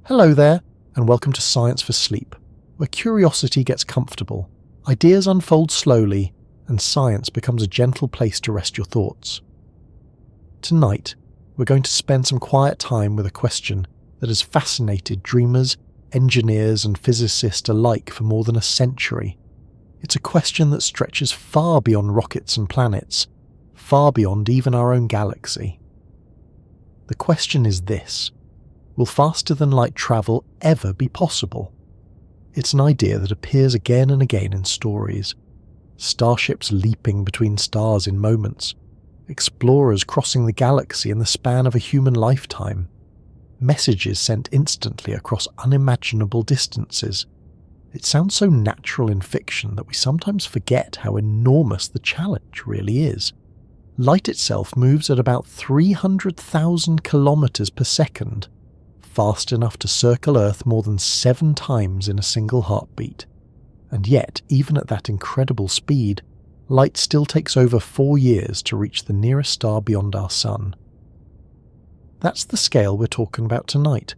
Hello there, and welcome to Science for Sleep, where curiosity gets comfortable, ideas unfold slowly, and science becomes a gentle place to rest your thoughts. Tonight, we're going to spend some quiet time with a question that has fascinated dreamers, engineers, and physicists alike for more than a century. It's a question that stretches far beyond rockets and planets, far beyond even our own galaxy. The question is this: will faster-than-light travel ever be possible? It's an idea that appears again and again in stories. Starships leaping between stars in moments. Explorers crossing the galaxy in the span of a human lifetime. Messages sent instantly across unimaginable distances. It sounds so natural in fiction that we sometimes forget how enormous the challenge really is. Light itself moves at about 300,000 kilometers per second, fast enough to circle Earth more than 7 times in a single heartbeat. And yet, even at that incredible speed, light still takes over 4 years to reach the nearest star beyond our Sun. That's the scale we're talking about tonight.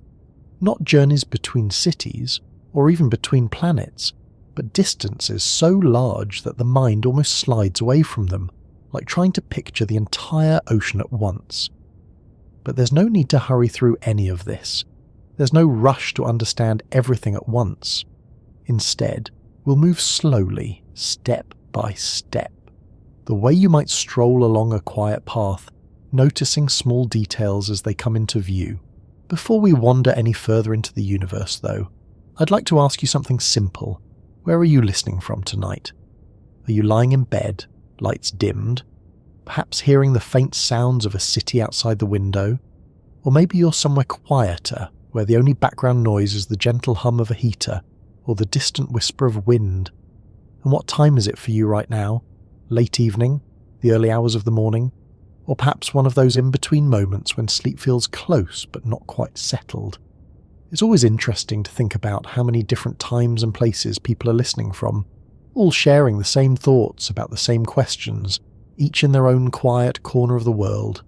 Not journeys between cities, or even between planets, but distances so large that the mind almost slides away from them, like trying to picture the entire ocean at once. But there's no need to hurry through any of this. There's no rush to understand everything at once. Instead, we'll move slowly, step by step, the way you might stroll along a quiet path, noticing small details as they come into view. Before we wander any further into the universe, though, I'd like to ask you something simple. Where are you listening from tonight? Are you lying in bed, lights dimmed, perhaps hearing the faint sounds of a city outside the window? Or maybe you're somewhere quieter, where the only background noise is the gentle hum of a heater or the distant whisper of wind. And what time is it for you right now? Late evening? The early hours of the morning? Or perhaps one of those in-between moments when sleep feels close but not quite settled? It's always interesting to think about how many different times and places people are listening from, all sharing the same thoughts about the same questions, each in their own quiet corner of the world.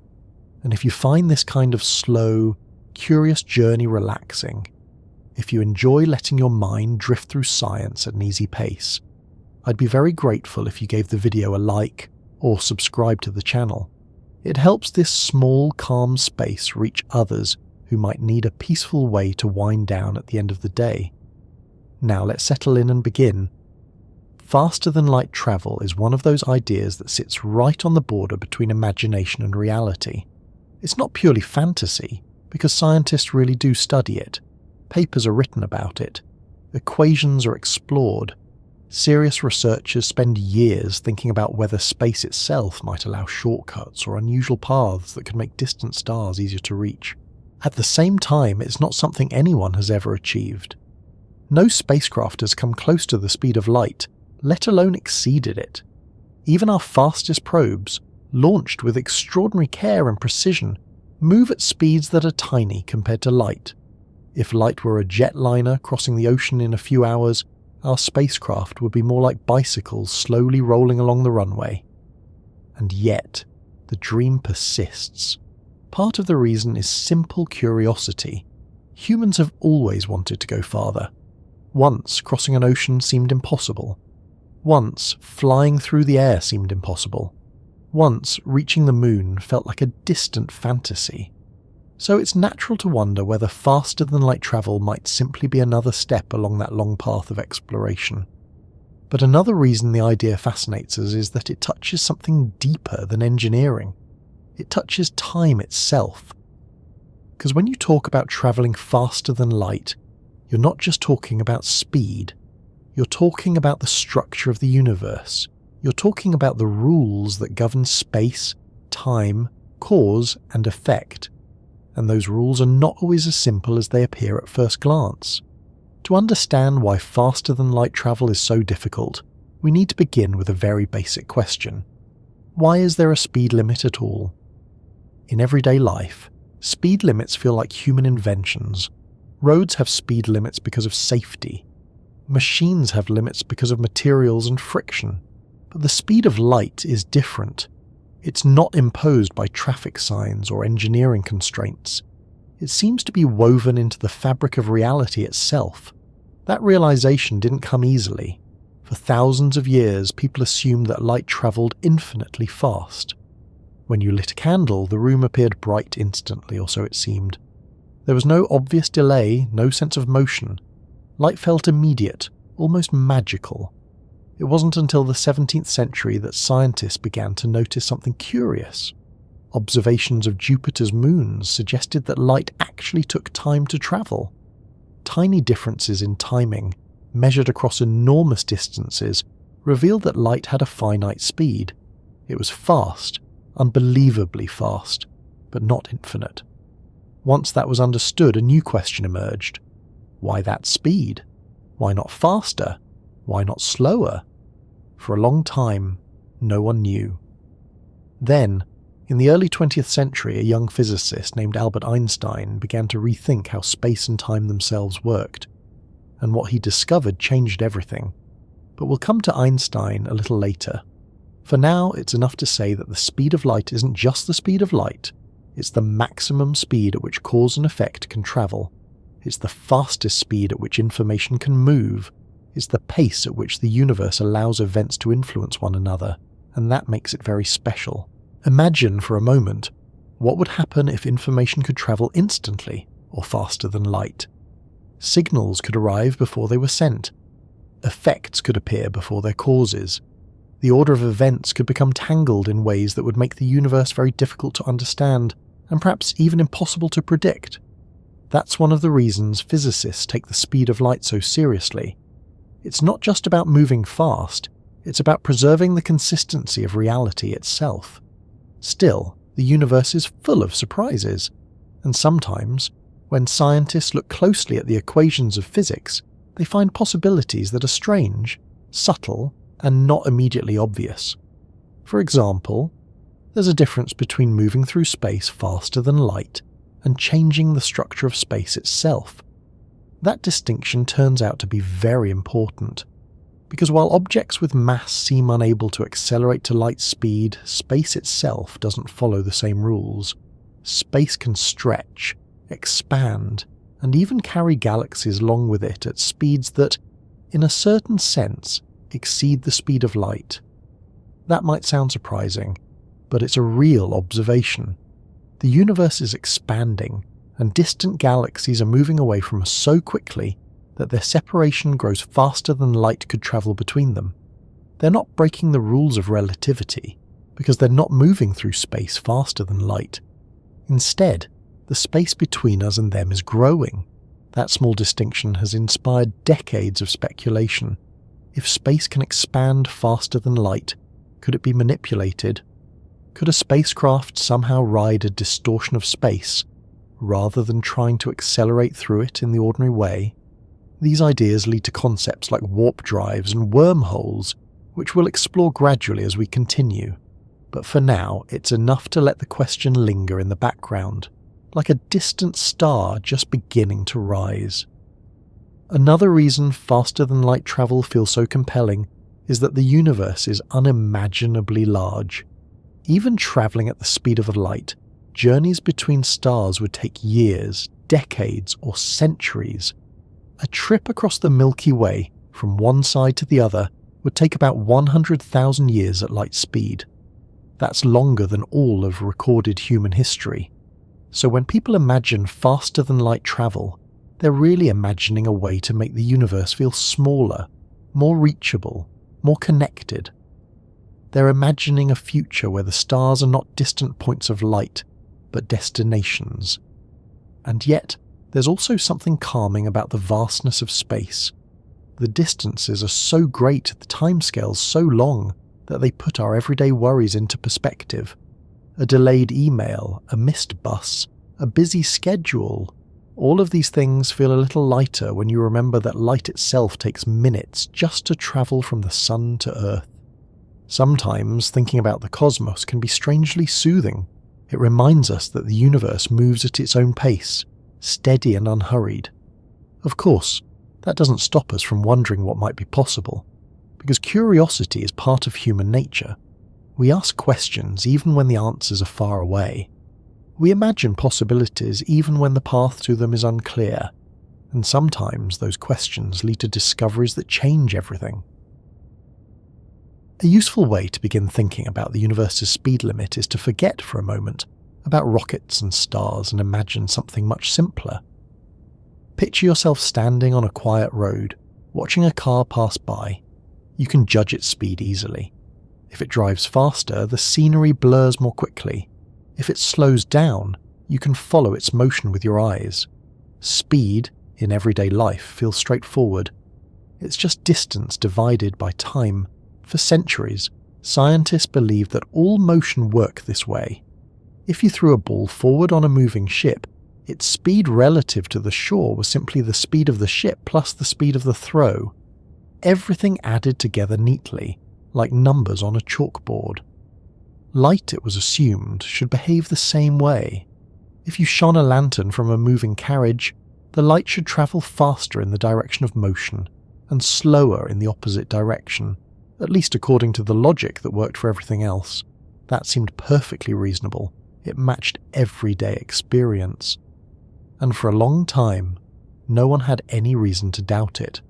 And if you find this kind of slow, curious journey relaxing, if you enjoy letting your mind drift through science at an easy pace, I'd be very grateful if you gave the video a like or subscribe to the channel. It helps this small, calm space reach others who might need a peaceful way to wind down at the end of the day. Now let's settle in and begin. Faster-than-light travel is one of those ideas that sits right on the border between imagination and reality. It's not purely fantasy, because scientists really do study it. Papers are written about it. Equations are explored. Serious researchers spend years thinking about whether space itself might allow shortcuts or unusual paths that could make distant stars easier to reach. At the same time, it's not something anyone has ever achieved. No spacecraft has come close to the speed of light, let alone exceeded it. Even our fastest probes, launched with extraordinary care and precision, move at speeds that are tiny compared to light. If light were a jetliner crossing the ocean in a few hours, our spacecraft would be more like bicycles slowly rolling along the runway. And yet, the dream persists. Part of the reason is simple curiosity. Humans have always wanted to go farther. Once, crossing an ocean seemed impossible. Once, flying through the air seemed impossible. Once, reaching the moon felt like a distant fantasy. So it's natural to wonder whether faster-than-light travel might simply be another step along that long path of exploration. But another reason the idea fascinates us is that it touches something deeper than engineering. It touches time itself. Because when you talk about travelling faster than light, you're not just talking about speed. You're talking about the structure of the universe. You're talking about the rules that govern space, time, cause, and effect. And those rules are not always as simple as they appear at first glance. To understand why faster-than-light travel is so difficult, we need to begin with a very basic question. Why is there a speed limit at all? In everyday life, speed limits feel like human inventions. Roads have speed limits because of safety. Machines have limits because of materials and friction. But the speed of light is different. It's not imposed by traffic signs or engineering constraints. It seems to be woven into the fabric of reality itself. That realization didn't come easily. For thousands of years, people assumed that light travelled infinitely fast. When you lit a candle, the room appeared bright instantly, or so it seemed. There was no obvious delay, no sense of motion. Light felt immediate, almost magical. It wasn't until the 17th century that scientists began to notice something curious. Observations of Jupiter's moons suggested that light actually took time to travel. Tiny differences in timing, measured across enormous distances, revealed that light had a finite speed. It was fast, unbelievably fast, but not infinite. Once that was understood, a new question emerged. Why that speed? Why not faster? Why not slower? For a long time, no one knew. Then, in the early 20th century, a young physicist named Albert Einstein began to rethink how space and time themselves worked, and what he discovered changed everything. But we'll come to Einstein a little later. For now, it's enough to say that the speed of light isn't just the speed of light, it's the maximum speed at which cause and effect can travel. It's the fastest speed at which information can move. It's the pace at which the universe allows events to influence one another, and that makes it very special. Imagine for a moment, what would happen if information could travel instantly, or faster than light? Signals could arrive before they were sent. Effects could appear before their causes. The order of events could become tangled in ways that would make the universe very difficult to understand, and perhaps even impossible to predict. That's one of the reasons physicists take the speed of light so seriously. It's not just about moving fast, it's about preserving the consistency of reality itself. Still, the universe is full of surprises, and sometimes, when scientists look closely at the equations of physics, they find possibilities that are strange, subtle, and not immediately obvious. For example, there's a difference between moving through space faster than light and changing the structure of space itself. That distinction turns out to be very important, because while objects with mass seem unable to accelerate to light speed, space itself doesn't follow the same rules. Space can stretch, expand, and even carry galaxies along with it at speeds that, in a certain sense, exceed the speed of light. That might sound surprising, but it's a real observation. The universe is expanding, and distant galaxies are moving away from us so quickly that their separation grows faster than light could travel between them. They're not breaking the rules of relativity, because they're not moving through space faster than light. Instead, the space between us and them is growing. That small distinction has inspired decades of speculation. If space can expand faster than light, could it be manipulated? Could a spacecraft somehow ride a distortion of space, rather than trying to accelerate through it in the ordinary way? These ideas lead to concepts like warp drives and wormholes, which we'll explore gradually as we continue. But for now, it's enough to let the question linger in the background, like a distant star just beginning to rise. Another reason faster-than-light travel feels so compelling is that the universe is unimaginably large. Even travelling at the speed of light, journeys between stars would take years, decades, or centuries. A trip across the Milky Way, from one side to the other, would take about 100,000 years at light speed. That's longer than all of recorded human history. So when people imagine faster-than-light travel, they're really imagining a way to make the universe feel smaller, more reachable, more connected. They're imagining a future where the stars are not distant points of light, but destinations. And yet, there's also something calming about the vastness of space. The distances are so great, the timescales so long, that they put our everyday worries into perspective. A delayed email, a missed bus, a busy schedule. All of these things feel a little lighter when you remember that light itself takes minutes just to travel from the sun to Earth. Sometimes thinking about the cosmos can be strangely soothing. It reminds us that the universe moves at its own pace, steady and unhurried. Of course, that doesn't stop us from wondering what might be possible, because curiosity is part of human nature. We ask questions even when the answers are far away. We imagine possibilities even when the path to them is unclear, and sometimes those questions lead to discoveries that change everything. A useful way to begin thinking about the universe's speed limit is to forget for a moment about rockets and stars and imagine something much simpler. Picture yourself standing on a quiet road, watching a car pass by. You can judge its speed easily. If it drives faster, the scenery blurs more quickly. If it slows down, you can follow its motion with your eyes. Speed, in everyday life, feels straightforward. It's just distance divided by time. For centuries, scientists believed that all motion worked this way. If you threw a ball forward on a moving ship, its speed relative to the shore was simply the speed of the ship plus the speed of the throw. Everything added together neatly, like numbers on a chalkboard. Light, it was assumed, should behave the same way. If you shone a lantern from a moving carriage, the light should travel faster in the direction of motion and slower in the opposite direction, at least according to the logic that worked for everything else. That seemed perfectly reasonable. It matched everyday experience. And for a long time, no one had any reason to doubt it.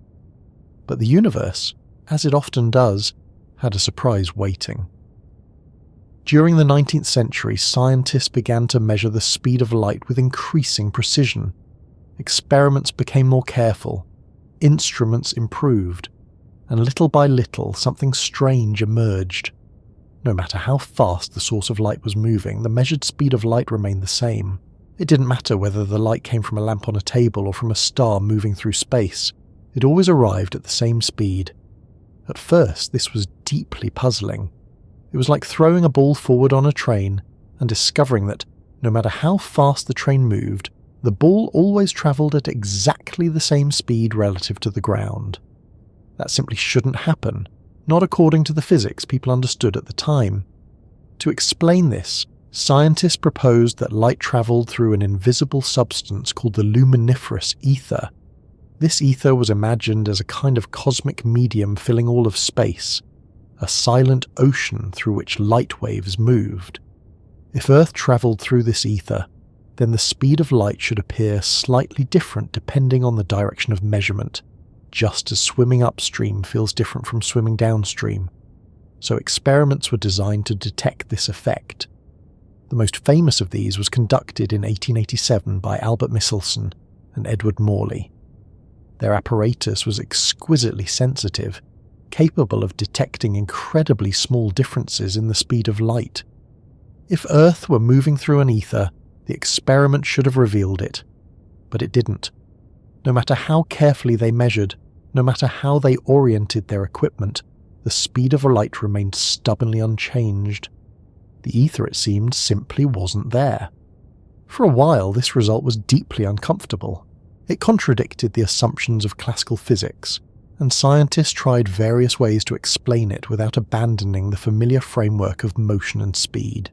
But the universe, as it often does, had a surprise waiting. During the 19th century, scientists began to measure the speed of light with increasing precision. Experiments became more careful, instruments improved, and little by little something strange emerged. No matter how fast the source of light was moving, the measured speed of light remained the same. It didn't matter whether the light came from a lamp on a table or from a star moving through space. It always arrived at the same speed. At first, this was deeply puzzling. It was like throwing a ball forward on a train and discovering that, no matter how fast the train moved, the ball always travelled at exactly the same speed relative to the ground. That simply shouldn't happen, not according to the physics people understood at the time. To explain this, scientists proposed that light travelled through an invisible substance called the luminiferous ether. This ether was imagined as a kind of cosmic medium filling all of space, a silent ocean through which light waves moved. If Earth travelled through this ether, then the speed of light should appear slightly different depending on the direction of measurement, just as swimming upstream feels different from swimming downstream. So experiments were designed to detect this effect. The most famous of these was conducted in 1887 by Albert Michelson and Edward Morley. Their apparatus was exquisitely sensitive, capable of detecting incredibly small differences in the speed of light. If Earth were moving through an ether, the experiment should have revealed it, but it didn't. No matter how carefully they measured, no matter how they oriented their equipment, the speed of light remained stubbornly unchanged. The ether, it seemed, simply wasn't there. For a while, this result was deeply uncomfortable. It contradicted the assumptions of classical physics, and scientists tried various ways to explain it without abandoning the familiar framework of motion and speed.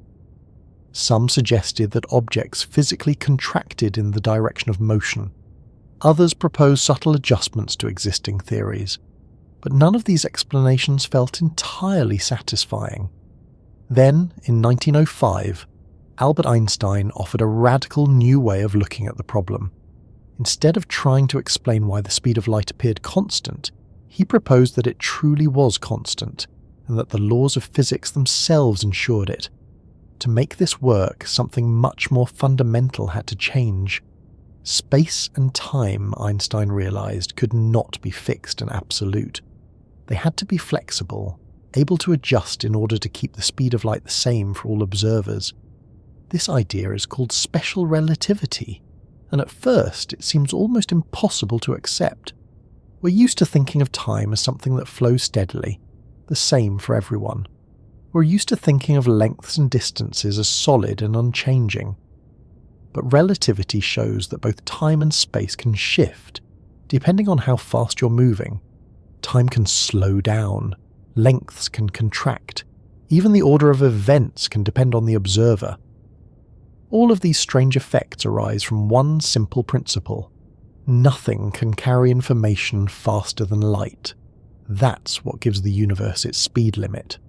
Some suggested that objects physically contracted in the direction of motion. Others proposed subtle adjustments to existing theories, but none of these explanations felt entirely satisfying. Then, in 1905, Albert Einstein offered a radical new way of looking at the problem. Instead of trying to explain why the speed of light appeared constant, he proposed that it truly was constant, and that the laws of physics themselves ensured it. To make this work, something much more fundamental had to change. Space and time, Einstein realized, could not be fixed and absolute. They had to be flexible, able to adjust in order to keep the speed of light the same for all observers. This idea is called special relativity, and at first it seems almost impossible to accept. We're used to thinking of time as something that flows steadily, the same for everyone. We're used to thinking of lengths and distances as solid and unchanging. But relativity shows that both time and space can shift, depending on how fast you're moving. Time can slow down, lengths can contract, even the order of events can depend on the observer. All of these strange effects arise from one simple principle. Nothing can carry information faster than light. That's what gives the universe its speed limit.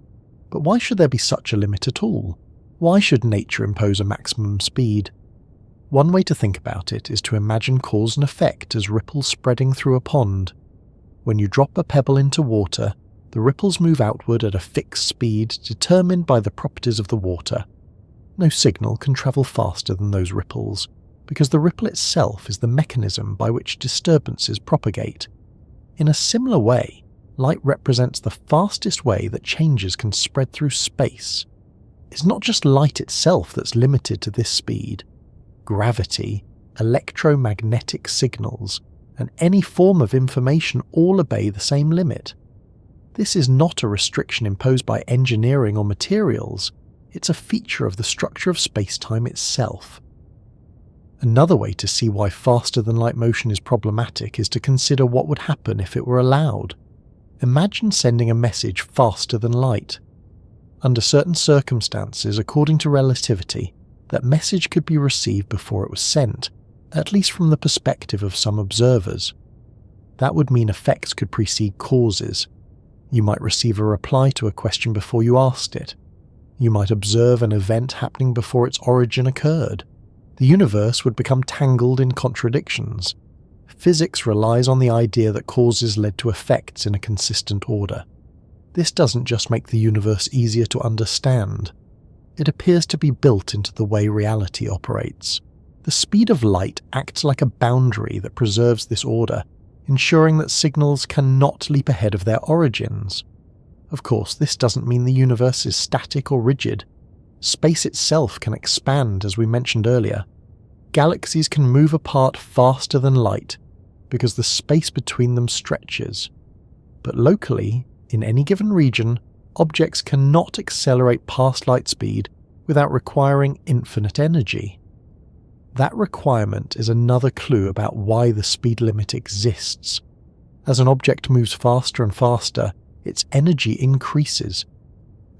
But why should there be such a limit at all? Why should nature impose a maximum speed? One way to think about it is to imagine cause and effect as ripples spreading through a pond. When you drop a pebble into water, the ripples move outward at a fixed speed determined by the properties of the water. No signal can travel faster than those ripples, because the ripple itself is the mechanism by which disturbances propagate. In a similar way, light represents the fastest way that changes can spread through space. It's not just light itself that's limited to this speed. Gravity, electromagnetic signals, and any form of information all obey the same limit. This is not a restriction imposed by engineering or materials, it's a feature of the structure of space-time itself. Another way to see why faster-than-light motion is problematic is to consider what would happen if it were allowed. Imagine sending a message faster than light. Under certain circumstances, according to relativity, that message could be received before it was sent, at least from the perspective of some observers. That would mean effects could precede causes. You might receive a reply to a question before you asked it. You might observe an event happening before its origin occurred. The universe would become tangled in contradictions. Physics relies on the idea that causes led to effects in a consistent order. This doesn't just make the universe easier to understand. It appears to be built into the way reality operates. The speed of light acts like a boundary that preserves this order, ensuring that signals cannot leap ahead of their origins. Of course, this doesn't mean the universe is static or rigid. Space itself can expand, as we mentioned earlier. Galaxies can move apart faster than light, because the space between them stretches. But locally, in any given region, objects cannot accelerate past light speed without requiring infinite energy. That requirement is another clue about why the speed limit exists. As an object moves faster and faster, its energy increases.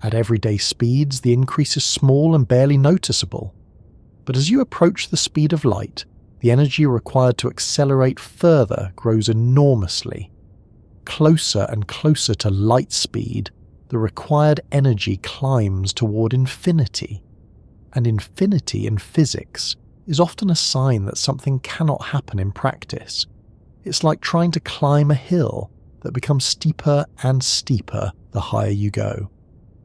At everyday speeds, the increase is small and barely noticeable. But as you approach the speed of light, the energy required to accelerate further grows enormously. Closer and closer to light speed, the required energy climbs toward infinity. And infinity in physics is often a sign that something cannot happen in practice. It's like trying to climb a hill that becomes steeper and steeper the higher you go,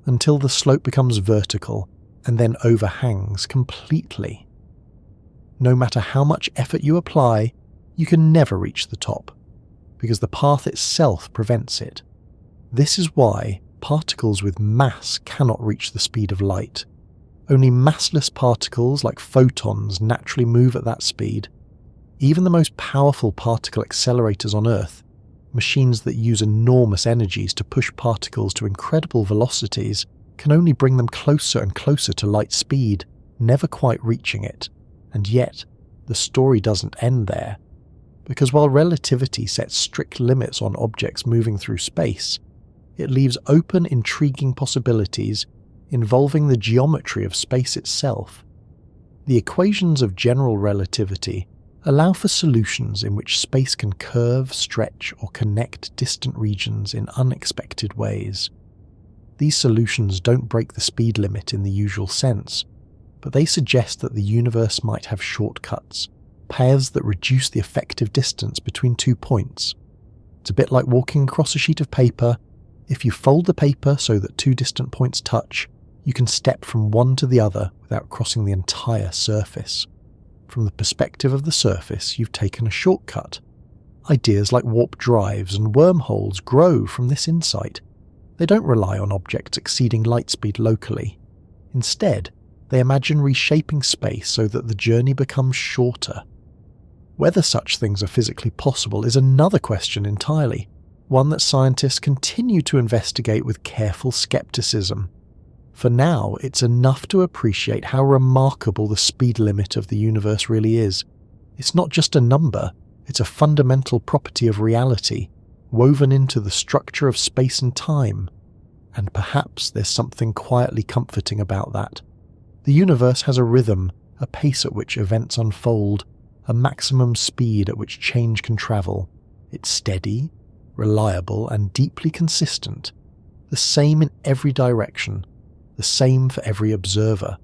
until the slope becomes vertical and then overhangs completely. No matter how much effort you apply, you can never reach the top, because the path itself prevents it. This is why particles with mass cannot reach the speed of light. Only massless particles like photons naturally move at that speed. Even the most powerful particle accelerators on Earth, machines that use enormous energies to push particles to incredible velocities, can only bring them closer and closer to light speed, never quite reaching it. And yet, the story doesn't end there. Because while relativity sets strict limits on objects moving through space, it leaves open intriguing possibilities involving the geometry of space itself. The equations of general relativity allow for solutions in which space can curve, stretch, or connect distant regions in unexpected ways. These solutions don't break the speed limit in the usual sense, but they suggest that the universe might have shortcuts, paths that reduce the effective distance between 2 points. It's a bit like walking across a sheet of paper. If you fold the paper so that 2 distant points touch, you can step from one to the other without crossing the entire surface. From the perspective of the surface, you've taken a shortcut. Ideas like warp drives and wormholes grow from this insight. They don't rely on objects exceeding light speed locally. Instead, they imagine reshaping space so that the journey becomes shorter. Whether such things are physically possible is another question entirely, one that scientists continue to investigate with careful skepticism. For now, it's enough to appreciate how remarkable the speed limit of the universe really is. It's not just a number, it's a fundamental property of reality, woven into the structure of space and time. And perhaps there's something quietly comforting about that. The universe has a rhythm, a pace at which events unfold, a maximum speed at which change can travel. It's steady, reliable, and deeply consistent. The same in every direction. The same for every observer.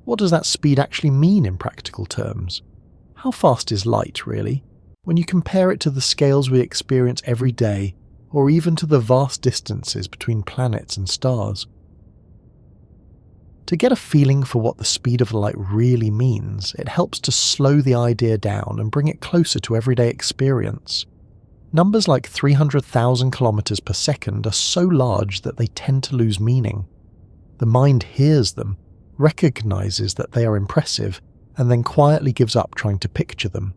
What does that speed actually mean in practical terms? How fast is light, really, when you compare it to the scales we experience every day, or even to the vast distances between planets and stars? To get a feeling for what the speed of light really means, it helps to slow the idea down and bring it closer to everyday experience. Numbers like 300,000 kilometers per second are so large that they tend to lose meaning. The mind hears them, recognizes that they are impressive, and then quietly gives up trying to picture them.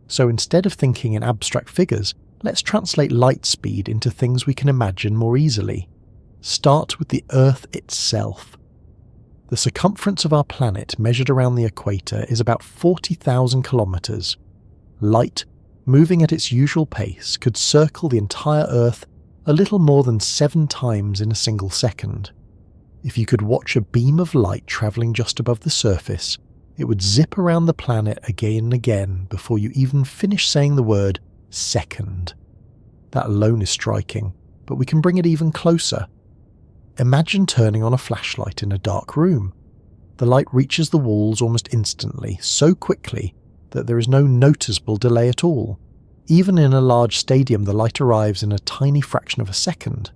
So instead of thinking in abstract figures, let's translate light speed into things we can imagine more easily. Start with the Earth itself. The circumference of our planet measured around the equator is about 40,000 kilometers. Light, moving at its usual pace, could circle the entire Earth a little more than 7 times in a single second. If you could watch a beam of light travelling just above the surface, it would zip around the planet again and again before you even finish saying the word second. That alone is striking, but we can bring it even closer. Imagine turning on a flashlight in a dark room. The light reaches the walls almost instantly, so quickly that there is no noticeable delay at all. Even in a large stadium, the light arrives in a tiny fraction of a second.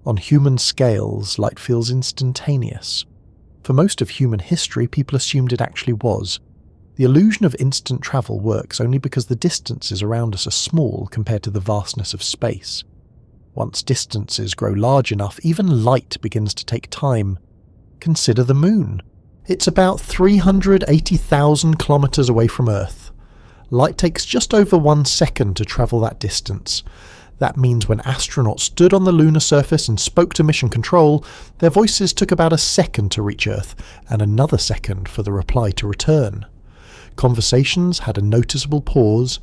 On human scales, light feels instantaneous. For most of human history, people assumed it actually was. The illusion of instant travel works only because the distances around us are small compared to the vastness of space. Once distances grow large enough, even light begins to take time. Consider the Moon. It's about 380,000 kilometers away from Earth. Light takes just over 1 second to travel that distance. That means when astronauts stood on the lunar surface and spoke to mission control, their voices took about a second to reach Earth, and another second for the reply to return. Conversations had a noticeable pause,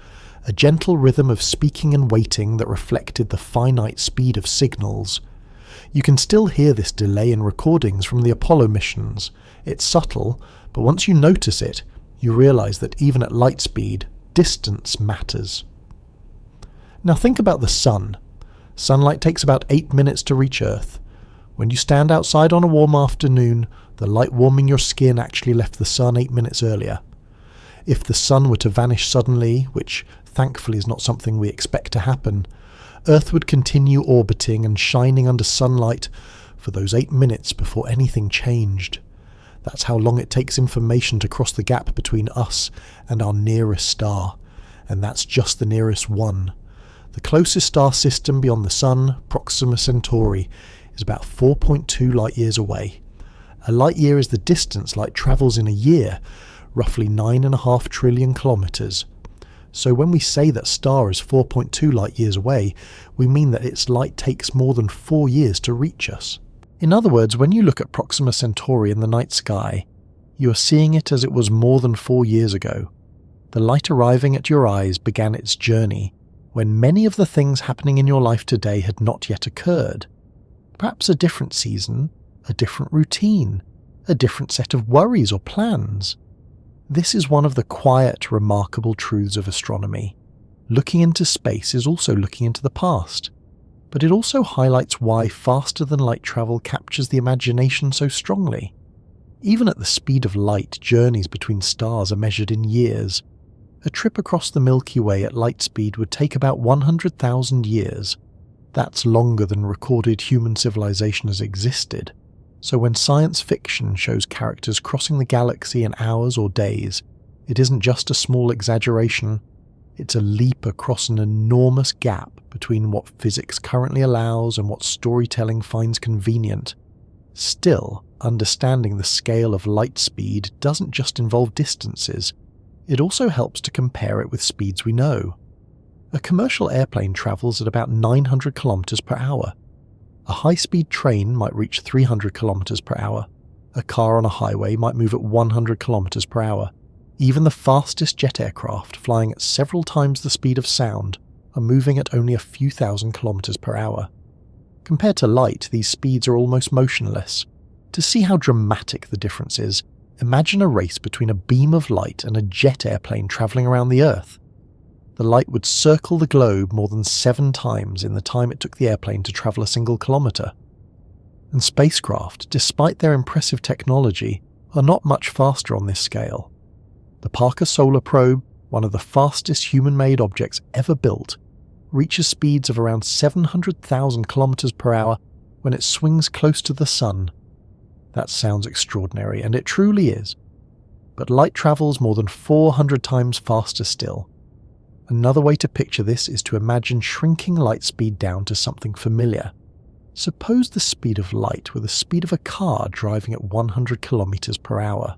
a gentle rhythm of speaking and waiting that reflected the finite speed of signals. You can still hear this delay in recordings from the Apollo missions. It's subtle, but once you notice it, you realize that even at light speed, distance matters. Now think about the sun. Sunlight takes about 8 minutes to reach Earth. When you stand outside on a warm afternoon, the light warming your skin actually left the sun 8 minutes earlier. If the sun were to vanish suddenly, which thankfully is not something we expect to happen, Earth would continue orbiting and shining under sunlight for those 8 minutes before anything changed. That's how long it takes information to cross the gap between us and our nearest star, and that's just the nearest one. The closest star system beyond the Sun, Proxima Centauri, is about 4.2 light-years away. A light-year is the distance light travels in a year, roughly 9.5 trillion kilometers. So when we say that star is 4.2 light-years away, we mean that its light takes more than 4 years to reach us. In other words, when you look at Proxima Centauri in the night sky, you are seeing it as it was more than 4 years ago. The light arriving at your eyes began its journey when many of the things happening in your life today had not yet occurred. Perhaps a different season, a different routine, a different set of worries or plans. This is one of the quiet, remarkable truths of astronomy. Looking into space is also looking into the past, but it also highlights why faster-than-light travel captures the imagination so strongly. Even at the speed of light, journeys between stars are measured in years. A trip across the Milky Way at light speed would take about 100,000 years. That's longer than recorded human civilization has existed. So when science fiction shows characters crossing the galaxy in hours or days, it isn't just a small exaggeration, it's a leap across an enormous gap between what physics currently allows and what storytelling finds convenient. Still, understanding the scale of light speed doesn't just involve distances, it also helps to compare it with speeds we know. A commercial airplane travels at about 900 kilometers per hour. A high-speed train might reach 300 kilometers per hour. A car on a highway might move at 100 kilometers per hour. Even the fastest jet aircraft, flying at several times the speed of sound, are moving at only a few thousand kilometers per hour. Compared to light, these speeds are almost motionless. To see how dramatic the difference is, imagine a race between a beam of light and a jet airplane travelling around the Earth. The light would circle the globe more than 7 times in the time it took the airplane to travel a single kilometre. And spacecraft, despite their impressive technology, are not much faster on this scale. The Parker Solar Probe, one of the fastest human-made objects ever built, reaches speeds of around 700,000 kilometers per hour when it swings close to the Sun. That sounds extraordinary, and it truly is. But light travels more than 400 times faster still. Another way to picture this is to imagine shrinking light speed down to something familiar. Suppose the speed of light were the speed of a car driving at 100 kilometers per hour.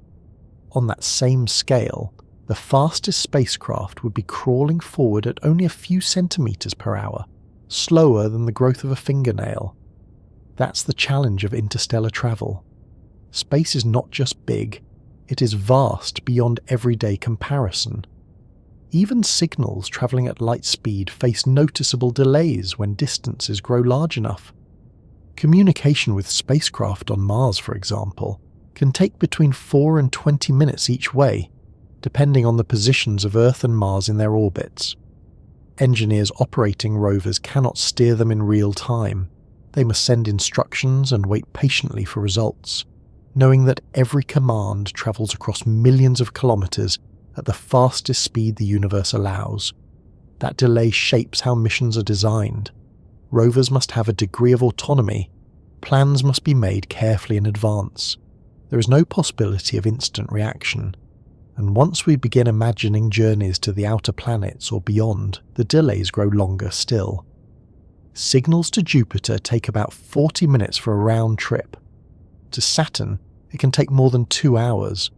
On that same scale, the fastest spacecraft would be crawling forward at only a few centimeters per hour, slower than the growth of a fingernail. That's the challenge of interstellar travel. Space is not just big, it is vast beyond everyday comparison. Even signals travelling at light speed face noticeable delays when distances grow large enough. Communication with spacecraft on Mars, for example, can take between 4 and 20 minutes each way, depending on the positions of Earth and Mars in their orbits. Engineers operating rovers cannot steer them in real time. They must send instructions and wait patiently for results, knowing that every command travels across millions of kilometers at the fastest speed the universe allows. That delay shapes how missions are designed. Rovers must have a degree of autonomy. Plans must be made carefully in advance. There is no possibility of instant reaction. And once we begin imagining journeys to the outer planets or beyond, the delays grow longer still. Signals to Jupiter take about 40 minutes for a round trip. To Saturn, it can take more than 2 hours.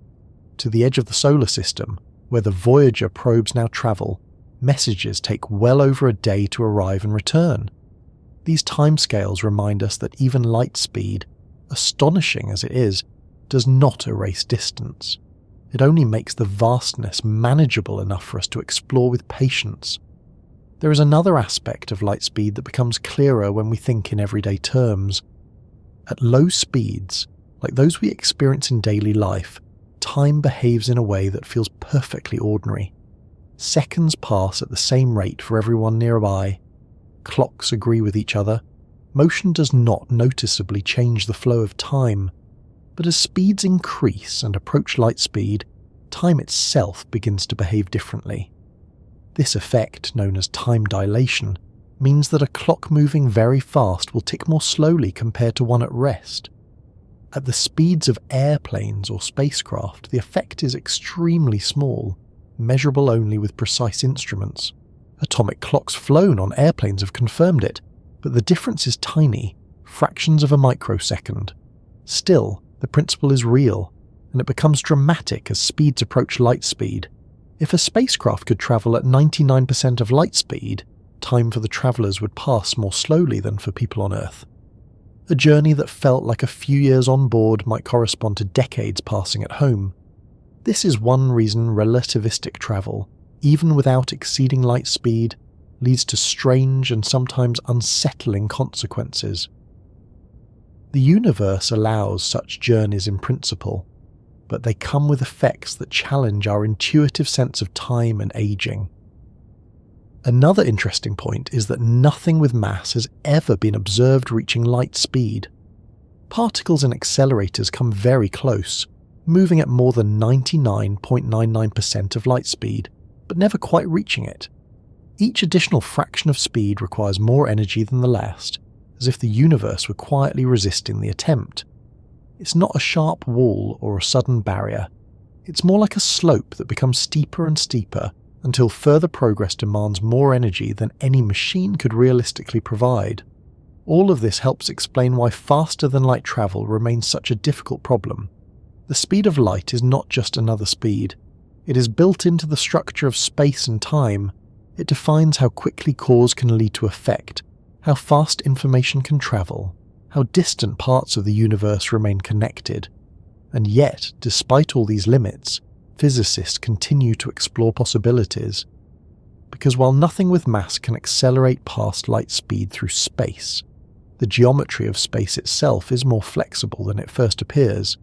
To the edge of the solar system, where the Voyager probes now travel, messages take well over a day to arrive and return. These timescales remind us that even light speed, astonishing as it is, does not erase distance. It only makes the vastness manageable enough for us to explore with patience. There is another aspect of light speed that becomes clearer when we think in everyday terms. At low speeds, like those we experience in daily life, time behaves in a way that feels perfectly ordinary. Seconds pass at the same rate for everyone nearby. Clocks agree with each other. Motion does not noticeably change the flow of time. But as speeds increase and approach light speed, time itself begins to behave differently. This effect, known as time dilation, means that a clock moving very fast will tick more slowly compared to one at rest. At the speeds of airplanes or spacecraft, the effect is extremely small, measurable only with precise instruments. Atomic clocks flown on airplanes have confirmed it, but the difference is tiny, fractions of a microsecond. Still, the principle is real, and it becomes dramatic as speeds approach light speed. If a spacecraft could travel at 99% of light speed, time for the travellers would pass more slowly than for people on Earth. A journey that felt like a few years on board might correspond to decades passing at home. This is one reason relativistic travel, even without exceeding light speed, leads to strange and sometimes unsettling consequences. The universe allows such journeys in principle, but they come with effects that challenge our intuitive sense of time and aging. Another interesting point is that nothing with mass has ever been observed reaching light speed. Particles and accelerators come very close, moving at more than 99.99% of light speed, but never quite reaching it. Each additional fraction of speed requires more energy than the last, as if the universe were quietly resisting the attempt. It's not a sharp wall or a sudden barrier. It's more like a slope that becomes steeper and steeper until further progress demands more energy than any machine could realistically provide. All of this helps explain why faster-than-light travel remains such a difficult problem. The speed of light is not just another speed. It is built into the structure of space and time. It defines how quickly cause can lead to effect, how fast information can travel, how distant parts of the universe remain connected. And yet, despite all these limits, physicists continue to explore possibilities. Because while nothing with mass can accelerate past light speed through space, the geometry of space itself is more flexible than it first appears.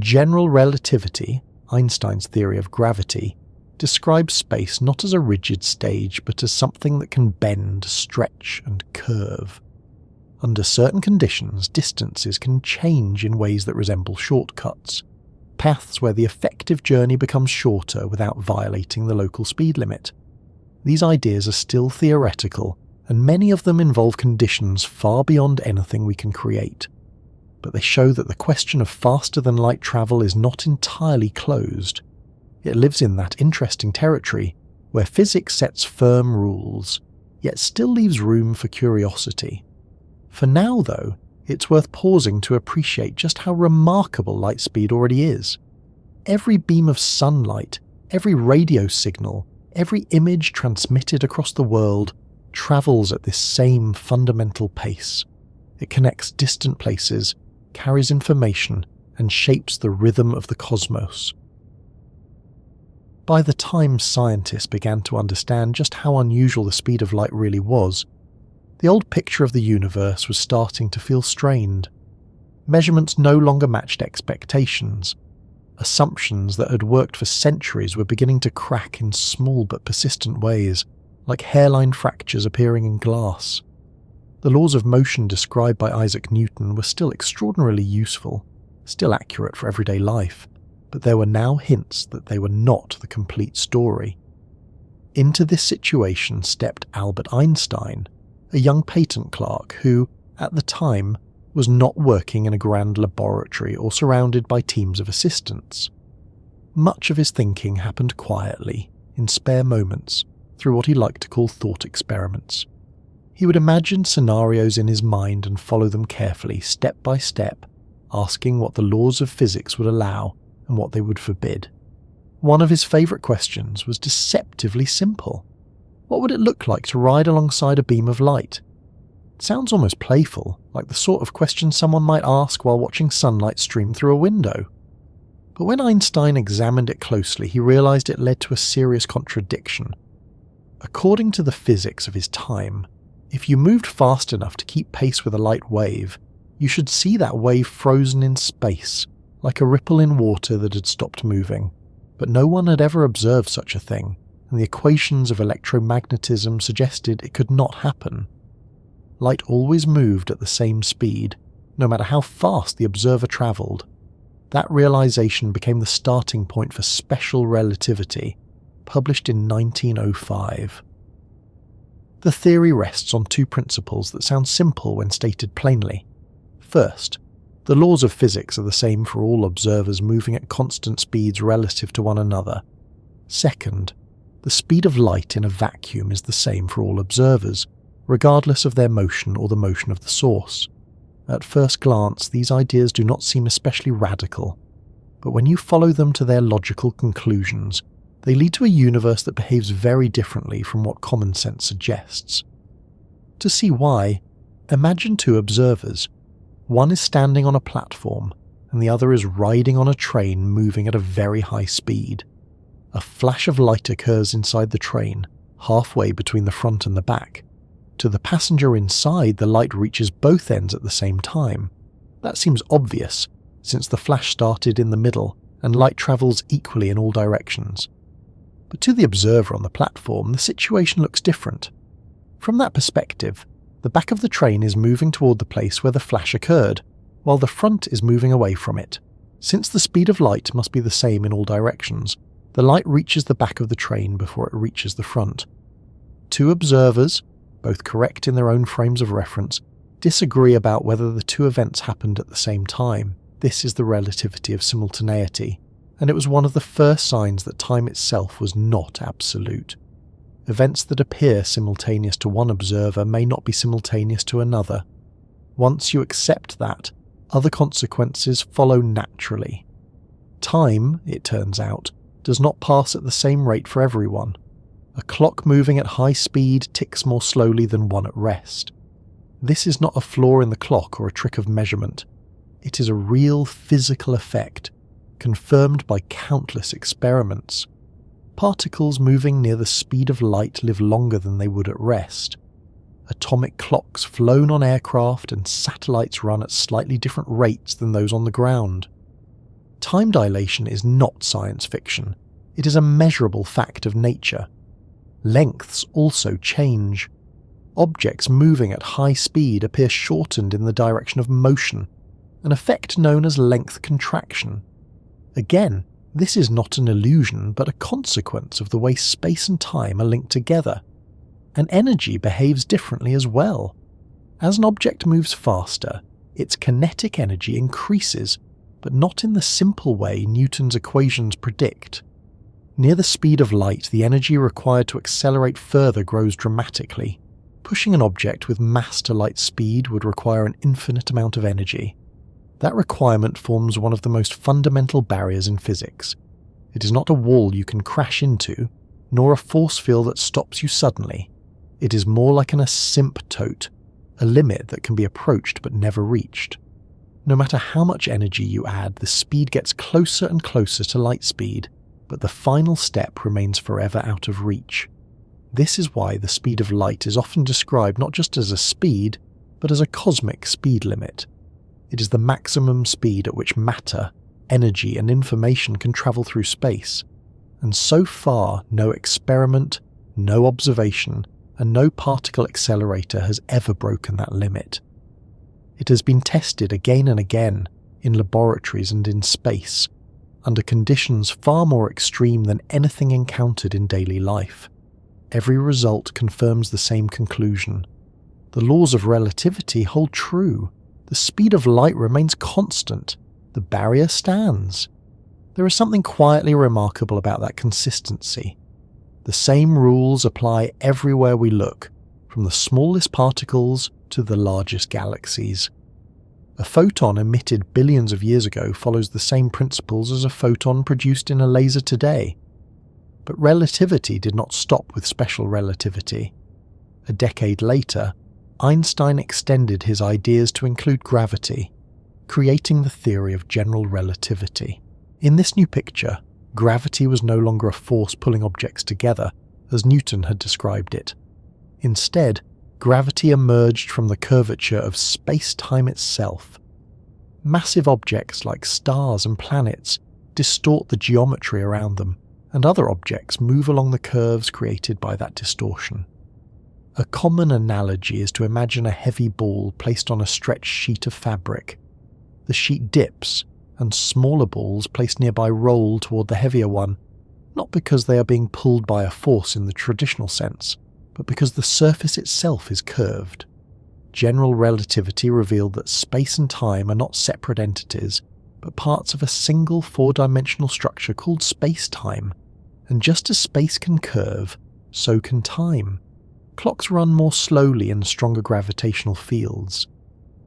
General relativity, Einstein's theory of gravity, describes space not as a rigid stage but as something that can bend, stretch, and curve. Under certain conditions, distances can change in ways that resemble shortcuts. paths where the effective journey becomes shorter without violating the local speed limit. These ideas are still theoretical, and many of them involve conditions far beyond anything we can create. But they show that the question of faster-than-light travel is not entirely closed. It lives in that interesting territory where physics sets firm rules, yet still leaves room for curiosity. For now, though, it's worth pausing to appreciate just how remarkable light speed already is. Every beam of sunlight, every radio signal, every image transmitted across the world travels at this same fundamental pace. It connects distant places, carries information, and shapes the rhythm of the cosmos. By the time scientists began to understand just how unusual the speed of light really was, the old picture of the universe was starting to feel strained. Measurements no longer matched expectations. Assumptions that had worked for centuries were beginning to crack in small but persistent ways, like hairline fractures appearing in glass. The laws of motion described by Isaac Newton were still extraordinarily useful, still accurate for everyday life, but there were now hints that they were not the complete story. Into this situation stepped Albert Einstein, a young patent clerk who, at the time, was not working in a grand laboratory or surrounded by teams of assistants. Much of his thinking happened quietly, in spare moments, through what he liked to call thought experiments. He would imagine scenarios in his mind and follow them carefully, step by step, asking what the laws of physics would allow and what they would forbid. One of his favourite questions was deceptively simple. What would it look like to ride alongside a beam of light? It sounds almost playful, like the sort of question someone might ask while watching sunlight stream through a window. But when Einstein examined it closely, he realised it led to a serious contradiction. According to the physics of his time, if you moved fast enough to keep pace with a light wave, you should see that wave frozen in space, like a ripple in water that had stopped moving. But no one had ever observed such a thing, and the equations of electromagnetism suggested it could not happen. Light always moved at the same speed, no matter how fast the observer travelled. That realisation became the starting point for special relativity, published in 1905. The theory rests on two principles that sound simple when stated plainly. First, the laws of physics are the same for all observers moving at constant speeds relative to one another. Second, the speed of light in a vacuum is the same for all observers, regardless of their motion or the motion of the source. At first glance, these ideas do not seem especially radical, but when you follow them to their logical conclusions, they lead to a universe that behaves very differently from what common sense suggests. To see why, imagine two observers. One is standing on a platform, and the other is riding on a train moving at a very high speed. A flash of light occurs inside the train, halfway between the front and the back. To the passenger inside, the light reaches both ends at the same time. That seems obvious, since the flash started in the middle, and light travels equally in all directions. But to the observer on the platform, the situation looks different. From that perspective, the back of the train is moving toward the place where the flash occurred, while the front is moving away from it. Since the speed of light must be the same in all directions, the light reaches the back of the train before it reaches the front. Two observers, both correct in their own frames of reference, disagree about whether the two events happened at the same time. This is the relativity of simultaneity, and it was one of the first signs that time itself was not absolute. Events that appear simultaneous to one observer may not be simultaneous to another. Once you accept that, other consequences follow naturally. Time, it turns out, does not pass at the same rate for everyone. A clock moving at high speed ticks more slowly than one at rest. This is not a flaw in the clock or a trick of measurement. It is a real physical effect, confirmed by countless experiments. Particles moving near the speed of light live longer than they would at rest. Atomic clocks flown on aircraft and satellites run at slightly different rates than those on the ground. Time dilation is not science fiction. It is a measurable fact of nature. Lengths also change. Objects moving at high speed appear shortened in the direction of motion, an effect known as length contraction. Again, this is not an illusion but a consequence of the way space and time are linked together. And energy behaves differently as well. As an object moves faster, its kinetic energy increases, but not in the simple way Newton's equations predict. Near the speed of light, the energy required to accelerate further grows dramatically. Pushing an object with mass to light speed would require an infinite amount of energy. That requirement forms one of the most fundamental barriers in physics. It is not a wall you can crash into, nor a force field that stops you suddenly. It is more like an asymptote, a limit that can be approached but never reached. No matter how much energy you add, the speed gets closer and closer to light speed, but the final step remains forever out of reach. This is why the speed of light is often described not just as a speed, but as a cosmic speed limit. It is the maximum speed at which matter, energy, and information can travel through space, and so far no experiment, no observation, and no particle accelerator has ever broken that limit. It has been tested again and again, in laboratories and in space, under conditions far more extreme than anything encountered in daily life. Every result confirms the same conclusion. The laws of relativity hold true. The speed of light remains constant. The barrier stands. There is something quietly remarkable about that consistency. The same rules apply everywhere we look, from the smallest particles to the largest galaxies. A photon emitted billions of years ago follows the same principles as a photon produced in a laser today. But relativity did not stop with special relativity. A decade later, Einstein extended his ideas to include gravity, creating the theory of general relativity. In this new picture, gravity was no longer a force pulling objects together, as Newton had described it. Instead, gravity emerged from the curvature of space-time itself. Massive objects like stars and planets distort the geometry around them, and other objects move along the curves created by that distortion. A common analogy is to imagine a heavy ball placed on a stretched sheet of fabric. The sheet dips, and smaller balls placed nearby roll toward the heavier one, not because they are being pulled by a force in the traditional sense, but because the surface itself is curved. General relativity revealed that space and time are not separate entities, but parts of a single four-dimensional structure called space-time. And just as space can curve, so can time. Clocks run more slowly in stronger gravitational fields.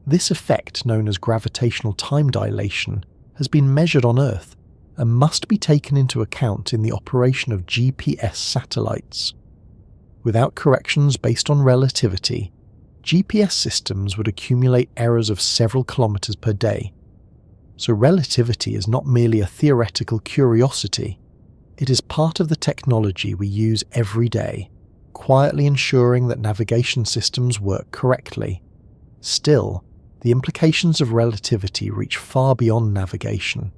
This effect, known as gravitational time dilation, has been measured on Earth and must be taken into account in the operation of GPS satellites. Without corrections based on relativity, GPS systems would accumulate errors of several kilometers per day. So relativity is not merely a theoretical curiosity. It is part of the technology we use every day, quietly ensuring that navigation systems work correctly. Still, the implications of relativity reach far beyond navigation.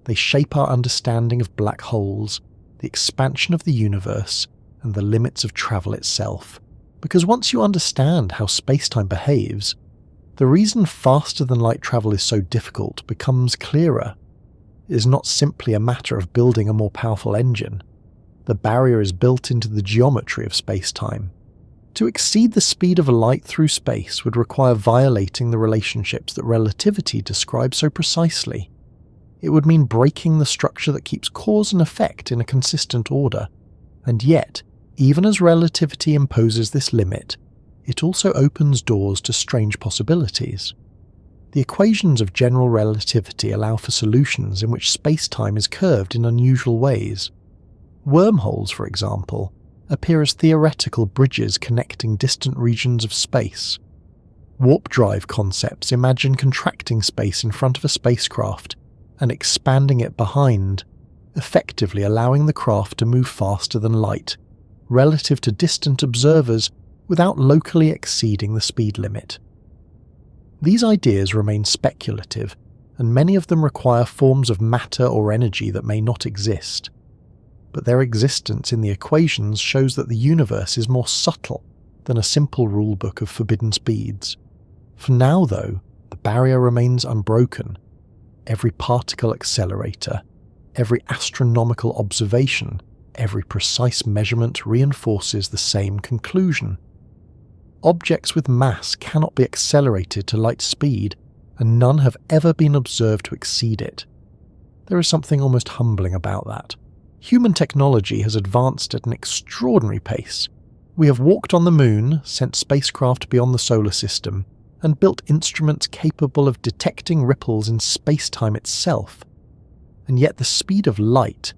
They shape our understanding of black holes, the expansion of the universe, and the limits of travel itself. Because once you understand how space-time behaves, the reason faster-than-light travel is so difficult becomes clearer. It is not simply a matter of building a more powerful engine. The barrier is built into the geometry of space-time. To exceed the speed of light through space would require violating the relationships that relativity describes so precisely. It would mean breaking the structure that keeps cause and effect in a consistent order. And yet, even as relativity imposes this limit, it also opens doors to strange possibilities. The equations of general relativity allow for solutions in which space-time is curved in unusual ways. Wormholes, for example, appear as theoretical bridges connecting distant regions of space. Warp drive concepts imagine contracting space in front of a spacecraft and expanding it behind, effectively allowing the craft to move faster than light, relative to distant observers without locally exceeding the speed limit. These ideas remain speculative, and many of them require forms of matter or energy that may not exist. But their existence in the equations shows that the universe is more subtle than a simple rulebook of forbidden speeds. For now, though, the barrier remains unbroken. Every particle accelerator, every astronomical observation, every precise measurement reinforces the same conclusion. Objects with mass cannot be accelerated to light speed, and none have ever been observed to exceed it. There is something almost humbling about that. Human technology has advanced at an extraordinary pace. We have walked on the moon, sent spacecraft beyond the solar system, and built instruments capable of detecting ripples in space-time itself. And yet the speed of light,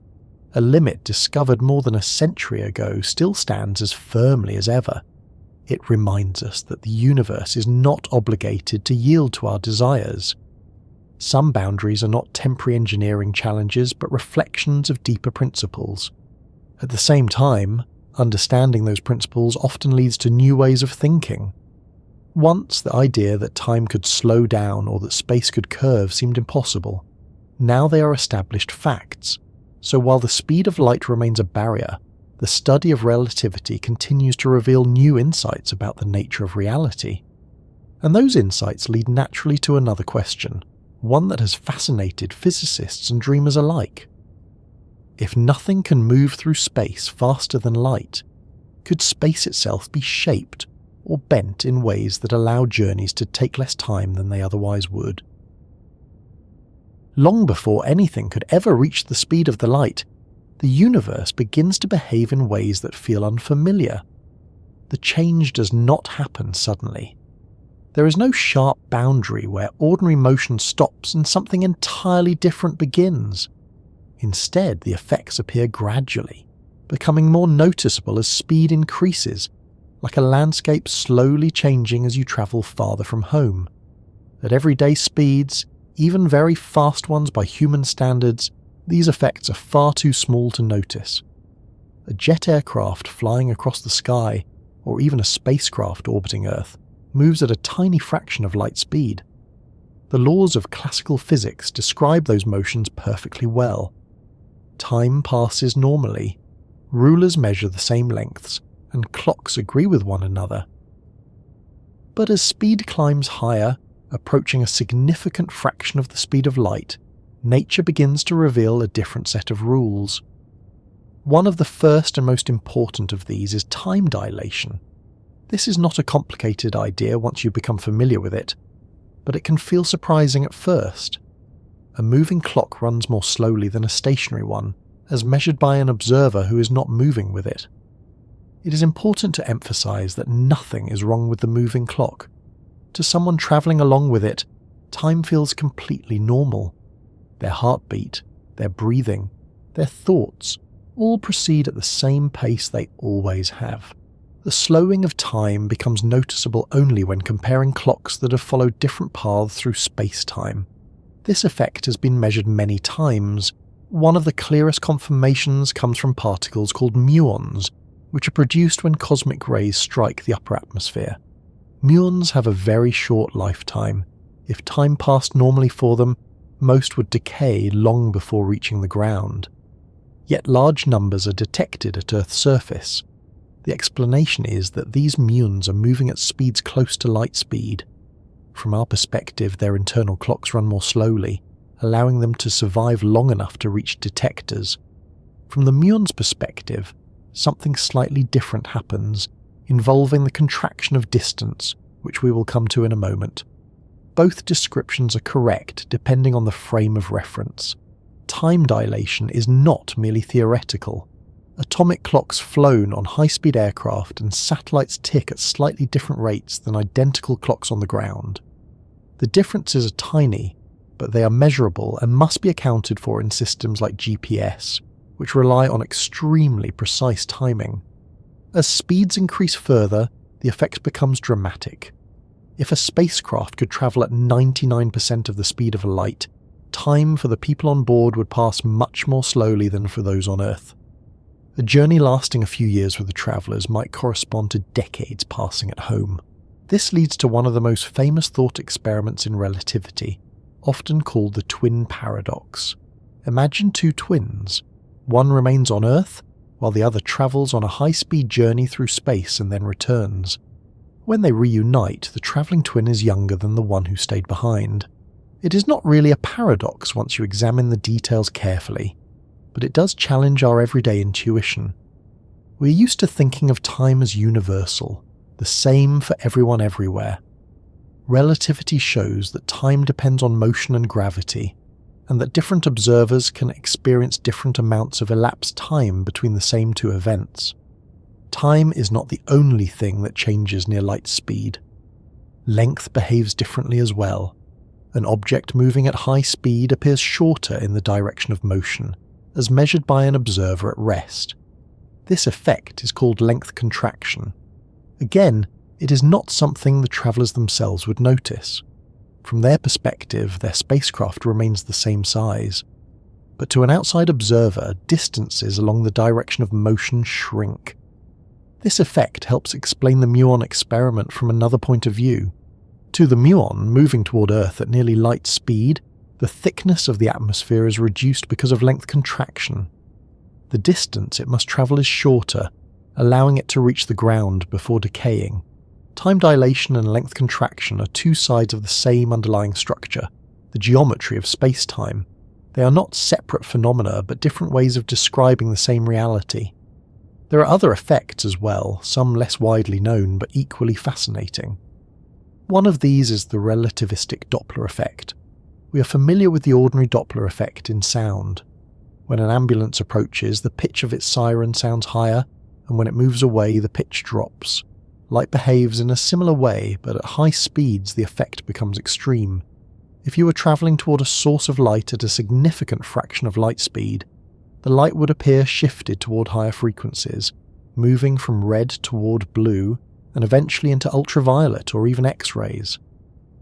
a limit discovered more than a century ago, still stands as firmly as ever. It reminds us that the universe is not obligated to yield to our desires. Some boundaries are not temporary engineering challenges but reflections of deeper principles. At the same time, understanding those principles often leads to new ways of thinking. Once the idea that time could slow down or that space could curve seemed impossible. Now they are established facts. So while the speed of light remains a barrier, the study of relativity continues to reveal new insights about the nature of reality. And those insights lead naturally to another question, one that has fascinated physicists and dreamers alike. If nothing can move through space faster than light, could space itself be shaped or bent in ways that allow journeys to take less time than they otherwise would? Long before anything could ever reach the speed of the light, the universe begins to behave in ways that feel unfamiliar. The change does not happen suddenly. There is no sharp boundary where ordinary motion stops and something entirely different begins. Instead, the effects appear gradually, becoming more noticeable as speed increases, like a landscape slowly changing as you travel farther from home. At everyday speeds, even very fast ones by human standards, these effects are far too small to notice. A jet aircraft flying across the sky, or even a spacecraft orbiting Earth, moves at a tiny fraction of light speed. The laws of classical physics describe those motions perfectly well. Time passes normally, rulers measure the same lengths, and clocks agree with one another. But as speed climbs higher, approaching a significant fraction of the speed of light, nature begins to reveal a different set of rules. One of the first and most important of these is time dilation. This is not a complicated idea once you become familiar with it, but it can feel surprising at first. A moving clock runs more slowly than a stationary one, as measured by an observer who is not moving with it. It is important to emphasize that nothing is wrong with the moving clock. To someone traveling along with it, time feels completely normal. Their heartbeat, their breathing, their thoughts all proceed at the same pace they always have. The slowing of time becomes noticeable only when comparing clocks that have followed different paths through space-time. This effect has been measured many times. One of the clearest confirmations comes from particles called muons, which are produced when cosmic rays strike the upper atmosphere. Muons have a very short lifetime. If time passed normally for them, most would decay long before reaching the ground. Yet large numbers are detected at Earth's surface. The explanation is that these muons are moving at speeds close to light speed. From our perspective, their internal clocks run more slowly, allowing them to survive long enough to reach detectors. From the muons' perspective, something slightly different happens, involving the contraction of distance, which we will come to in a moment. Both descriptions are correct depending on the frame of reference. Time dilation is not merely theoretical. Atomic clocks flown on high-speed aircraft and satellites tick at slightly different rates than identical clocks on the ground. The differences are tiny, but they are measurable and must be accounted for in systems like GPS, which rely on extremely precise timing. As speeds increase further, the effect becomes dramatic. If a spacecraft could travel at 99% of the speed of light, time for the people on board would pass much more slowly than for those on Earth. A journey lasting a few years for the travellers might correspond to decades passing at home. This leads to one of the most famous thought experiments in relativity, often called the twin paradox. Imagine two twins. One remains on Earth, while the other travels on a high-speed journey through space and then returns. When they reunite, the travelling twin is younger than the one who stayed behind. It is not really a paradox once you examine the details carefully. but it does challenge our everyday intuition. We're used to thinking of time as universal, the same for everyone everywhere. Relativity shows that time depends on motion and gravity, and that different observers can experience different amounts of elapsed time between the same two events. Time is not the only thing that changes near light speed. Length behaves differently as well. An object moving at high speed appears shorter in the direction of motion, as measured by an observer at rest. This effect is called length contraction. Again, it is not something the travellers themselves would notice. From their perspective, their spacecraft remains the same size. But to an outside observer, distances along the direction of motion shrink. This effect helps explain the muon experiment from another point of view. To the muon moving toward Earth at nearly light speed, the thickness of the atmosphere is reduced because of length contraction. The distance it must travel is shorter, allowing it to reach the ground before decaying. Time dilation and length contraction are two sides of the same underlying structure, the geometry of spacetime. They are not separate phenomena, but different ways of describing the same reality. There are other effects as well, some less widely known but equally fascinating. One of these is the relativistic Doppler effect. We are familiar with the ordinary Doppler effect in sound. When an ambulance approaches, the pitch of its siren sounds higher, and when it moves away, the pitch drops. Light behaves in a similar way, but at high speeds the effect becomes extreme. If you were travelling toward a source of light at a significant fraction of light speed, the light would appear shifted toward higher frequencies, moving from red toward blue, and eventually into ultraviolet or even X-rays.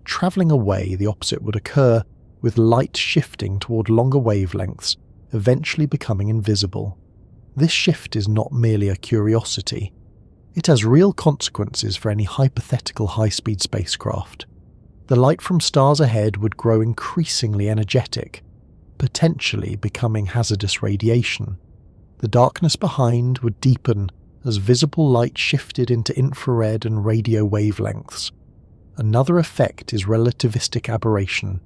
Travelling away, the opposite would occur, with light shifting toward longer wavelengths, eventually becoming invisible. This shift is not merely a curiosity. It has real consequences for any hypothetical high-speed spacecraft. The light from stars ahead would grow increasingly energetic, potentially becoming hazardous radiation. The darkness behind would deepen as visible light shifted into infrared and radio wavelengths. Another effect is relativistic aberration.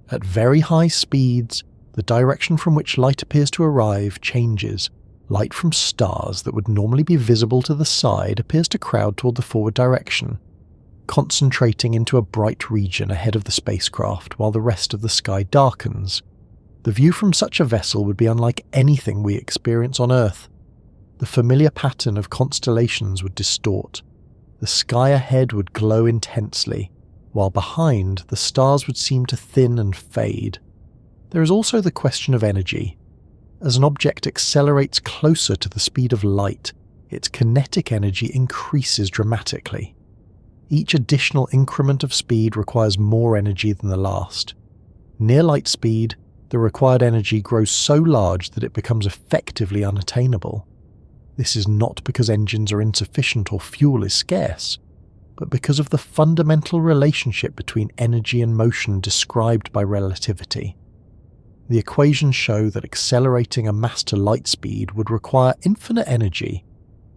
At very high speeds, the direction from which light appears to arrive changes. Light from stars that would normally be visible to the side appears to crowd toward the forward direction, concentrating into a bright region ahead of the spacecraft while the rest of the sky darkens. The view from such a vessel would be unlike anything we experience on Earth. The familiar pattern of constellations would distort. The sky ahead would glow intensely, while behind the stars would seem to thin and fade. There is also the question of energy. As an object accelerates closer to the speed of light, its kinetic energy increases dramatically. Each additional increment of speed requires more energy than the last. Near light speed, the required energy grows so large that it becomes effectively unattainable. This is not because engines are insufficient or fuel is scarce, but because of the fundamental relationship between energy and motion described by relativity. The equations show that accelerating a mass to light speed would require infinite energy,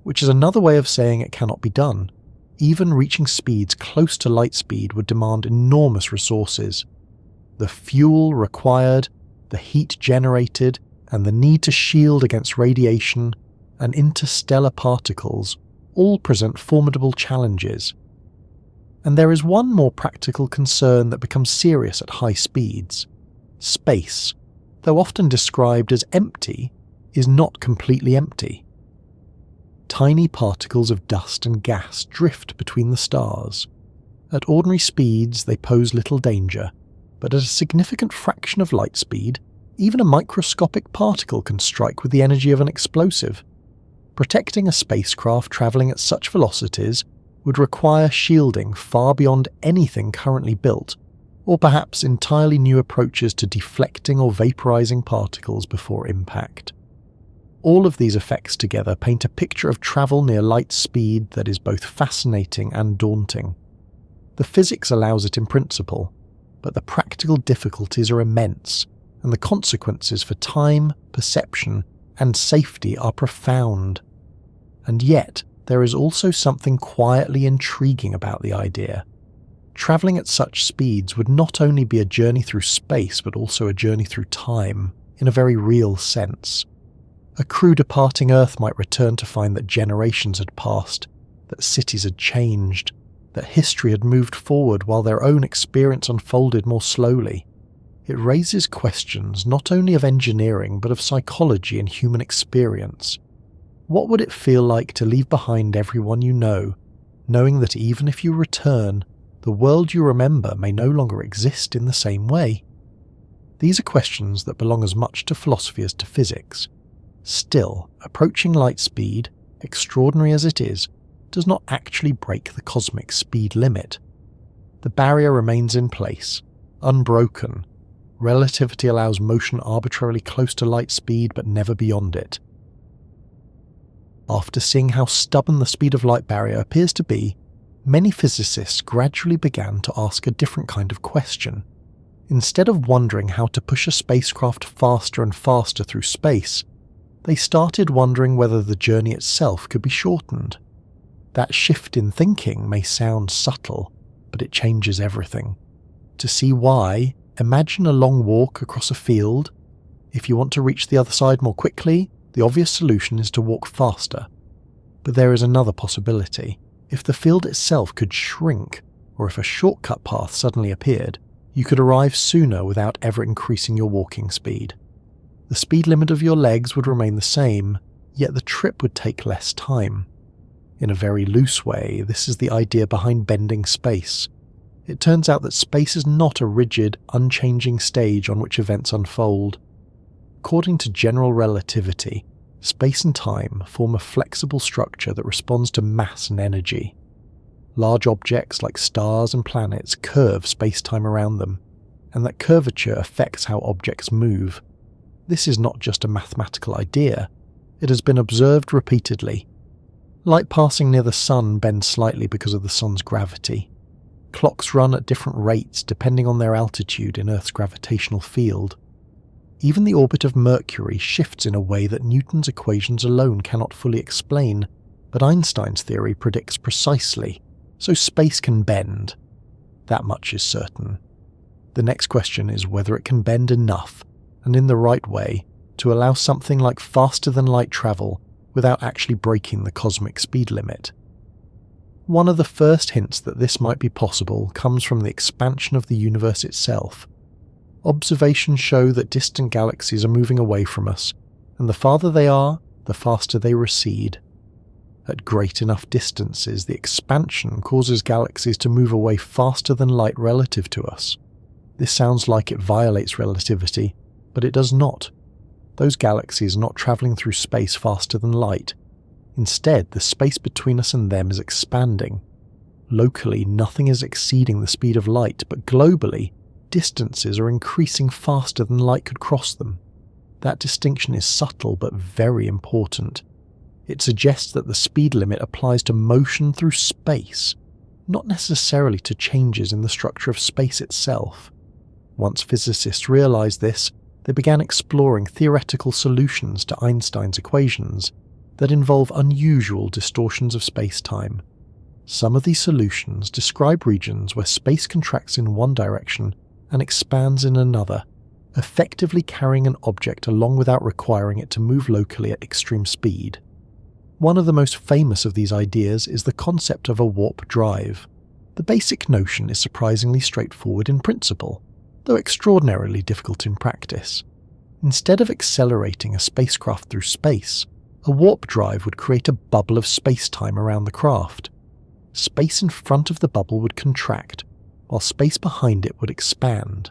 which is another way of saying it cannot be done. Even reaching speeds close to light speed would demand enormous resources. The fuel required, the heat generated, and the need to shield against radiation and interstellar particles all present formidable challenges. And there is one more practical concern that becomes serious at high speeds. Space, though often described as empty, is not completely empty. Tiny particles of dust and gas drift between the stars. At ordinary speeds, they pose little danger, but at a significant fraction of light speed, even a microscopic particle can strike with the energy of an explosive. Protecting a spacecraft travelling at such velocities would require shielding far beyond anything currently built, or perhaps entirely new approaches to deflecting or vaporizing particles before impact. All of these effects together paint a picture of travel near light speed that is both fascinating and daunting. The physics allows it in principle, but the practical difficulties are immense, and the consequences for time, perception, and safety are profound. And yet, there is also something quietly intriguing about the idea. Travelling at such speeds would not only be a journey through space, but also a journey through time, in a very real sense. A crew departing Earth might return to find that generations had passed, that cities had changed, that history had moved forward while their own experience unfolded more slowly. It raises questions not only of engineering but of psychology and human experience. What would it feel like to leave behind everyone you know, knowing that even if you return, the world you remember may no longer exist in the same way? These are questions that belong as much to philosophy as to physics. Still, approaching light speed, extraordinary as it is, does not actually break the cosmic speed limit. The barrier remains in place, unbroken. Relativity allows motion arbitrarily close to light speed but never beyond it. After seeing how stubborn the speed of light barrier appears to be, many physicists gradually began to ask a different kind of question. Instead of wondering how to push a spacecraft faster and faster through space, they started wondering whether the journey itself could be shortened. That shift in thinking may sound subtle, but it changes everything. To see why, imagine a long walk across a field. If you want to reach the other side more quickly, the obvious solution is to walk faster. But there is another possibility. If the field itself could shrink, or if a shortcut path suddenly appeared, you could arrive sooner without ever increasing your walking speed. The speed limit of your legs would remain the same, yet the trip would take less time. In a very loose way, this is the idea behind bending space. It turns out that space is not a rigid, unchanging stage on which events unfold. According to general relativity, space and time form a flexible structure that responds to mass and energy. Large objects like stars and planets curve space-time around them, and that curvature affects how objects move. This is not just a mathematical idea, it has been observed repeatedly. Light passing near the sun bends slightly because of the sun's gravity. Clocks run at different rates depending on their altitude in Earth's gravitational field. Even the orbit of Mercury shifts in a way that Newton's equations alone cannot fully explain, but Einstein's theory predicts precisely, so space can bend. That much is certain. The next question is whether it can bend enough, and in the right way, to allow something like faster-than-light travel without actually breaking the cosmic speed limit. One of the first hints that this might be possible comes from the expansion of the universe itself. Observations show that distant galaxies are moving away from us, and the farther they are, the faster they recede. At great enough distances, the expansion causes galaxies to move away faster than light relative to us. This sounds like it violates relativity, but it does not. Those galaxies are not travelling through space faster than light. Instead, the space between us and them is expanding. Locally, nothing is exceeding the speed of light, but globally, distances are increasing faster than light could cross them. That distinction is subtle but very important. It suggests that the speed limit applies to motion through space, not necessarily to changes in the structure of space itself. Once physicists realized this, they began exploring theoretical solutions to Einstein's equations that involve unusual distortions of space-time. Some of these solutions describe regions where space contracts in one direction and expands in another, effectively carrying an object along without requiring it to move locally at extreme speed. One of the most famous of these ideas is the concept of a warp drive. The basic notion is surprisingly straightforward in principle, though extraordinarily difficult in practice. Instead of accelerating a spacecraft through space, a warp drive would create a bubble of space-time around the craft. Space in front of the bubble would contract, while space behind it would expand.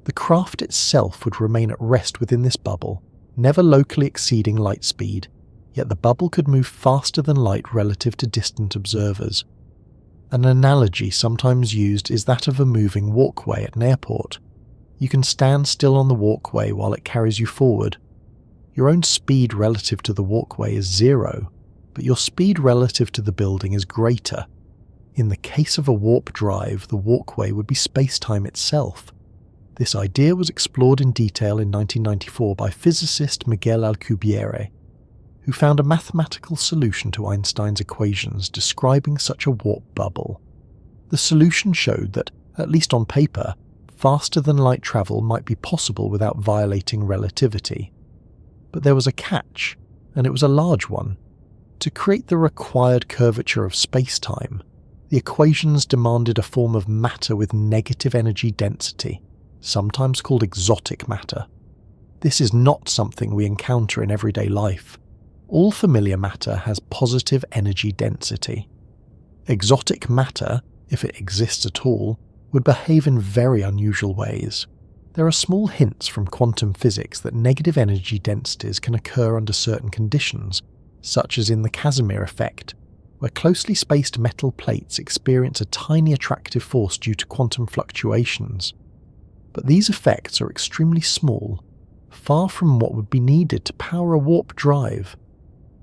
The craft itself would remain at rest within this bubble, never locally exceeding light speed, yet the bubble could move faster than light relative to distant observers. An analogy sometimes used is that of a moving walkway at an airport. You can stand still on the walkway while it carries you forward. Your own speed relative to the walkway is zero, but your speed relative to the building is greater. In the case of a warp drive, the walkway would be space-time itself. This idea was explored in detail in 1994 by physicist Miguel Alcubierre, who found a mathematical solution to Einstein's equations describing such a warp bubble. The solution showed that, at least on paper, faster-than-light travel might be possible without violating relativity. But there was a catch, and it was a large one. To create the required curvature of space-time, the equations demanded a form of matter with negative energy density, sometimes called exotic matter. This is not something we encounter in everyday life. All familiar matter has positive energy density. Exotic matter, if it exists at all, would behave in very unusual ways. There are small hints from quantum physics that negative energy densities can occur under certain conditions, such as in the Casimir effect, where closely spaced metal plates experience a tiny attractive force due to quantum fluctuations. But these effects are extremely small, far from what would be needed to power a warp drive.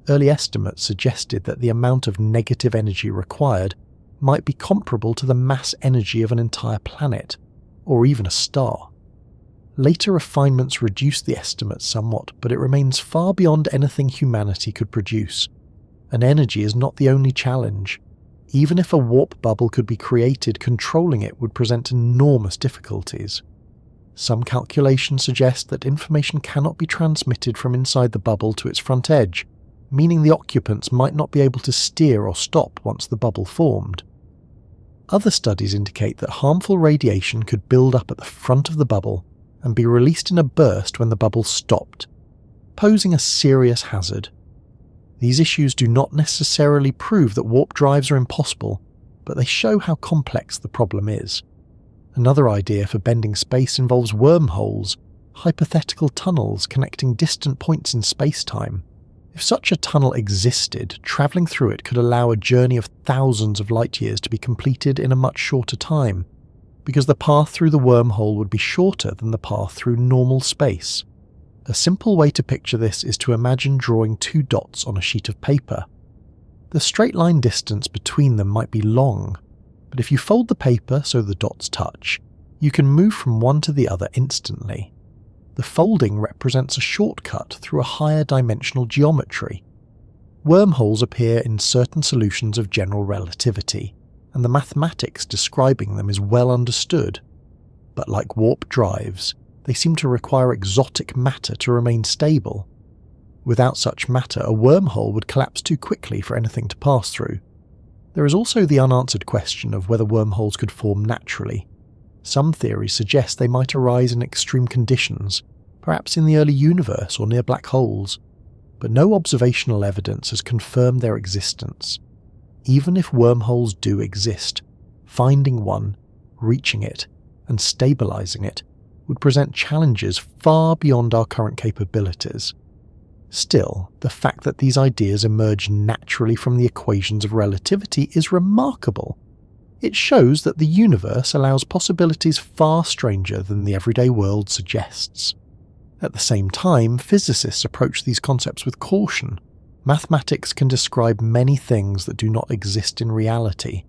Early estimates suggested that the amount of negative energy required might be comparable to the mass energy of an entire planet, or even a star. Later refinements reduced the estimates somewhat, but it remains far beyond anything humanity could produce. And energy is not the only challenge. Even if a warp bubble could be created, controlling it would present enormous difficulties. Some calculations suggest that information cannot be transmitted from inside the bubble to its front edge, meaning the occupants might not be able to steer or stop once the bubble formed. Other studies indicate that harmful radiation could build up at the front of the bubble and be released in a burst when the bubble stopped, posing a serious hazard. These issues do not necessarily prove that warp drives are impossible, but they show how complex the problem is. Another idea for bending space involves wormholes, hypothetical tunnels connecting distant points in space-time. If such a tunnel existed, travelling through it could allow a journey of thousands of light-years to be completed in a much shorter time, because the path through the wormhole would be shorter than the path through normal space. A simple way to picture this is to imagine drawing two dots on a sheet of paper. The straight line distance between them might be long, but if you fold the paper so the dots touch, you can move from one to the other instantly. The folding represents a shortcut through a higher dimensional geometry. Wormholes appear in certain solutions of general relativity, and the mathematics describing them is well understood. But like warp drives, they seem to require exotic matter to remain stable. Without such matter, a wormhole would collapse too quickly for anything to pass through. There is also the unanswered question of whether wormholes could form naturally. Some theories suggest they might arise in extreme conditions, perhaps in the early universe or near black holes, but no observational evidence has confirmed their existence. Even if wormholes do exist, finding one, reaching it, and stabilizing it would present challenges far beyond our current capabilities. Still, the fact that these ideas emerge naturally from the equations of relativity is remarkable. It shows that the universe allows possibilities far stranger than the everyday world suggests. At the same time, physicists approach these concepts with caution. Mathematics can describe many things that do not exist in reality.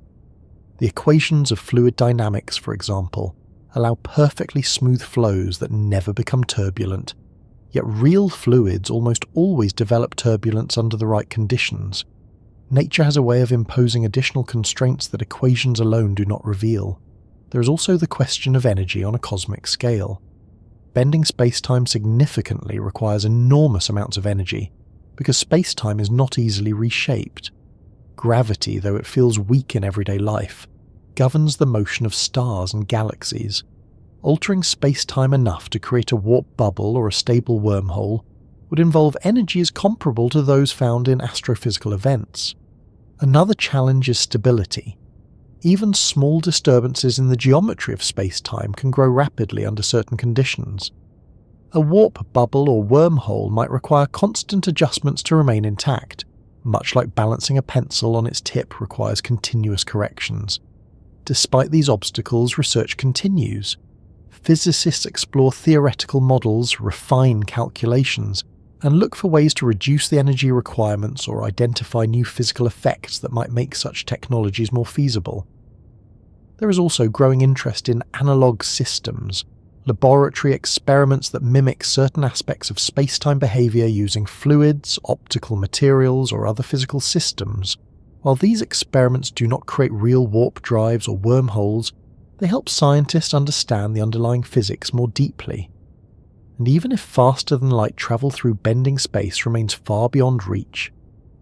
The equations of fluid dynamics, for example, allow perfectly smooth flows that never become turbulent, yet real fluids almost always develop turbulence under the right conditions. Nature has a way of imposing additional constraints that equations alone do not reveal. There is also the question of energy on a cosmic scale. Bending space-time significantly requires enormous amounts of energy, because space-time is not easily reshaped. Gravity, though it feels weak in everyday life, governs the motion of stars and galaxies. Altering space-time enough to create a warp bubble or a stable wormhole would involve energies comparable to those found in astrophysical events. Another challenge is stability. Even small disturbances in the geometry of space-time can grow rapidly under certain conditions. A warp bubble or wormhole might require constant adjustments to remain intact, much like balancing a pencil on its tip requires continuous corrections. Despite these obstacles, research continues. Physicists explore theoretical models, refine calculations, and look for ways to reduce the energy requirements or identify new physical effects that might make such technologies more feasible. There is also growing interest in analog systems, laboratory experiments that mimic certain aspects of space-time behavior using fluids, optical materials, or other physical systems. While these experiments do not create real warp drives or wormholes, They help scientists understand the underlying physics more deeply. And even if faster-than-light travel through bending space remains far beyond reach,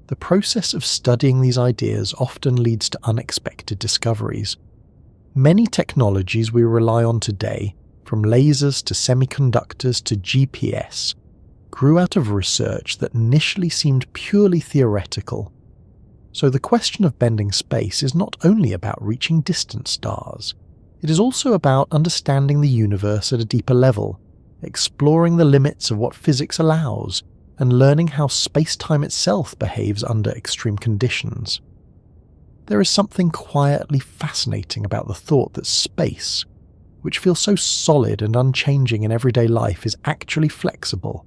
the process of studying these ideas often leads to unexpected discoveries. Many technologies we rely on today, from lasers to semiconductors to GPS, grew out of research that initially seemed purely theoretical. So the question of bending space is not only about reaching distant stars, it is also about understanding the universe at a deeper level, exploring the limits of what physics allows, and learning how space-time itself behaves under extreme conditions. There is something quietly fascinating about the thought that space, which feels so solid and unchanging in everyday life, is actually flexible.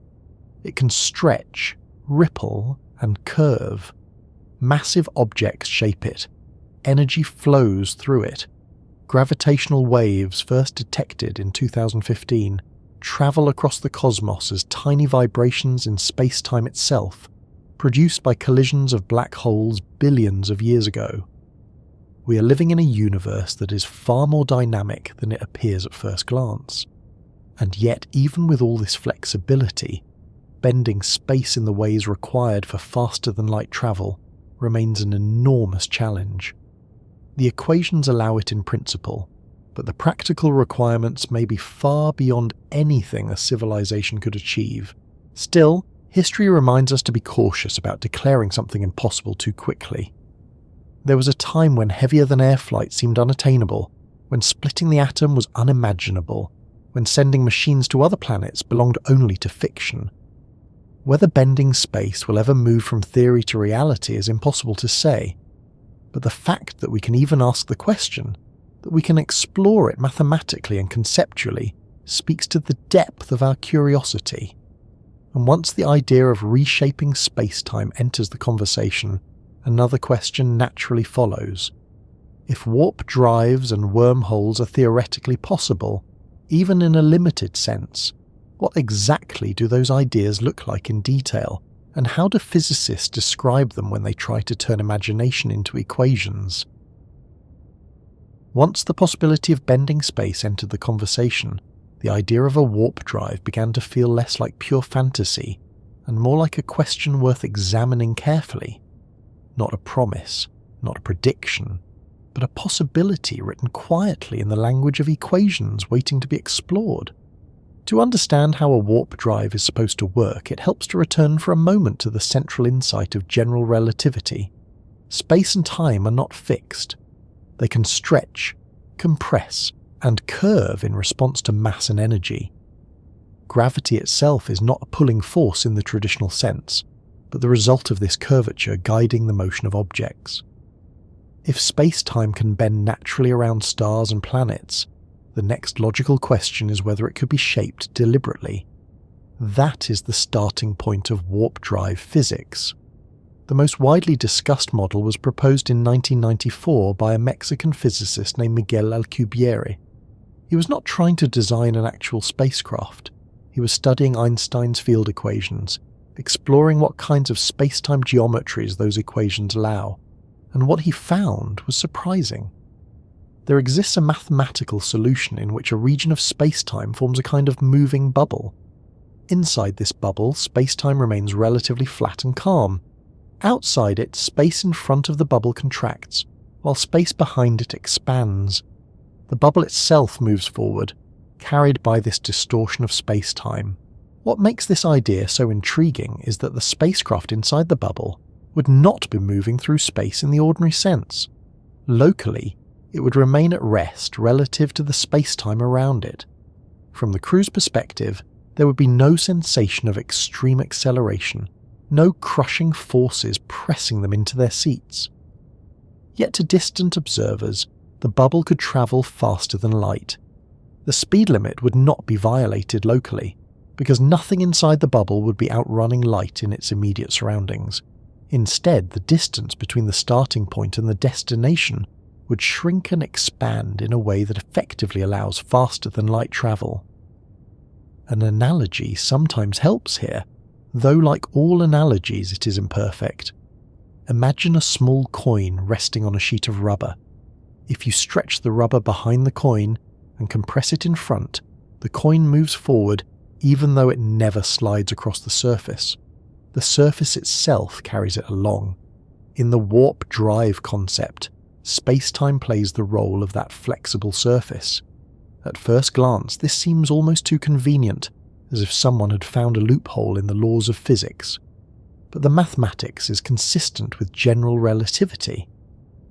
It can stretch, ripple, and curve. Massive objects shape it. Energy flows through it. Gravitational waves, first detected in 2015, travel across the cosmos as tiny vibrations in space-time itself, produced by collisions of black holes billions of years ago. We are living in a universe that is far more dynamic than it appears at first glance. And yet, even with all this flexibility, bending space in the ways required for faster-than-light travel remains an enormous challenge. The equations allow it in principle, but the practical requirements may be far beyond anything a civilization could achieve. Still, history reminds us to be cautious about declaring something impossible too quickly. There was a time when heavier-than-air flight seemed unattainable, when splitting the atom was unimaginable, when sending machines to other planets belonged only to fiction. Whether bending space will ever move from theory to reality is impossible to say, but the fact that we can even ask the question, that we can explore it mathematically and conceptually, speaks to the depth of our curiosity. And once the idea of reshaping space-time enters the conversation, another question naturally follows. If warp drives and wormholes are theoretically possible, even in a limited sense, what exactly do those ideas look like in detail, and how do physicists describe them when they try to turn imagination into equations? Once the possibility of bending space entered the conversation, the idea of a warp drive began to feel less like pure fantasy and more like a question worth examining carefully. Not a promise, not a prediction, but a possibility written quietly in the language of equations waiting to be explored. To understand how a warp drive is supposed to work, it helps to return for a moment to the central insight of general relativity. Space and time are not fixed. They can stretch, compress, and curve in response to mass and energy. Gravity itself is not a pulling force in the traditional sense, but the result of this curvature guiding the motion of objects. If space-time can bend naturally around stars and planets, the next logical question is whether it could be shaped deliberately. That is the starting point of warp drive physics. The most widely discussed model was proposed in 1994 by a Mexican physicist named Miguel Alcubierre. He was not trying to design an actual spacecraft. He was studying Einstein's field equations, exploring what kinds of space-time geometries those equations allow, and what he found was surprising. There exists a mathematical solution in which a region of space-time forms a kind of moving bubble. Inside this bubble, space-time remains relatively flat and calm. Outside it, space in front of the bubble contracts, while space behind it expands. The bubble itself moves forward, carried by this distortion of space-time. What makes this idea so intriguing is that the spacecraft inside the bubble would not be moving through space in the ordinary sense. Locally, it would remain at rest relative to the space-time around it. From the crew's perspective, there would be no sensation of extreme acceleration, no crushing forces pressing them into their seats. Yet to distant observers, the bubble could travel faster than light. The speed limit would not be violated locally, because nothing inside the bubble would be outrunning light in its immediate surroundings. Instead, the distance between the starting point and the destination would shrink and expand in a way that effectively allows faster-than-light travel. An analogy sometimes helps here, though like all analogies it is imperfect. Imagine a small coin resting on a sheet of rubber. If you stretch the rubber behind the coin and compress it in front, the coin moves forward even though it never slides across the surface. The surface itself carries it along. In the warp-drive concept, space-time plays the role of that flexible surface. At first glance, this seems almost too convenient, as if someone had found a loophole in the laws of physics. But the mathematics is consistent with general relativity.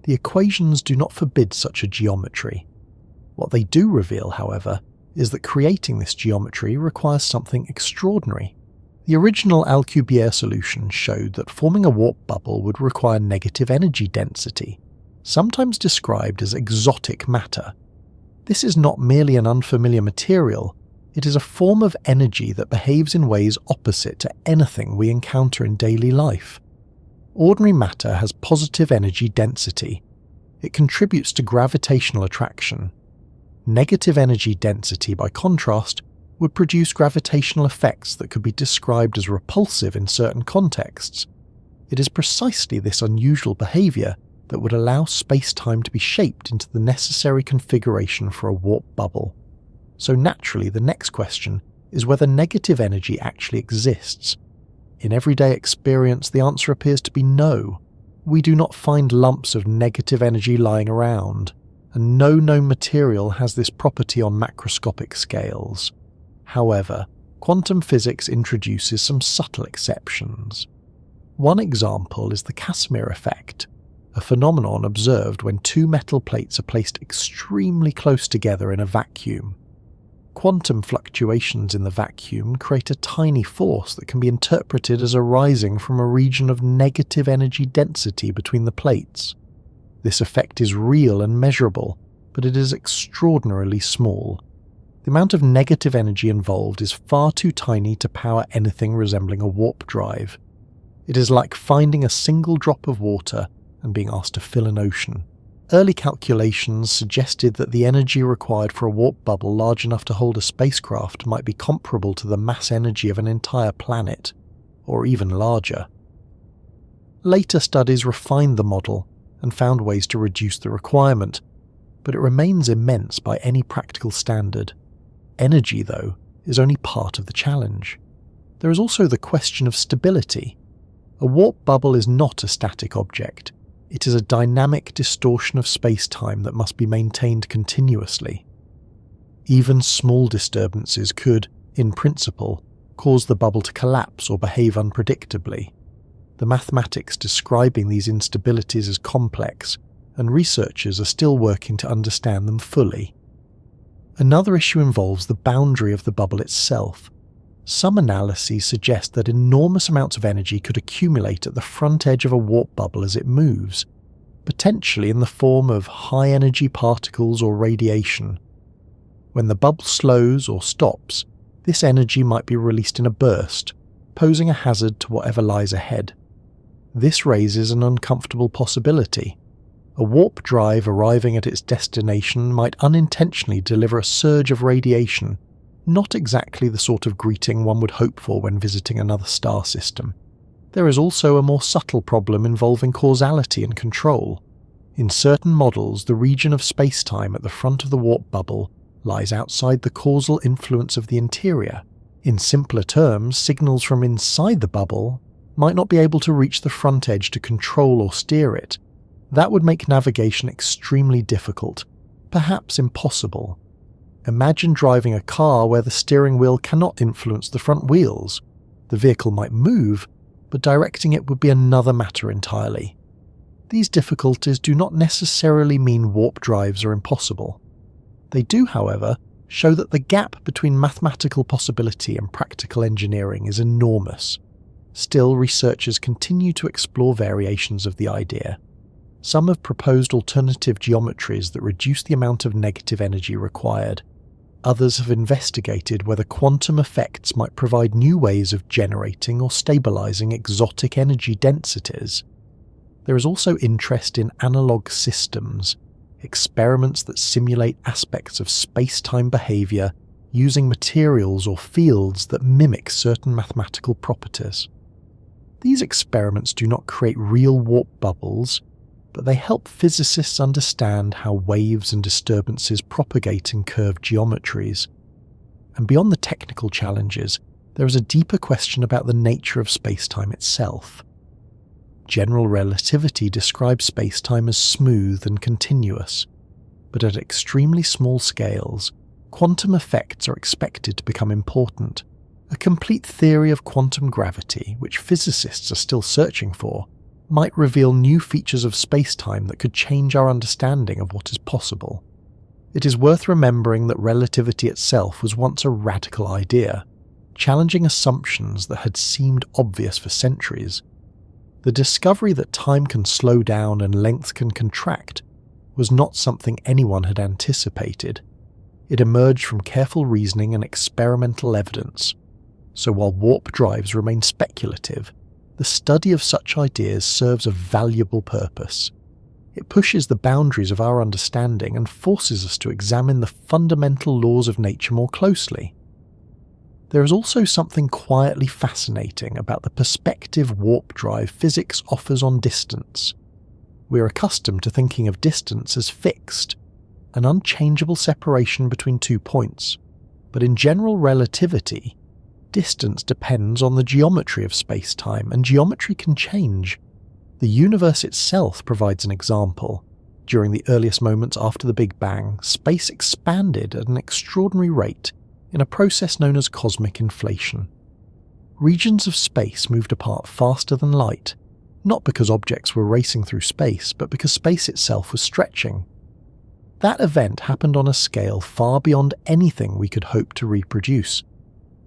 The equations do not forbid such a geometry. What they do reveal, however, is that creating this geometry requires something extraordinary. The original Alcubierre solution showed that forming a warp bubble would require negative energy density, sometimes described as exotic matter. This is not merely an unfamiliar material, it is a form of energy that behaves in ways opposite to anything we encounter in daily life. Ordinary matter has positive energy density. It contributes to gravitational attraction. Negative energy density, by contrast, would produce gravitational effects that could be described as repulsive in certain contexts. It is precisely this unusual behaviour that would allow space-time to be shaped into the necessary configuration for a warp bubble. So naturally, the next question is whether negative energy actually exists. In everyday experience, the answer appears to be no. We do not find lumps of negative energy lying around, and no known material has this property on macroscopic scales. However, quantum physics introduces some subtle exceptions. One example is the Casimir effect, a phenomenon observed when two metal plates are placed extremely close together in a vacuum. Quantum fluctuations in the vacuum create a tiny force that can be interpreted as arising from a region of negative energy density between the plates. This effect is real and measurable, but it is extraordinarily small. The amount of negative energy involved is far too tiny to power anything resembling a warp drive. It is like finding a single drop of water and being asked to fill an ocean. Early calculations suggested that the energy required for a warp bubble large enough to hold a spacecraft might be comparable to the mass energy of an entire planet, or even larger. Later studies refined the model and found ways to reduce the requirement, but it remains immense by any practical standard. Energy, though, is only part of the challenge. There is also the question of stability. A warp bubble is not a static object. It is a dynamic distortion of space-time that must be maintained continuously. Even small disturbances could, in principle, cause the bubble to collapse or behave unpredictably. The mathematics describing these instabilities is complex, and researchers are still working to understand them fully. Another issue involves the boundary of the bubble itself. Some analyses suggest that enormous amounts of energy could accumulate at the front edge of a warp bubble as it moves, potentially in the form of high-energy particles or radiation. When the bubble slows or stops, this energy might be released in a burst, posing a hazard to whatever lies ahead. This raises an uncomfortable possibility. A warp drive arriving at its destination might unintentionally deliver a surge of radiation, not exactly the sort of greeting one would hope for when visiting another star system. There is also a more subtle problem involving causality and control. In certain models, the region of space-time at the front of the warp bubble lies outside the causal influence of the interior. In simpler terms, signals from inside the bubble might not be able to reach the front edge to control or steer it. That would make navigation extremely difficult, perhaps impossible. Imagine driving a car where the steering wheel cannot influence the front wheels. The vehicle might move, but directing it would be another matter entirely. These difficulties do not necessarily mean warp drives are impossible. They do, however, show that the gap between mathematical possibility and practical engineering is enormous. Still, researchers continue to explore variations of the idea. Some have proposed alternative geometries that reduce the amount of negative energy required. Others have investigated whether quantum effects might provide new ways of generating or stabilizing exotic energy densities. There is also interest in analog systems, experiments that simulate aspects of space-time behavior using materials or fields that mimic certain mathematical properties. These experiments do not create real warp bubbles. but they help physicists understand how waves and disturbances propagate in curved geometries. And beyond the technical challenges, there is a deeper question about the nature of spacetime itself. General relativity describes spacetime as smooth and continuous, but at extremely small scales, quantum effects are expected to become important. A complete theory of quantum gravity, which physicists are still searching for, might reveal new features of spacetime that could change our understanding of what is possible. It is worth remembering that relativity itself was once a radical idea, challenging assumptions that had seemed obvious for centuries. The discovery that time can slow down and length can contract was not something anyone had anticipated. It emerged from careful reasoning and experimental evidence. So while warp drives remain speculative, the study of such ideas serves a valuable purpose. It pushes the boundaries of our understanding and forces us to examine the fundamental laws of nature more closely. There is also something quietly fascinating about the perspective warp drive physics offers on distance. We are accustomed to thinking of distance as fixed, an unchangeable separation between 2 points, but in general relativity, distance depends on the geometry of space-time, and geometry can change. The universe itself provides an example. During the earliest moments after the Big Bang, space expanded at an extraordinary rate in a process known as cosmic inflation. Regions of space moved apart faster than light, not because objects were racing through space, but because space itself was stretching. That event happened on a scale far beyond anything we could hope to reproduce,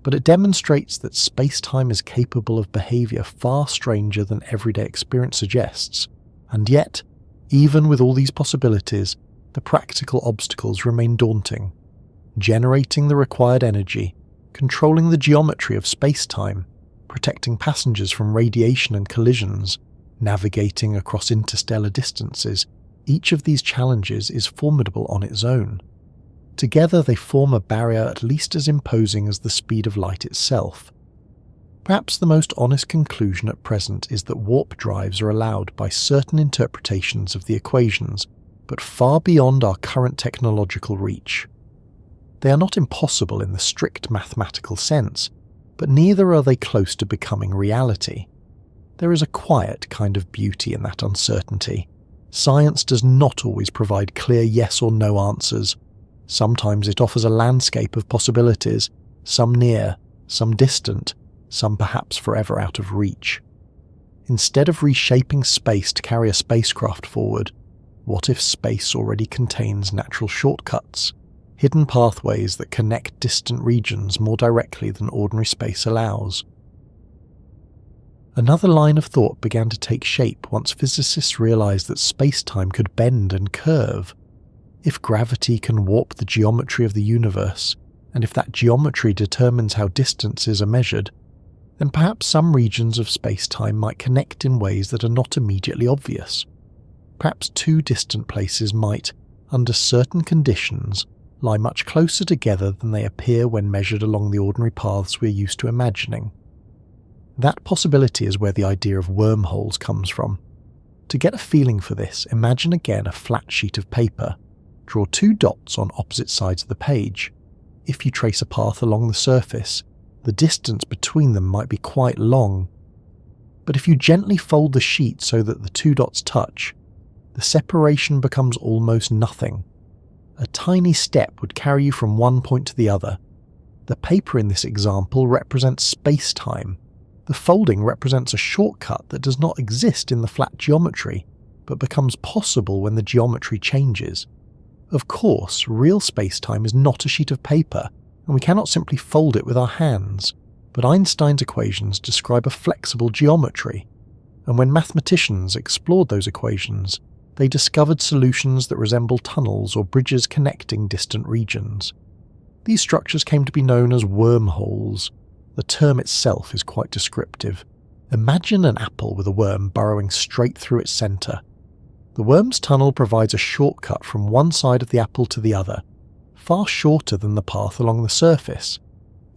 but it demonstrates that space-time is capable of behavior far stranger than everyday experience suggests. And yet, even with all these possibilities, the practical obstacles remain daunting. Generating the required energy, controlling the geometry of space-time, protecting passengers from radiation and collisions, navigating across interstellar distances, each of these challenges is formidable on its own. Together they form a barrier at least as imposing as the speed of light itself. Perhaps the most honest conclusion at present is that warp drives are allowed by certain interpretations of the equations, but far beyond our current technological reach. They are not impossible in the strict mathematical sense, but neither are they close to becoming reality. There is a quiet kind of beauty in that uncertainty. Science does not always provide clear yes or no answers. Sometimes it offers a landscape of possibilities, some near, some distant, some perhaps forever out of reach. Instead of reshaping space to carry a spacecraft forward, what if space already contains natural shortcuts, hidden pathways that connect distant regions more directly than ordinary space allows? Another line of thought began to take shape once physicists realized that space-time could bend and curve. If gravity can warp the geometry of the universe, and if that geometry determines how distances are measured, then perhaps some regions of space-time might connect in ways that are not immediately obvious. Perhaps two distant places might, under certain conditions, lie much closer together than they appear when measured along the ordinary paths we're used to imagining. That possibility is where the idea of wormholes comes from. To get a feeling for this, imagine again a flat sheet of paper. Draw 2 dots on opposite sides of the page. If you trace a path along the surface, the distance between them might be quite long. But if you gently fold the sheet so that the 2 dots touch, the separation becomes almost nothing. A tiny step would carry you from one point to the other. The paper in this example represents space-time. The folding represents a shortcut that does not exist in the flat geometry, but becomes possible when the geometry changes. Of course, real space-time is not a sheet of paper, and we cannot simply fold it with our hands, but Einstein's equations describe a flexible geometry, and when mathematicians explored those equations, they discovered solutions that resemble tunnels or bridges connecting distant regions. These structures came to be known as wormholes. The term itself is quite descriptive. Imagine an apple with a worm burrowing straight through its centre. The worm's tunnel provides a shortcut from one side of the apple to the other, far shorter than the path along the surface.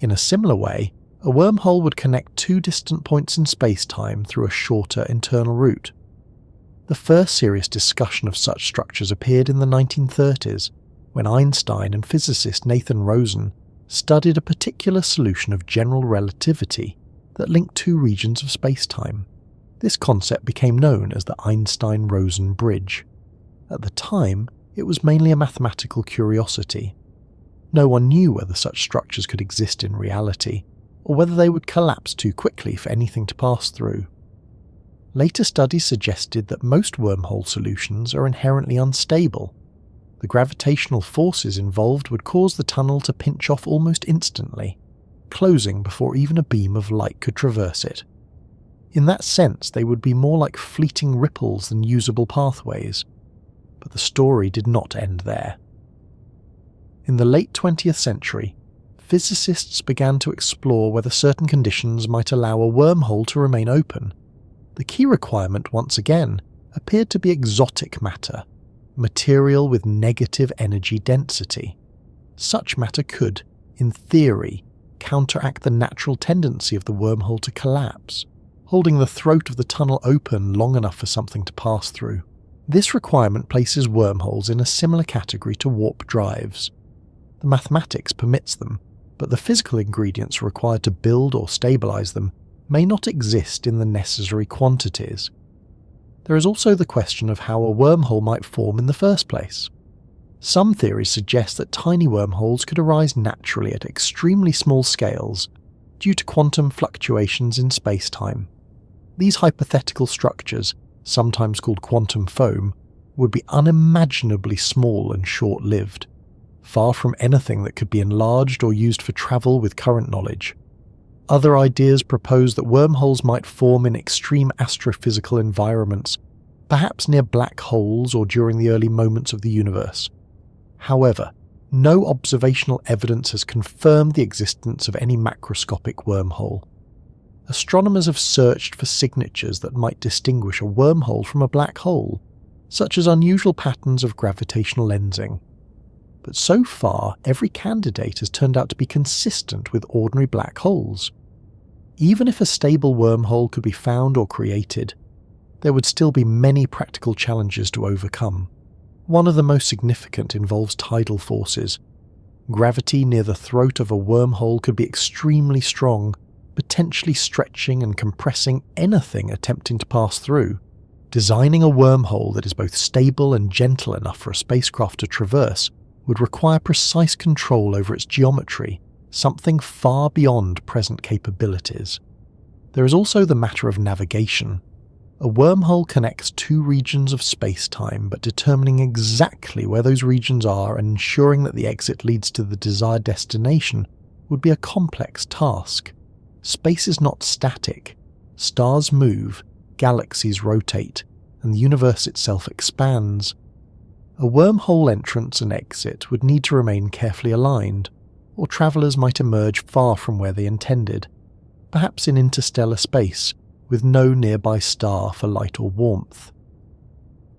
In a similar way, a wormhole would connect 2 distant points in space-time through a shorter internal route. The first serious discussion of such structures appeared in the 1930s, when Einstein and physicist Nathan Rosen studied a particular solution of general relativity that linked two regions of spacetime. This concept became known as the Einstein-Rosen bridge. At the time, it was mainly a mathematical curiosity. No one knew whether such structures could exist in reality, or whether they would collapse too quickly for anything to pass through. Later studies suggested that most wormhole solutions are inherently unstable. The gravitational forces involved would cause the tunnel to pinch off almost instantly, closing before even a beam of light could traverse it. In that sense, they would be more like fleeting ripples than usable pathways. But the story did not end there. In the late 20th century, physicists began to explore whether certain conditions might allow a wormhole to remain open. The key requirement, once again, appeared to be exotic matter, material with negative energy density. Such matter could, in theory, counteract the natural tendency of the wormhole to collapse, holding the throat of the tunnel open long enough for something to pass through. This requirement places wormholes in a similar category to warp drives. The mathematics permits them, but the physical ingredients required to build or stabilize them may not exist in the necessary quantities. There is also the question of how a wormhole might form in the first place. Some theories suggest that tiny wormholes could arise naturally at extremely small scales due to quantum fluctuations in space-time. These hypothetical structures, sometimes called quantum foam, would be unimaginably small and short-lived, far from anything that could be enlarged or used for travel with current knowledge. Other ideas propose that wormholes might form in extreme astrophysical environments, perhaps near black holes or during the early moments of the universe. However, no observational evidence has confirmed the existence of any macroscopic wormhole. Astronomers have searched for signatures that might distinguish a wormhole from a black hole, such as unusual patterns of gravitational lensing. But so far, every candidate has turned out to be consistent with ordinary black holes. Even if a stable wormhole could be found or created, there would still be many practical challenges to overcome. One of the most significant involves tidal forces. Gravity near the throat of a wormhole could be extremely strong, potentially stretching and compressing anything attempting to pass through. Designing a wormhole that is both stable and gentle enough for a spacecraft to traverse would require precise control over its geometry, something far beyond present capabilities. There is also the matter of navigation. A wormhole connects two regions of space-time, but determining exactly where those regions are and ensuring that the exit leads to the desired destination would be a complex task. Space is not static. Stars move, galaxies rotate, and the universe itself expands. A wormhole entrance and exit would need to remain carefully aligned, or travellers might emerge far from where they intended, perhaps in interstellar space, with no nearby star for light or warmth.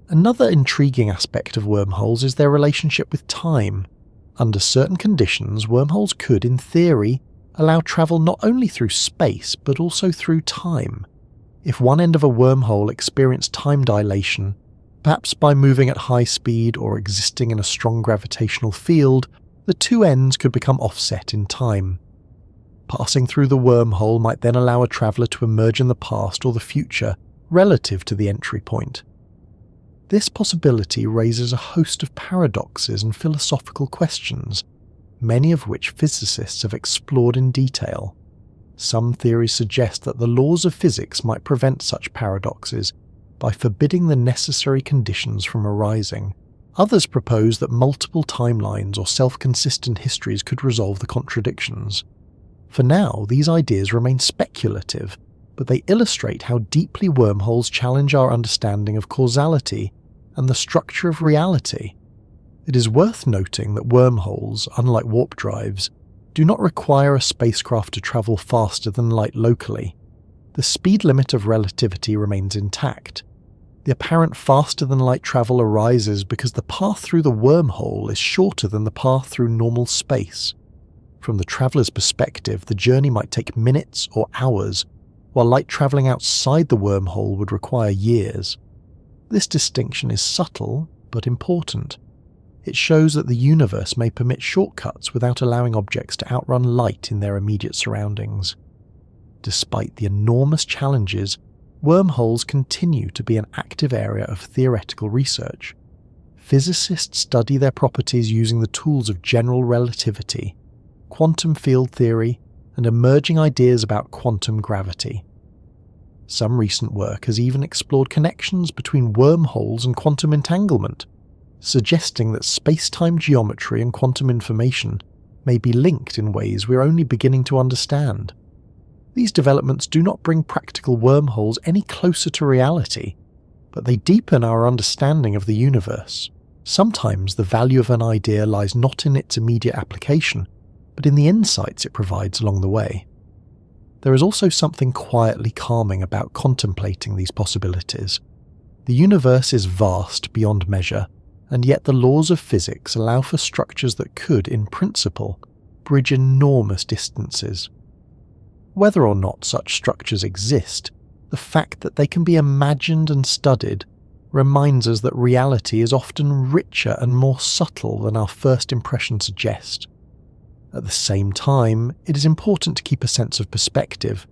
Another intriguing aspect of wormholes is their relationship with time. Under certain conditions, wormholes could, in theory, allow travel not only through space, but also through time. If one end of a wormhole experienced time dilation, perhaps by moving at high speed or existing in a strong gravitational field, the two ends could become offset in time. Passing through the wormhole might then allow a traveller to emerge in the past or the future relative to the entry point. This possibility raises a host of paradoxes and philosophical questions, many of which physicists have explored in detail. Some theories suggest that the laws of physics might prevent such paradoxes by forbidding the necessary conditions from arising. Others propose that multiple timelines or self-consistent histories could resolve the contradictions. For now, these ideas remain speculative, but they illustrate how deeply wormholes challenge our understanding of causality and the structure of reality. It is worth noting that wormholes, unlike warp drives, do not require a spacecraft to travel faster than light locally. The speed limit of relativity remains intact. The apparent faster-than-light travel arises because the path through the wormhole is shorter than the path through normal space. From the traveller's perspective, the journey might take minutes or hours, while light travelling outside the wormhole would require years. This distinction is subtle but important. It shows that the universe may permit shortcuts without allowing objects to outrun light in their immediate surroundings. Despite the enormous challenges, wormholes continue to be an active area of theoretical research. Physicists study their properties using the tools of general relativity, quantum field theory, and emerging ideas about quantum gravity. Some recent work has even explored connections between wormholes and quantum entanglement, suggesting that space-time geometry and quantum information may be linked in ways we're only beginning to understand. These developments do not bring practical wormholes any closer to reality, but they deepen our understanding of the universe. Sometimes the value of an idea lies not in its immediate application, but in the insights it provides along the way. There is also something quietly calming about contemplating these possibilities. The universe is vast beyond measure, and yet the laws of physics allow for structures that could, in principle, bridge enormous distances. Whether or not such structures exist, the fact that they can be imagined and studied reminds us that reality is often richer and more subtle than our first impressions suggest. At the same time, it is important to keep a sense of perspective.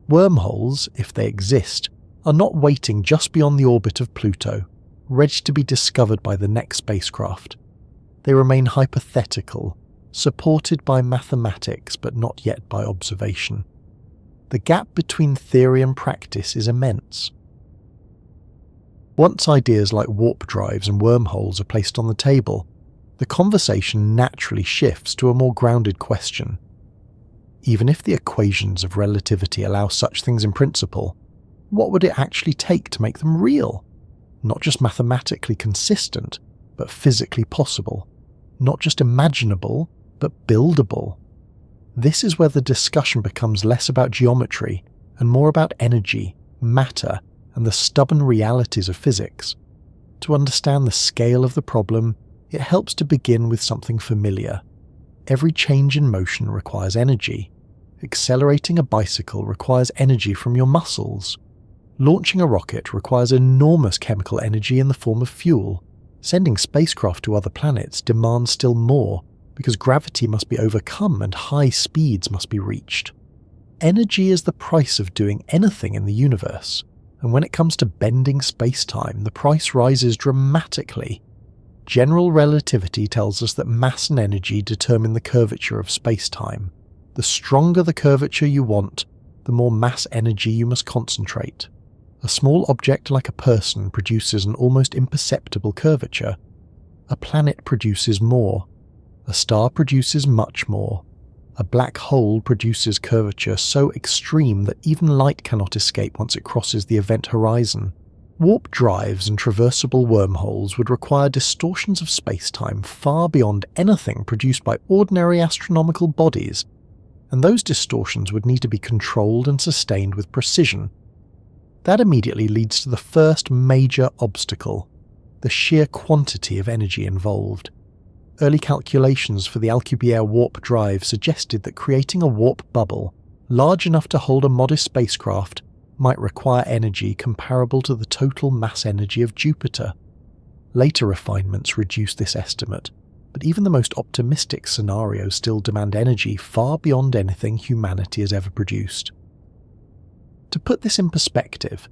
Wormholes, if they exist, are not waiting just beyond the orbit of Pluto, ready to be discovered by the next spacecraft. They remain hypothetical, supported by mathematics but not yet by observation. The gap between theory and practice is immense. Once ideas like warp drives and wormholes are placed on the table, the conversation naturally shifts to a more grounded question. Even if the equations of relativity allow such things in principle, what would it actually take to make them real? Not just mathematically consistent, but physically possible. Not just imaginable, but buildable. This is where the discussion becomes less about geometry and more about energy, matter, and the stubborn realities of physics. To understand the scale of the problem, it helps to begin with something familiar. Every change in motion requires energy. Accelerating a bicycle requires energy from your muscles. Launching a rocket requires enormous chemical energy in the form of fuel. Sending spacecraft to other planets demands still more, because gravity must be overcome and high speeds must be reached. Energy is the price of doing anything in the universe, and when it comes to bending space-time, the price rises dramatically. General relativity tells us that mass and energy determine the curvature of space-time. The stronger the curvature you want, the more mass energy you must concentrate. A small object like a person produces an almost imperceptible curvature. A planet produces more. A star produces much more. A black hole produces curvature so extreme that even light cannot escape once it crosses the event horizon. Warp drives and traversable wormholes would require distortions of space-time far beyond anything produced by ordinary astronomical bodies, and those distortions would need to be controlled and sustained with precision. That immediately leads to the first major obstacle: the sheer quantity of energy involved. Early calculations for the Alcubierre warp drive suggested that creating a warp bubble large enough to hold a modest spacecraft might require energy comparable to the total mass energy of Jupiter. Later refinements reduced this estimate, but even the most optimistic scenarios still demand energy far beyond anything humanity has ever produced. To put this in perspective,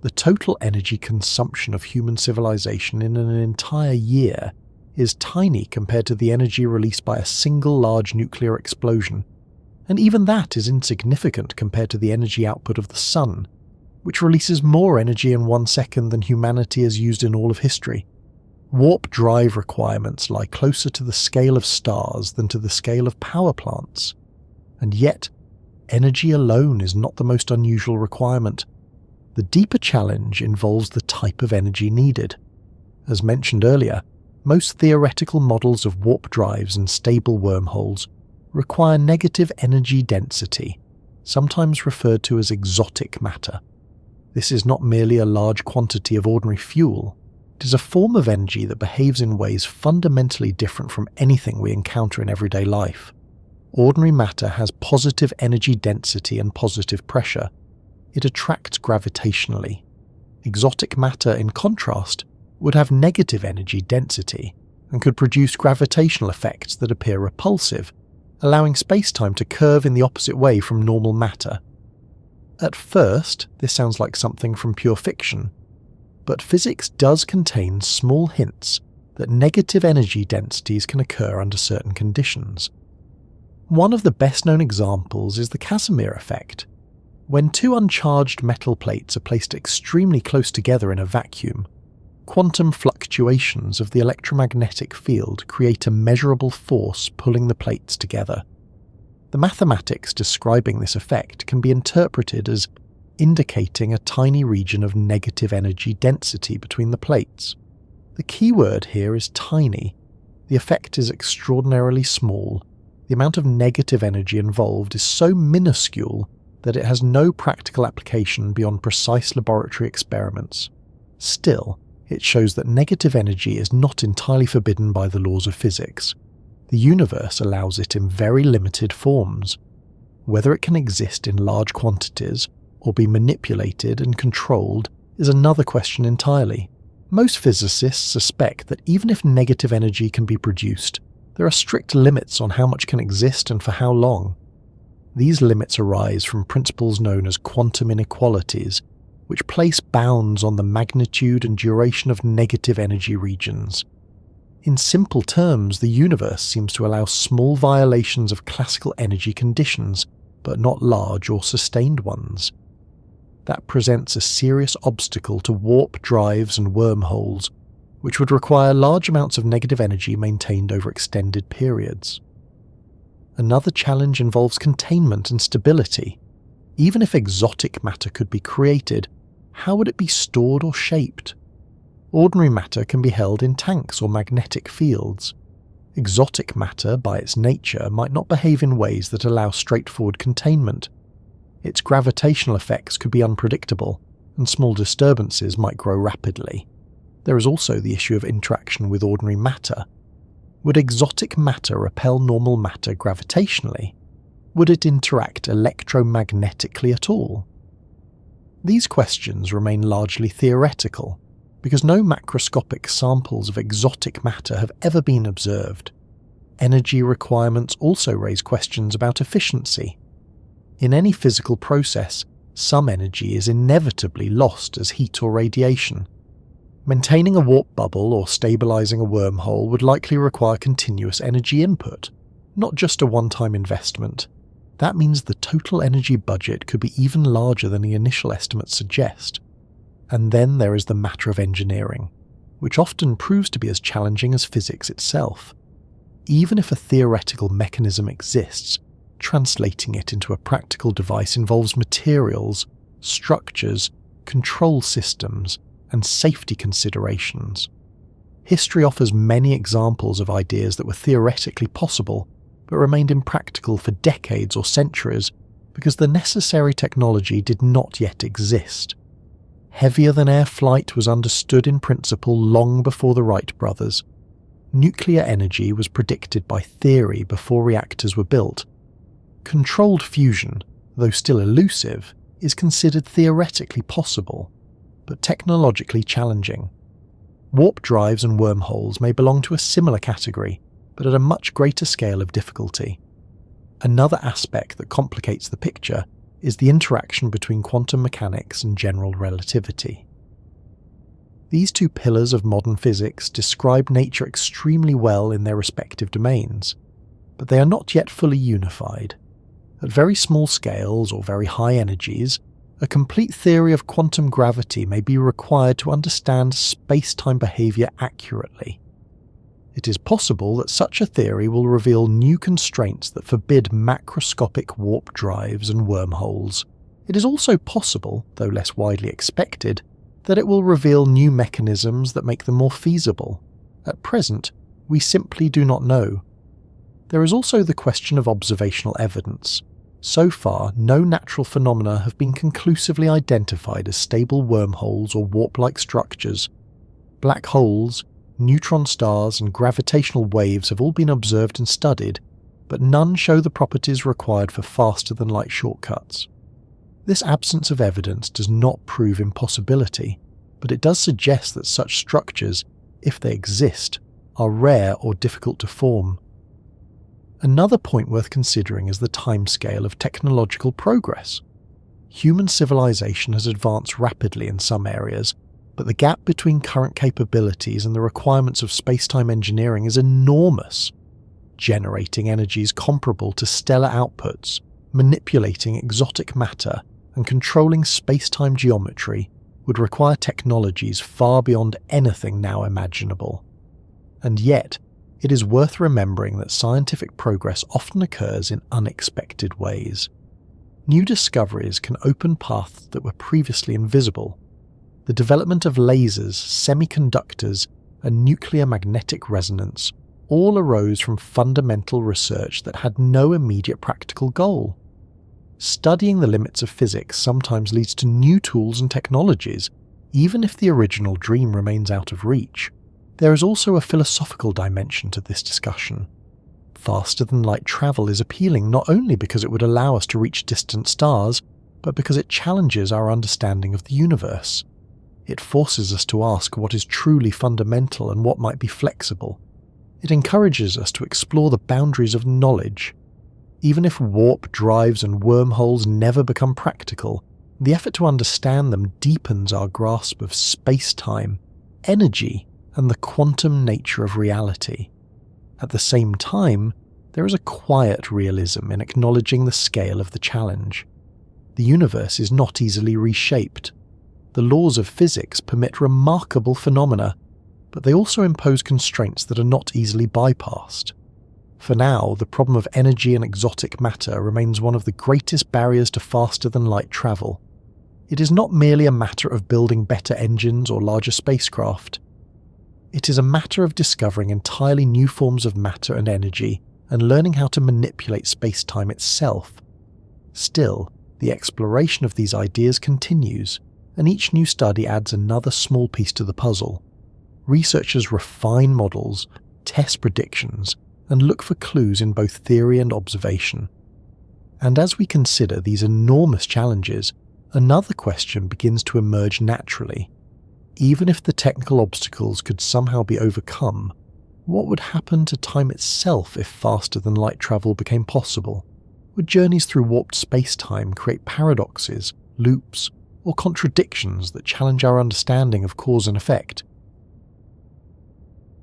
the total energy consumption of human civilization in an entire year is tiny compared to the energy released by a single large nuclear explosion, and even that is insignificant compared to the energy output of the Sun, which releases more energy in 1 second than humanity has used in all of history. Warp drive requirements lie closer to the scale of stars than to the scale of power plants, and yet energy alone is not the most unusual requirement. The deeper challenge involves the type of energy needed. As mentioned earlier, most theoretical models of warp drives and stable wormholes require negative energy density, sometimes referred to as exotic matter. This is not merely a large quantity of ordinary fuel. It is a form of energy that behaves in ways fundamentally different from anything we encounter in everyday life. Ordinary matter has positive energy density and positive pressure. It attracts gravitationally. Exotic matter, in contrast, would have negative energy density and could produce gravitational effects that appear repulsive, allowing spacetime to curve in the opposite way from normal matter. At first, this sounds like something from pure fiction, but physics does contain small hints that negative energy densities can occur under certain conditions. One of the best-known examples is the Casimir effect. When two uncharged metal plates are placed extremely close together in a vacuum, quantum fluctuations of the electromagnetic field create a measurable force pulling the plates together. The mathematics describing this effect can be interpreted as indicating a tiny region of negative energy density between the plates. The key word here is tiny. The effect is extraordinarily small. The amount of negative energy involved is so minuscule that it has no practical application beyond precise laboratory experiments. Still, it shows that negative energy is not entirely forbidden by the laws of physics. The universe allows it in very limited forms. Whether it can exist in large quantities or be manipulated and controlled is another question entirely. Most physicists suspect that even if negative energy can be produced, there are strict limits on how much can exist and for how long. These limits arise from principles known as quantum inequalities, which place bounds on the magnitude and duration of negative energy regions. In simple terms, the universe seems to allow small violations of classical energy conditions, but not large or sustained ones. That presents a serious obstacle to warp drives and wormholes, which would require large amounts of negative energy maintained over extended periods. Another challenge involves containment and stability. Even if exotic matter could be created, how would it be stored or shaped? Ordinary matter can be held in tanks or magnetic fields. Exotic matter, by its nature, might not behave in ways that allow straightforward containment. Its gravitational effects could be unpredictable, and small disturbances might grow rapidly. There is also the issue of interaction with ordinary matter. Would exotic matter repel normal matter gravitationally? Would it interact electromagnetically at all? These questions remain largely theoretical, because no macroscopic samples of exotic matter have ever been observed. Energy requirements also raise questions about efficiency. In any physical process, some energy is inevitably lost as heat or radiation. Maintaining a warp bubble or stabilizing a wormhole would likely require continuous energy input, not just a one-time investment. That means the total energy budget could be even larger than the initial estimates suggest. And then there is the matter of engineering, which often proves to be as challenging as physics itself. Even if a theoretical mechanism exists, translating it into a practical device involves materials, structures, control systems, and safety considerations. History offers many examples of ideas that were theoretically possible, but remained impractical for decades or centuries because the necessary technology did not yet exist. Heavier-than-air flight was understood in principle long before the Wright brothers. Nuclear energy was predicted by theory before reactors were built. Controlled fusion, though still elusive, is considered theoretically possible, but technologically challenging. Warp drives and wormholes may belong to a similar category, but at a much greater scale of difficulty. Another aspect that complicates the picture is the interaction between quantum mechanics and general relativity. These two pillars of modern physics describe nature extremely well in their respective domains, but they are not yet fully unified. At very small scales or very high energies, a complete theory of quantum gravity may be required to understand space-time behavior accurately. It is possible that such a theory will reveal new constraints that forbid macroscopic warp drives and wormholes. It is also possible, though less widely expected, that it will reveal new mechanisms that make them more feasible. At present, we simply do not know. There is also the question of observational evidence. So far, no natural phenomena have been conclusively identified as stable wormholes or warp-like structures. Black holes, neutron stars, and gravitational waves have all been observed and studied, but none show the properties required for faster-than-light shortcuts. This absence of evidence does not prove impossibility. but it does suggest that such structures, if they exist, are rare or difficult to form. Another point worth considering is the timescale of technological progress. Human civilization has advanced rapidly in some areas, but the gap between current capabilities and the requirements of spacetime engineering is enormous. Generating energies comparable to stellar outputs, manipulating exotic matter, and controlling spacetime geometry would require technologies far beyond anything now imaginable. And yet, it is worth remembering that scientific progress often occurs in unexpected ways. New discoveries can open paths that were previously invisible. The development of lasers, semiconductors, and nuclear magnetic resonance all arose from fundamental research that had no immediate practical goal. Studying the limits of physics sometimes leads to new tools and technologies, even if the original dream remains out of reach. There is also a philosophical dimension to this discussion. Faster-than-light travel is appealing not only because it would allow us to reach distant stars, but because it challenges our understanding of the universe. It forces us to ask what is truly fundamental and what might be flexible. It encourages us to explore the boundaries of knowledge. Even if warp drives and wormholes never become practical, the effort to understand them deepens our grasp of space-time, energy, and the quantum nature of reality. At the same time, there is a quiet realism in acknowledging the scale of the challenge. The universe is not easily reshaped. The laws of physics permit remarkable phenomena, but they also impose constraints that are not easily bypassed. For now, the problem of energy and exotic matter remains one of the greatest barriers to faster-than-light travel. It is not merely a matter of building better engines or larger spacecraft. It is a matter of discovering entirely new forms of matter and energy and learning how to manipulate space-time itself. Still, the exploration of these ideas continues, and each new study adds another small piece to the puzzle. Researchers refine models, test predictions, and look for clues in both theory and observation. And as we consider these enormous challenges, another question begins to emerge naturally. Even if the technical obstacles could somehow be overcome, what would happen to time itself if faster-than-light travel became possible? Would journeys through warped space-time create paradoxes, loops, or contradictions that challenge our understanding of cause and effect?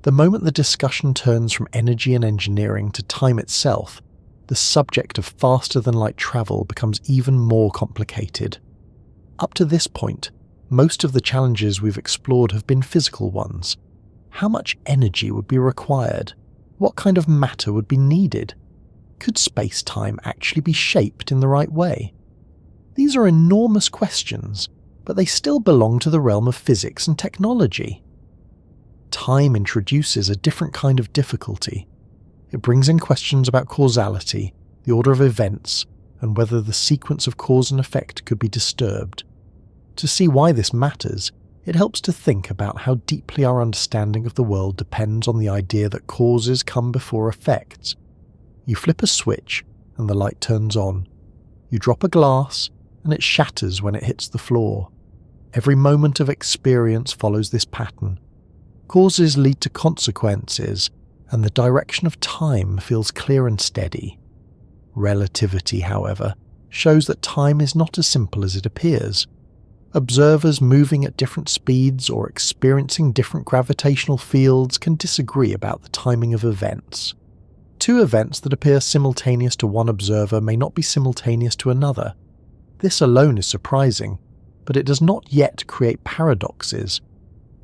The moment the discussion turns from energy and engineering to time itself, the subject of faster-than-light travel becomes even more complicated. Up to this point, most of the challenges we've explored have been physical ones. How much energy would be required? What kind of matter would be needed? Could space-time actually be shaped in the right way? These are enormous questions, but they still belong to the realm of physics and technology. Time introduces a different kind of difficulty. It brings in questions about causality, the order of events, and whether the sequence of cause and effect could be disturbed. To see why this matters, it helps to think about how deeply our understanding of the world depends on the idea that causes come before effects. You flip a switch and the light turns on. You drop a glass and it shatters when it hits the floor. Every moment of experience follows this pattern. Causes lead to consequences, and the direction of time feels clear and steady. Relativity, however, shows that time is not as simple as it appears. Observers moving at different speeds or experiencing different gravitational fields can disagree about the timing of events. Two events that appear simultaneous to one observer may not be simultaneous to another. This alone is surprising, but it does not yet create paradoxes.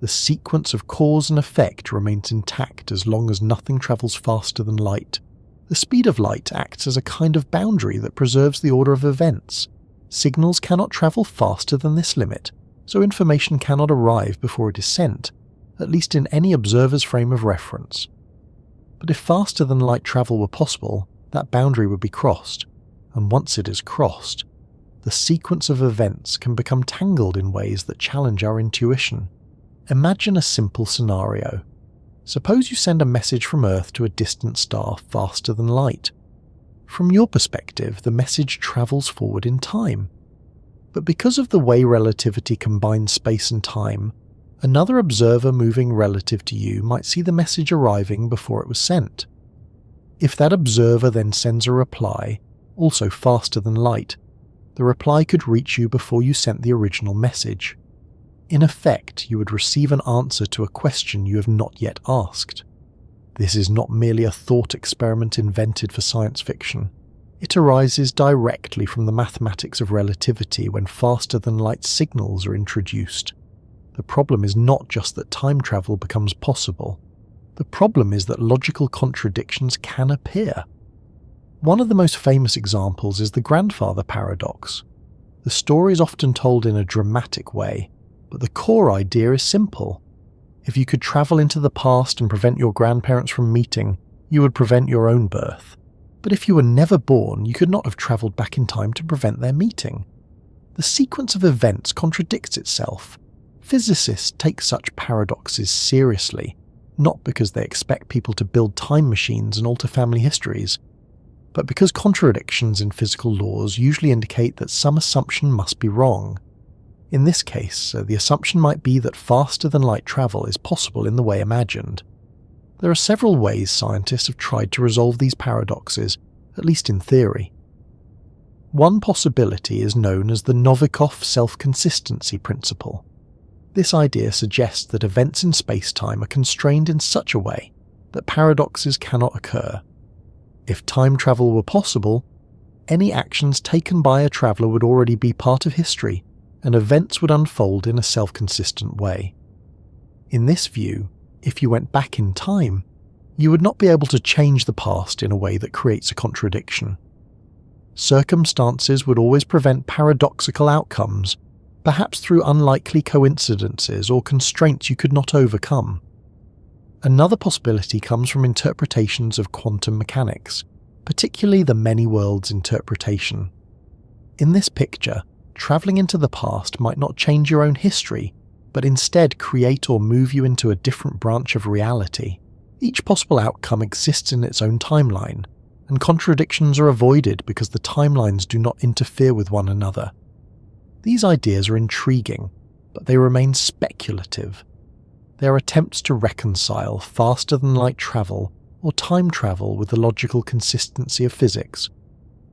The sequence of cause and effect remains intact as long as nothing travels faster than light. The speed of light acts as a kind of boundary that preserves the order of events. Signals cannot travel faster than this limit, so information cannot arrive before it is sent, at least in any observer's frame of reference. But if faster-than-light travel were possible, that boundary would be crossed, and once it is crossed, the sequence of events can become tangled in ways that challenge our intuition. Imagine a simple scenario. Suppose you send a message from Earth to a distant star faster than light. From your perspective, the message travels forward in time. But because of the way relativity combines space and time, Another observer moving relative to you might see the message arriving before it was sent. If that observer then sends a reply, also faster than light, the reply could reach you before you sent the original message. In effect, you would receive an answer to a question you have not yet asked. This is not merely a thought experiment invented for science fiction. It arises directly from the mathematics of relativity when faster-than-light signals are introduced. The problem is not just that time travel becomes possible. The problem is that logical contradictions can appear. One of the most famous examples is the grandfather paradox. The story is often told in a dramatic way, but the core idea is simple. If you could travel into the past and prevent your grandparents from meeting, you would prevent your own birth. But if you were never born, you could not have travelled back in time to prevent their meeting. The sequence of events contradicts itself. Physicists take such paradoxes seriously, not because they expect people to build time machines and alter family histories, but because contradictions in physical laws usually indicate that some assumption must be wrong. In this case, the assumption might be that faster-than-light travel is possible in the way imagined. There are several ways scientists have tried to resolve these paradoxes, at least in theory. One possibility is known as the Novikov self-consistency principle. This idea suggests that events in space-time are constrained in such a way that paradoxes cannot occur. If time travel were possible, any actions taken by a traveller would already be part of history, and events would unfold in a self-consistent way. In this view, if you went back in time, you would not be able to change the past in a way that creates a contradiction. Circumstances would always prevent paradoxical outcomes, perhaps through unlikely coincidences or constraints you could not overcome. Another possibility comes from interpretations of quantum mechanics, particularly the many worlds interpretation. In this picture, travelling into the past might not change your own history, but instead create or move you into a different branch of reality. Each possible outcome exists in its own timeline, and contradictions are avoided because the timelines do not interfere with one another. These ideas are intriguing, but they remain speculative. They are attempts to reconcile faster-than-light travel or time travel with the logical consistency of physics,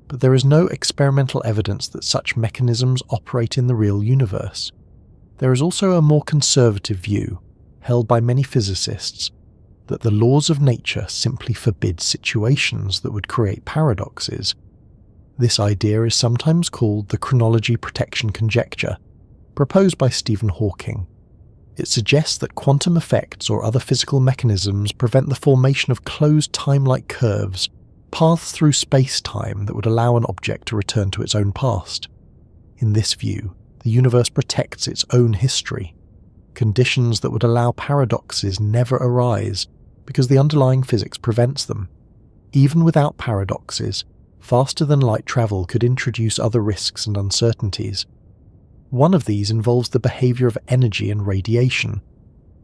but there is no experimental evidence that such mechanisms operate in the real universe. There is also a more conservative view, held by many physicists, that the laws of nature simply forbid situations that would create paradoxes. This idea is sometimes called the chronology protection conjecture, proposed by Stephen Hawking. It suggests that quantum effects or other physical mechanisms prevent the formation of closed time-like curves, paths through space-time that would allow an object to return to its own past. In this view, the universe protects its own history. Conditions that would allow paradoxes never arise because the underlying physics prevents them. Even without paradoxes, faster-than-light travel could introduce other risks and uncertainties. One of these involves the behaviour of energy and radiation.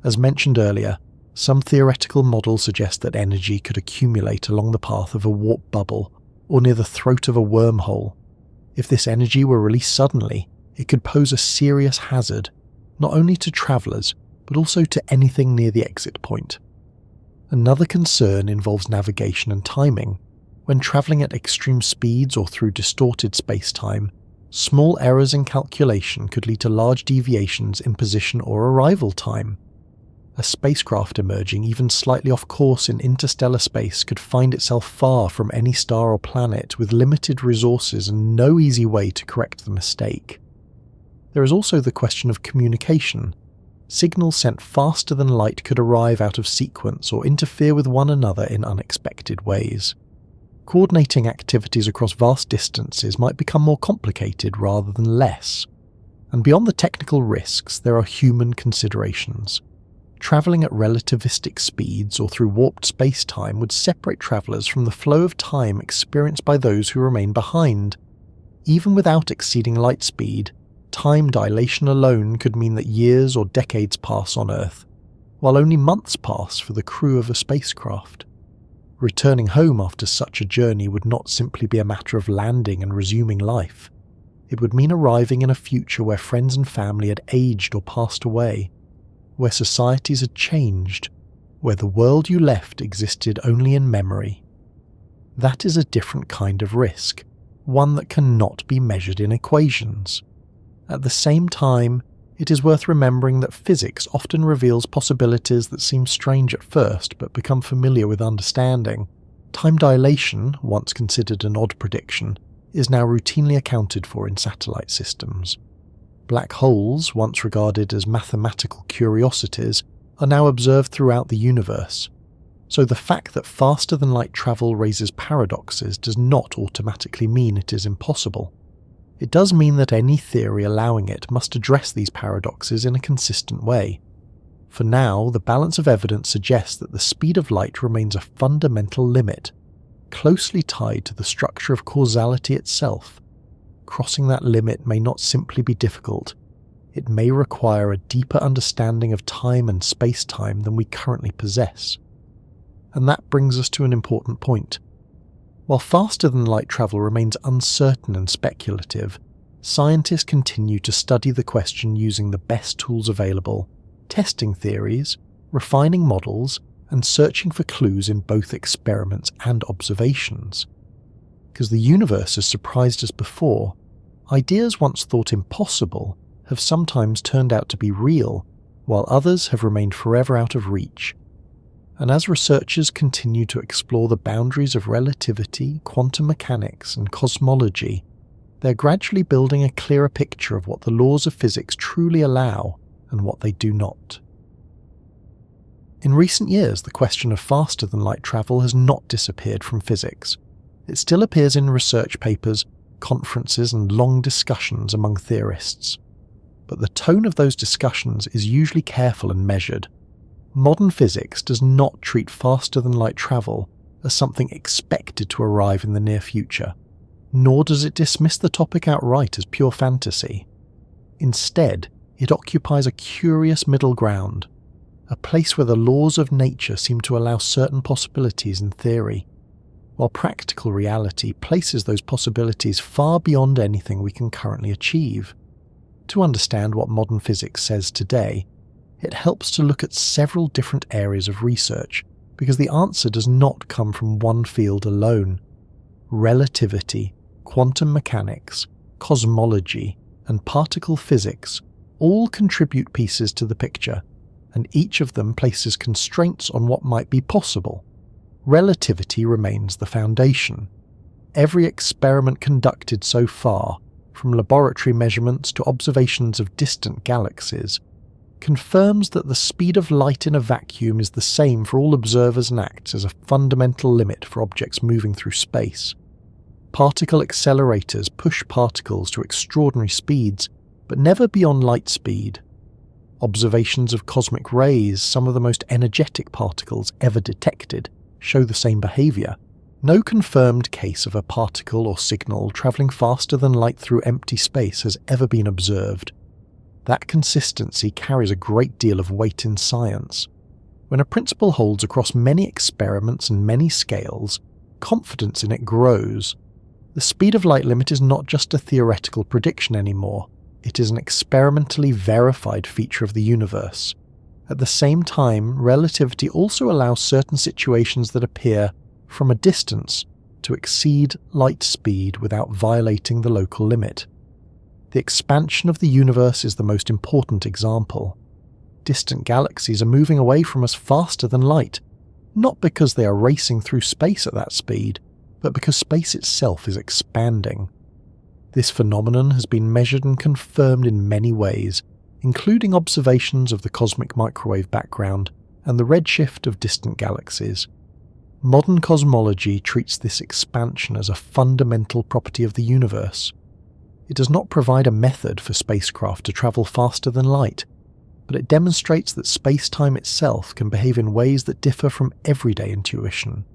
As mentioned earlier, some theoretical models suggest that energy could accumulate along the path of a warp bubble or near the throat of a wormhole. If this energy were released suddenly, it could pose a serious hazard, not only to travellers, but also to anything near the exit point. Another concern involves navigation and timing. When travelling at extreme speeds or through distorted space-time, small errors in calculation could lead to large deviations in position or arrival time. A spacecraft emerging even slightly off course in interstellar space could find itself far from any star or planet with limited resources and no easy way to correct the mistake. There is also the question of communication. Signals sent faster than light could arrive out of sequence or interfere with one another in unexpected ways. Coordinating activities across vast distances might become more complicated rather than less. And beyond the technical risks, there are human considerations. Travelling at relativistic speeds or through warped space-time would separate travellers from the flow of time experienced by those who remain behind. Even without exceeding light speed, time dilation alone could mean that years or decades pass on Earth, while only months pass for the crew of a spacecraft. Returning home after such a journey would not simply be a matter of landing and resuming life. It would mean arriving in a future where friends and family had aged or passed away. where societies had changed, where the world you left existed only in memory. That is a different kind of risk, one that cannot be measured in equations. At the same time, it is worth remembering that physics often reveals possibilities that seem strange at first but become familiar with understanding. Time dilation, once considered an odd prediction, is now routinely accounted for in satellite systems. Black holes, once regarded as mathematical curiosities, are now observed throughout the universe. So the fact that faster-than-light travel raises paradoxes does not automatically mean it is impossible. It does mean that any theory allowing it must address these paradoxes in a consistent way. For now, the balance of evidence suggests that the speed of light remains a fundamental limit, closely tied to the structure of causality itself. Crossing that limit may not simply be difficult. It may require a deeper understanding of time and space-time than we currently possess. And that brings us to an important point. While faster-than-light travel remains uncertain and speculative, scientists continue to study the question using the best tools available, testing theories, refining models, and searching for clues in both experiments and observations. Because the universe has surprised us before, ideas once thought impossible have sometimes turned out to be real, while others have remained forever out of reach. And as researchers continue to explore the boundaries of relativity, quantum mechanics, and cosmology, they're gradually building a clearer picture of what the laws of physics truly allow and what they do not. In recent years, the question of faster-than-light travel has not disappeared from physics. It still appears in research papers, conferences, and long discussions among theorists. But the tone of those discussions is usually careful and measured. Modern physics does not treat faster-than-light travel as something expected to arrive in the near future, nor does it dismiss the topic outright as pure fantasy. Instead, it occupies a curious middle ground, a place where the laws of nature seem to allow certain possibilities in theory, while practical reality places those possibilities far beyond anything we can currently achieve. To understand what modern physics says today, it helps to look at several different areas of research, because the answer does not come from one field alone. Relativity, quantum mechanics, cosmology, and particle physics all contribute pieces to the picture, and each of them places constraints on what might be possible. Relativity remains the foundation. Every experiment conducted so far, from laboratory measurements to observations of distant galaxies, confirms that the speed of light in a vacuum is the same for all observers and acts as a fundamental limit for objects moving through space. Particle accelerators push particles to extraordinary speeds, but never beyond light speed. Observations of cosmic rays, some of the most energetic particles ever detected, show the same behaviour. No confirmed case of a particle or signal travelling faster than light through empty space has ever been observed. That consistency carries a great deal of weight in science. When a principle holds across many experiments and many scales, confidence in it grows. The speed of light limit is not just a theoretical prediction anymore. It is an experimentally verified feature of the universe. At the same time, relativity also allows certain situations that appear, from a distance, to exceed light speed without violating the local limit. The expansion of the universe is the most important example. Distant galaxies are moving away from us faster than light, not because they are racing through space at that speed, but because space itself is expanding. This phenomenon has been measured and confirmed in many ways, including observations of the cosmic microwave background and the redshift of distant galaxies. Modern cosmology treats this expansion as a fundamental property of the universe. It does not provide a method for spacecraft to travel faster than light, but it demonstrates that space-time itself can behave in ways that differ from everyday intuition.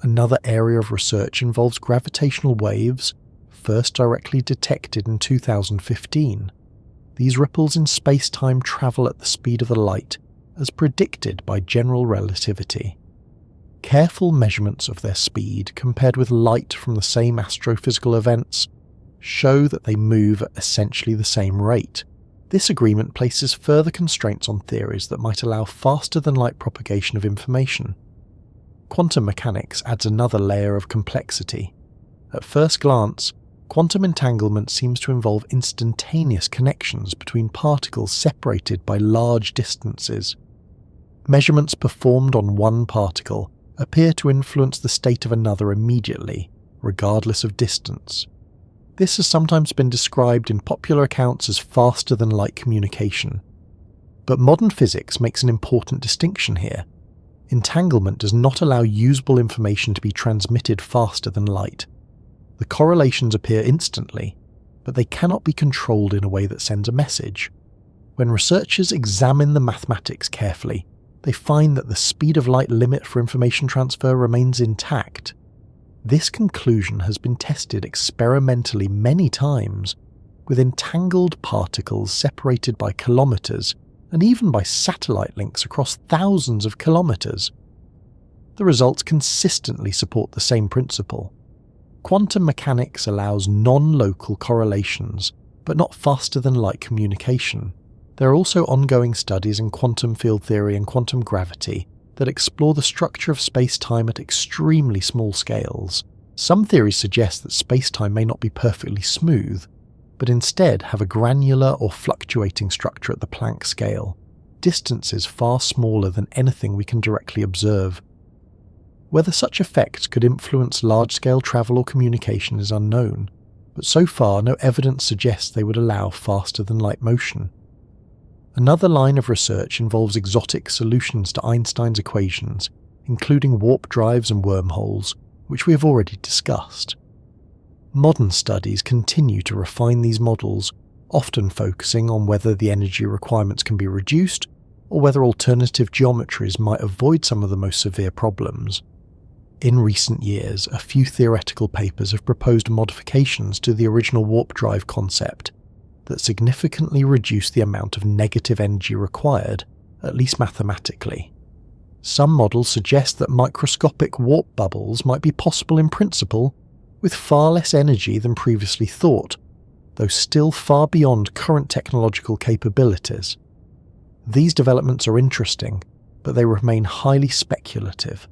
Another area of research involves gravitational waves, first directly detected in 2015. These ripples in space-time travel at the speed of the light, as predicted by general relativity. Careful measurements of their speed compared with light from the same astrophysical events show that they move at essentially the same rate. This agreement places further constraints on theories that might allow faster-than-light propagation of information. Quantum mechanics adds another layer of complexity. At first glance, quantum entanglement seems to involve instantaneous connections between particles separated by large distances. Measurements performed on one particle appear to influence the state of another immediately, regardless of distance. This has sometimes been described in popular accounts as faster-than-light communication. But modern physics makes an important distinction here. Entanglement does not allow usable information to be transmitted faster than light. The correlations appear instantly, but they cannot be controlled in a way that sends a message. When researchers examine the mathematics carefully, they find that the speed of light limit for information transfer remains intact. This conclusion has been tested experimentally many times, with entangled particles separated by kilometers and even by satellite links across thousands of kilometers. The results consistently support the same principle. Quantum mechanics allows non-local correlations, but not faster-than-light communication. There are also ongoing studies in quantum field theory and quantum gravity that explore the structure of space-time at extremely small scales. Some theories suggest that space-time may not be perfectly smooth, but instead have a granular or fluctuating structure at the Planck scale, distances far smaller than anything we can directly observe. Whether such effects could influence large-scale travel or communication is unknown, but so far no evidence suggests they would allow faster-than-light motion. Another line of research involves exotic solutions to Einstein's equations, including warp drives and wormholes, which we have already discussed. Modern studies continue to refine these models, often focusing on whether the energy requirements can be reduced or whether alternative geometries might avoid some of the most severe problems. In recent years, a few theoretical papers have proposed modifications to the original warp drive concept that significantly reduce the amount of negative energy required, at least mathematically. Some models suggest that microscopic warp bubbles might be possible in principle, with far less energy than previously thought, though still far beyond current technological capabilities. These developments are interesting, but they remain highly speculative.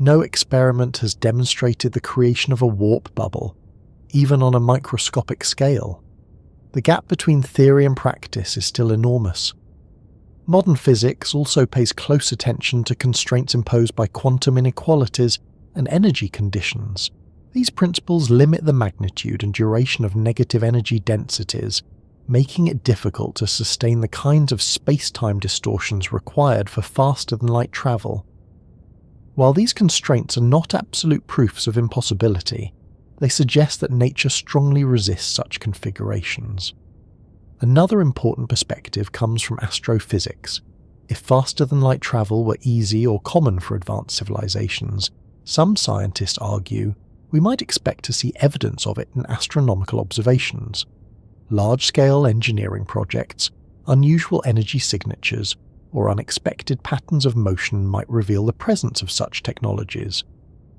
No experiment has demonstrated the creation of a warp bubble, even on a microscopic scale. The gap between theory and practice is still enormous. Modern physics also pays close attention to constraints imposed by quantum inequalities and energy conditions. These principles limit the magnitude and duration of negative energy densities, making it difficult to sustain the kinds of space-time distortions required for faster-than-light travel. While these constraints are not absolute proofs of impossibility, they suggest that nature strongly resists such configurations. Another important perspective comes from astrophysics. If faster-than-light travel were easy or common for advanced civilizations, some scientists argue we might expect to see evidence of it in astronomical observations. Large-scale engineering projects, unusual energy signatures, or unexpected patterns of motion might reveal the presence of such technologies.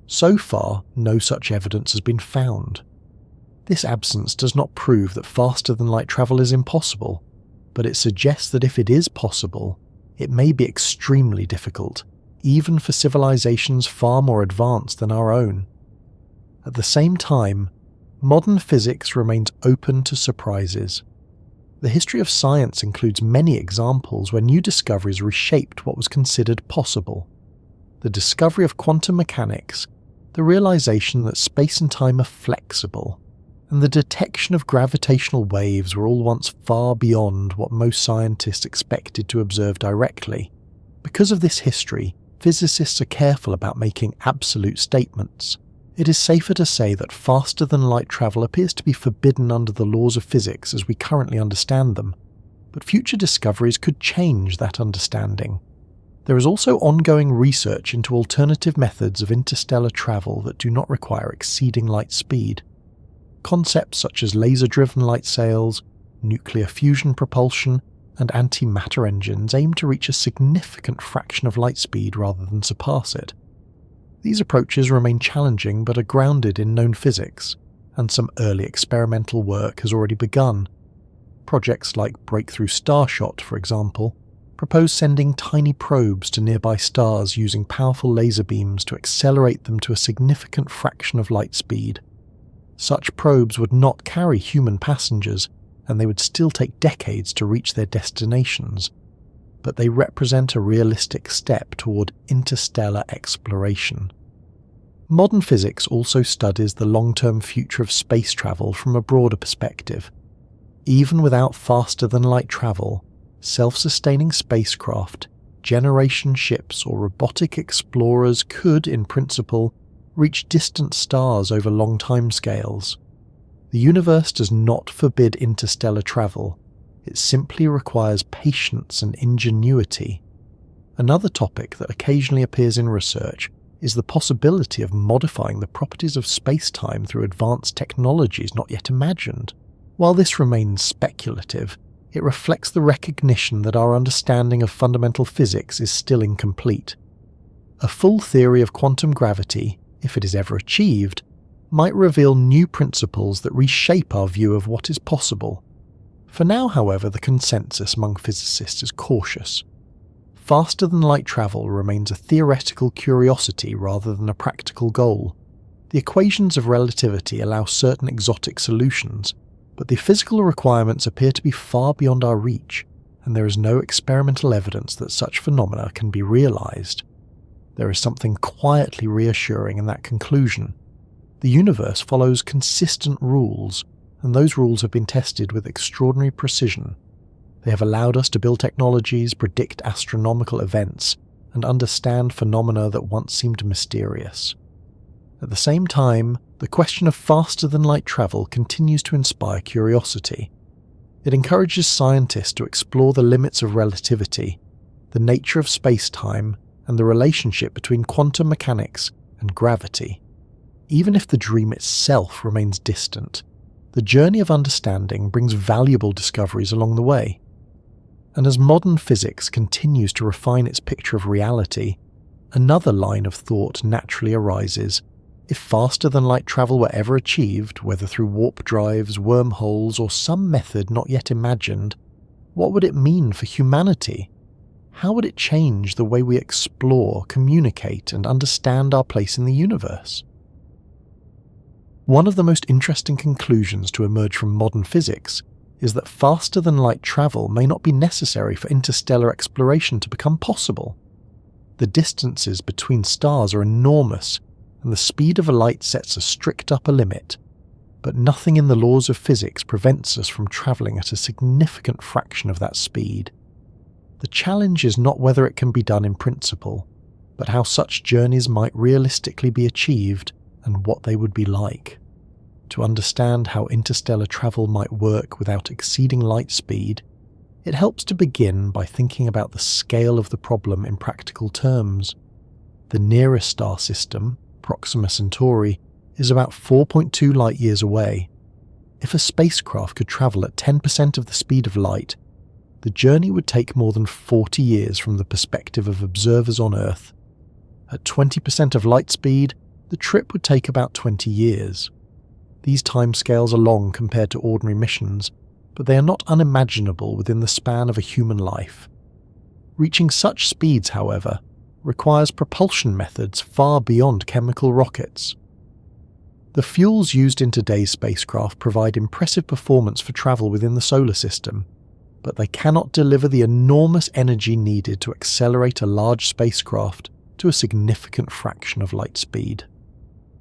So far, no such evidence has been found. This absence does not prove that faster-than-light travel is impossible, but it suggests that if it is possible, it may be extremely difficult, even for civilizations far more advanced than our own. At the same time, modern physics remains open to surprises. The history of science includes many examples where new discoveries reshaped what was considered possible. The discovery of quantum mechanics, the realization that space and time are flexible, and the detection of gravitational waves were all once far beyond what most scientists expected to observe directly. Because of this history, physicists are careful about making absolute statements. It is safer to say that faster-than-light travel appears to be forbidden under the laws of physics as we currently understand them, but future discoveries could change that understanding. There is also ongoing research into alternative methods of interstellar travel that do not require exceeding light speed. Concepts such as laser-driven light sails, nuclear fusion propulsion, and antimatter engines aim to reach a significant fraction of light speed rather than surpass it. These approaches remain challenging but are grounded in known physics, and some early experimental work has already begun. Projects like Breakthrough Starshot, for example, propose sending tiny probes to nearby stars using powerful laser beams to accelerate them to a significant fraction of light speed. Such probes would not carry human passengers, and they would still take decades to reach their destinations, but they represent a realistic step toward interstellar exploration. Modern physics also studies the long-term future of space travel from a broader perspective. Even without faster-than-light travel, self-sustaining spacecraft, generation ships, or robotic explorers could, in principle, reach distant stars over long timescales. The universe does not forbid interstellar travel, it simply requires patience and ingenuity. Another topic that occasionally appears in research is the possibility of modifying the properties of spacetime through advanced technologies not yet imagined. While this remains speculative, it reflects the recognition that our understanding of fundamental physics is still incomplete. A full theory of quantum gravity, if it is ever achieved, might reveal new principles that reshape our view of what is possible. For now, however, the consensus among physicists is cautious. Faster-than-light travel remains a theoretical curiosity rather than a practical goal. The equations of relativity allow certain exotic solutions, but the physical requirements appear to be far beyond our reach, and there is no experimental evidence that such phenomena can be realized. There is something quietly reassuring in that conclusion. The universe follows consistent rules, and those rules have been tested with extraordinary precision. They have allowed us to build technologies, predict astronomical events, and understand phenomena that once seemed mysterious. At the same time, the question of faster-than-light travel continues to inspire curiosity. It encourages scientists to explore the limits of relativity, the nature of space-time, and the relationship between quantum mechanics and gravity. Even if the dream itself remains distant, the journey of understanding brings valuable discoveries along the way. And as modern physics continues to refine its picture of reality, another line of thought naturally arises. If faster-than-light travel were ever achieved, whether through warp drives, wormholes, or some method not yet imagined, what would it mean for humanity? How would it change the way we explore, communicate, and understand our place in the universe? One of the most interesting conclusions to emerge from modern physics is that faster-than-light travel may not be necessary for interstellar exploration to become possible. The distances between stars are enormous, and the speed of light sets a strict upper limit, but nothing in the laws of physics prevents us from travelling at a significant fraction of that speed. The challenge is not whether it can be done in principle, but how such journeys might realistically be achieved and what they would be like. To understand how interstellar travel might work without exceeding light speed, it helps to begin by thinking about the scale of the problem in practical terms. The nearest star system, Proxima Centauri, is about 4.2 light-years away. If a spacecraft could travel at 10% of the speed of light, the journey would take more than 40 years from the perspective of observers on Earth. At 20% of light speed, the trip would take about 20 years. These timescales are long compared to ordinary missions, but they are not unimaginable within the span of a human life. Reaching such speeds, however, requires propulsion methods far beyond chemical rockets. The fuels used in today's spacecraft provide impressive performance for travel within the solar system, but they cannot deliver the enormous energy needed to accelerate a large spacecraft to a significant fraction of light speed.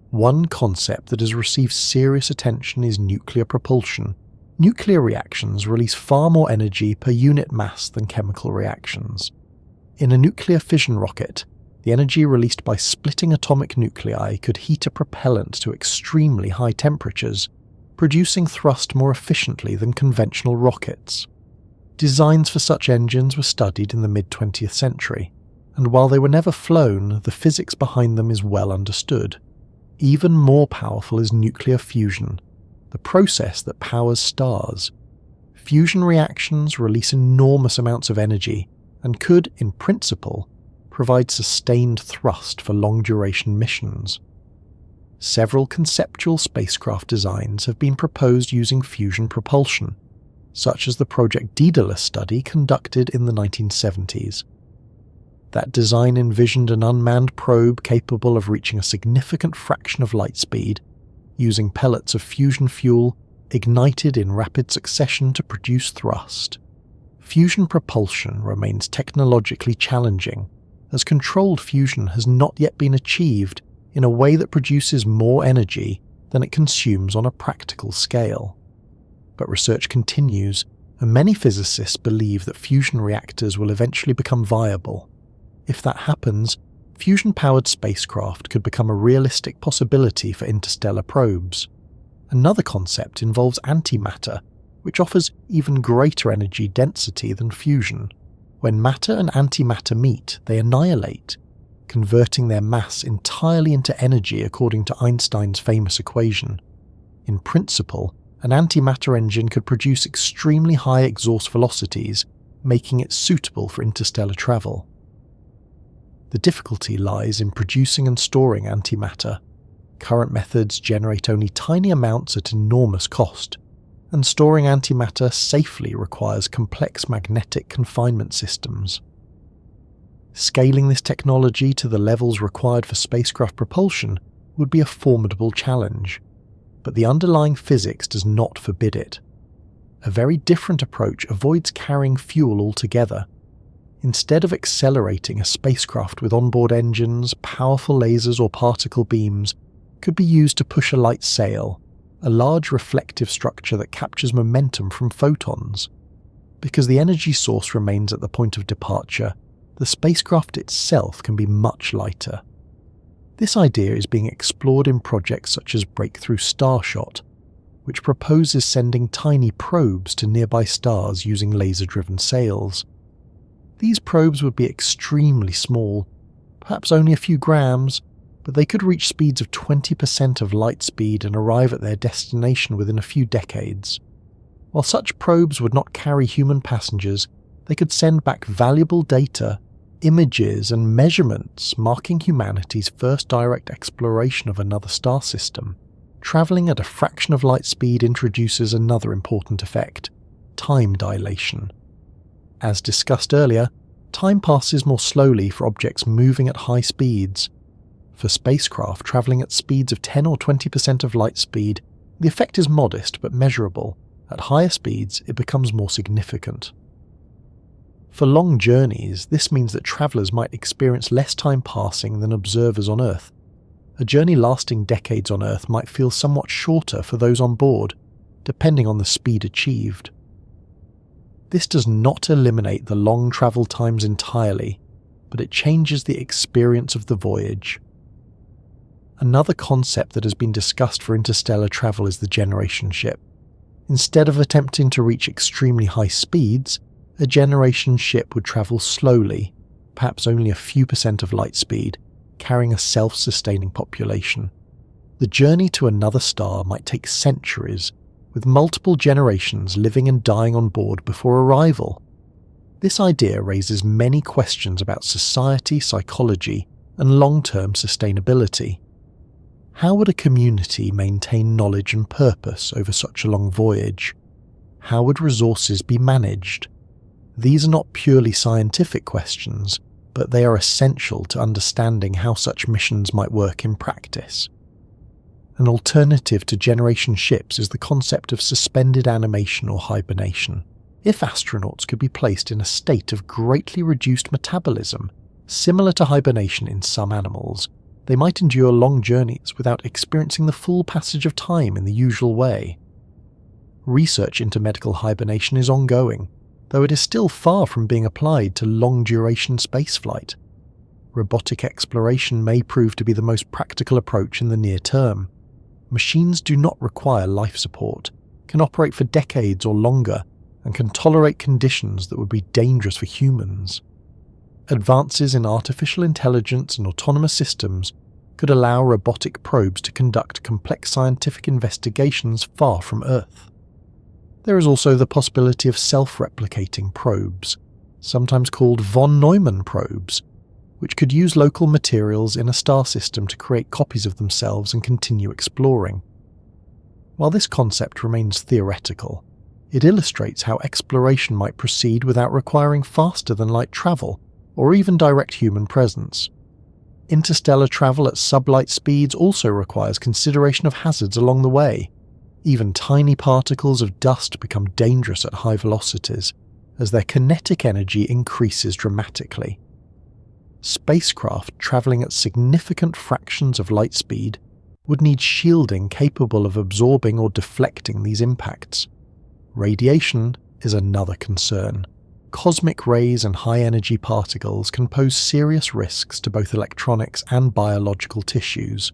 One concept that has received serious attention is nuclear propulsion. Nuclear reactions release far more energy per unit mass than chemical reactions. In a nuclear fission rocket, the energy released by splitting atomic nuclei could heat a propellant to extremely high temperatures, producing thrust more efficiently than conventional rockets. Designs for such engines were studied in the mid-20th century, and while they were never flown, the physics behind them is well understood. Even more powerful is nuclear fusion, the process that powers stars. Fusion reactions release enormous amounts of energy and could, in principle, provide sustained thrust for long-duration missions. Several conceptual spacecraft designs have been proposed using fusion propulsion. such as the Project Daedalus study conducted in the 1970s. That design envisioned an unmanned probe capable of reaching a significant fraction of light speed, using pellets of fusion fuel ignited in rapid succession to produce thrust. Fusion propulsion remains technologically challenging, as controlled fusion has not yet been achieved in a way that produces more energy than it consumes on a practical scale. But research continues, and many physicists believe that fusion reactors will eventually become viable. If that happens, fusion-powered spacecraft could become a realistic possibility for interstellar probes. Another concept involves antimatter, which offers even greater energy density than fusion. When matter and antimatter meet, they annihilate, converting their mass entirely into energy according to Einstein's famous equation. In principle, an antimatter engine could produce extremely high exhaust velocities, making it suitable for interstellar travel. The difficulty lies in producing and storing antimatter. Current methods generate only tiny amounts at enormous cost, and storing antimatter safely requires complex magnetic confinement systems. Scaling this technology to the levels required for spacecraft propulsion would be a formidable challenge, but the underlying physics does not forbid it. A very different approach avoids carrying fuel altogether. Instead of accelerating a spacecraft with onboard engines, powerful lasers or particle beams could be used to push a light sail, a large reflective structure that captures momentum from photons. Because the energy source remains at the point of departure, the spacecraft itself can be much lighter. This idea is being explored in projects such as Breakthrough Starshot, which proposes sending tiny probes to nearby stars using laser-driven sails. These probes would be extremely small, perhaps only a few grams, but they could reach speeds of 20% of light speed and arrive at their destination within a few decades. While such probes would not carry human passengers, they could send back valuable data, images and measurements marking humanity's first direct exploration of another star system. Travelling at a fraction of light speed introduces another important effect: time dilation. As discussed earlier, time passes more slowly for objects moving at high speeds. For spacecraft travelling at speeds of 10 or 20% of light speed, the effect is modest but measurable. At higher speeds, it becomes more significant. For long journeys, this means that travellers might experience less time passing than observers on Earth. A journey lasting decades on Earth might feel somewhat shorter for those on board, depending on the speed achieved. This does not eliminate the long travel times entirely, but it changes the experience of the voyage. Another concept that has been discussed for interstellar travel is the generation ship. Instead of attempting to reach extremely high speeds, a generation ship would travel slowly, perhaps only a few percent of light speed, carrying a self-sustaining population. The journey to another star might take centuries, with multiple generations living and dying on board before arrival. This idea raises many questions about society, psychology, and long-term sustainability. How would a community maintain knowledge and purpose over such a long voyage? How would resources be managed? These are not purely scientific questions, but they are essential to understanding how such missions might work in practice. An alternative to generation ships is the concept of suspended animation or hibernation. If astronauts could be placed in a state of greatly reduced metabolism, similar to hibernation in some animals, they might endure long journeys without experiencing the full passage of time in the usual way. Research into medical hibernation is ongoing, though it is still far from being applied to long-duration spaceflight. Robotic exploration may prove to be the most practical approach in the near term. Machines do not require life support, can operate for decades or longer, and can tolerate conditions that would be dangerous for humans. Advances in artificial intelligence and autonomous systems could allow robotic probes to conduct complex scientific investigations far from Earth. There is also the possibility of self-replicating probes, sometimes called von Neumann probes, which could use local materials in a star system to create copies of themselves and continue exploring. While this concept remains theoretical, It illustrates how exploration might proceed without requiring faster-than-light travel, or even direct human presence. Interstellar travel at sublight speeds also requires consideration of hazards along the way. Even tiny particles of dust become dangerous at high velocities, as their kinetic energy increases dramatically. Spacecraft travelling at significant fractions of light speed would need shielding capable of absorbing or deflecting these impacts. Radiation is another concern. Cosmic rays and high-energy particles can pose serious risks to both electronics and biological tissues.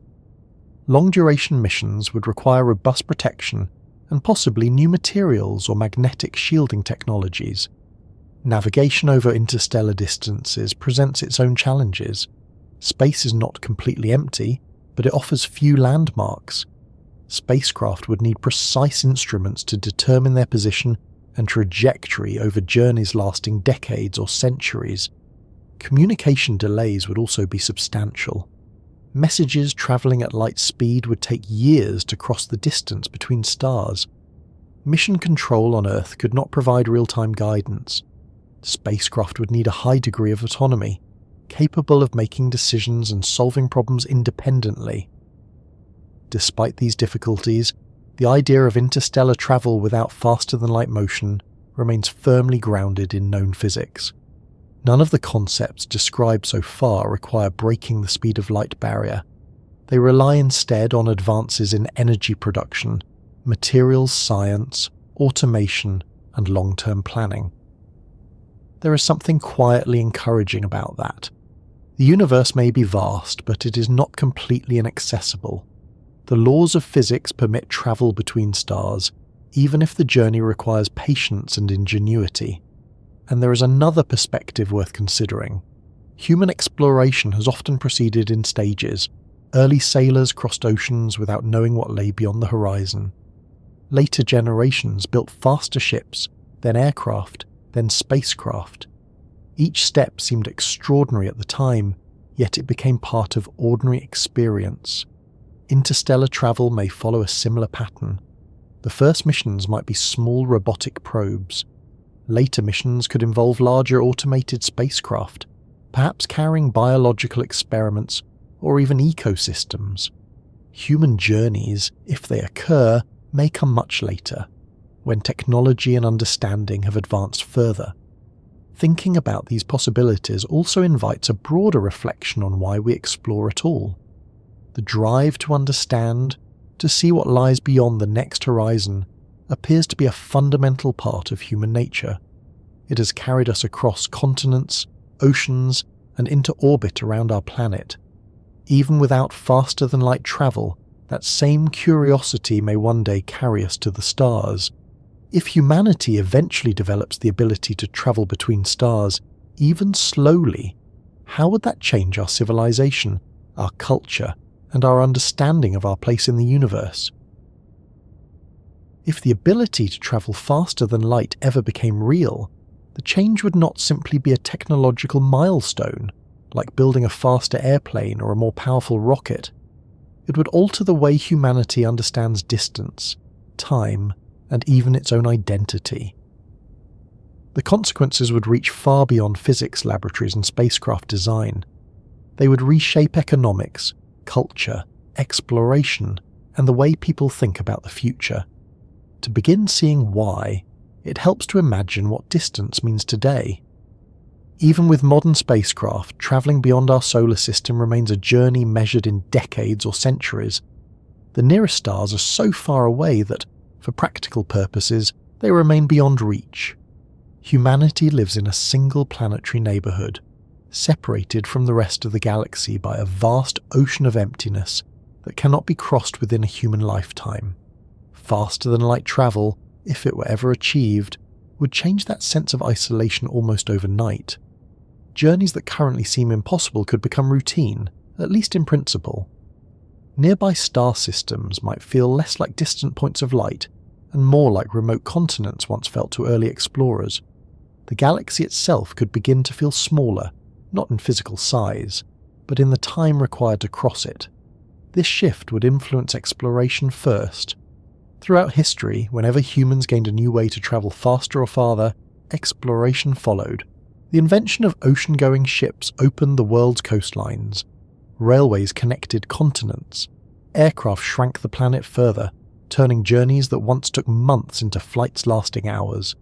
Long-duration missions would require robust protection and possibly new materials or magnetic shielding technologies. Navigation over interstellar distances presents its own challenges. Space is not completely empty, but it offers few landmarks. Spacecraft would need precise instruments to determine their position and trajectory over journeys lasting decades or centuries. Communication delays would also be substantial. Messages travelling at light speed would take years to cross the distance between stars. Mission control on Earth could not provide real-time guidance. Spacecraft would need a high degree of autonomy, capable of making decisions and solving problems independently. Despite these difficulties, the idea of interstellar travel without faster-than-light motion remains firmly grounded in known physics. None of the concepts described so far require breaking the speed of light barrier. They rely instead on advances in energy production, materials science, automation, and long-term planning. There is something quietly encouraging about that. The universe may be vast, but it is not completely inaccessible. The laws of physics permit travel between stars, even if the journey requires patience and ingenuity. And there is another perspective worth considering. Human exploration has often proceeded in stages. Early sailors crossed oceans without knowing what lay beyond the horizon. Later generations built faster ships, then aircraft, then spacecraft. Each step seemed extraordinary at the time, yet it became part of ordinary experience. Interstellar travel may follow a similar pattern. The first missions might be small robotic probes. Later missions could involve larger automated spacecraft, perhaps carrying biological experiments or even ecosystems. Human journeys, if they occur, may come much later, when technology and understanding have advanced further. Thinking about these possibilities also invites a broader reflection on why we explore at all. The drive to understand, to see what lies beyond the next horizon, appears to be a fundamental part of human nature. It has carried us across continents, oceans, and into orbit around our planet. Even without faster-than-light travel, that same curiosity may one day carry us to the stars. If humanity eventually develops the ability to travel between stars, even slowly, how would that change our civilization, our culture, and our understanding of our place in the universe? If the ability to travel faster than light ever became real, the change would not simply be a technological milestone, like building a faster airplane or a more powerful rocket. It would alter the way humanity understands distance, time, and even its own identity. The consequences would reach far beyond physics laboratories and spacecraft design. They would reshape economics, culture, exploration, and the way people think about the future. To begin seeing why, it helps to imagine what distance means today. Even with modern spacecraft, travelling beyond our solar system remains a journey measured in decades or centuries. The nearest stars are so far away that, for practical purposes, they remain beyond reach. Humanity lives in a single planetary neighbourhood, separated from the rest of the galaxy by a vast ocean of emptiness that cannot be crossed within a human lifetime. Faster-than-light travel, if it were ever achieved, would change that sense of isolation almost overnight. Journeys that currently seem impossible could become routine, at least in principle. Nearby star systems might feel less like distant points of light and more like remote continents once felt to early explorers. The galaxy itself could begin to feel smaller, not in physical size, but in the time required to cross it. This shift would influence exploration first. Throughout history, whenever humans gained a new way to travel faster or farther, exploration followed. The invention of ocean-going ships opened the world's coastlines. Railways connected continents. Aircraft shrank the planet further, turning journeys that once took months into flights lasting hours.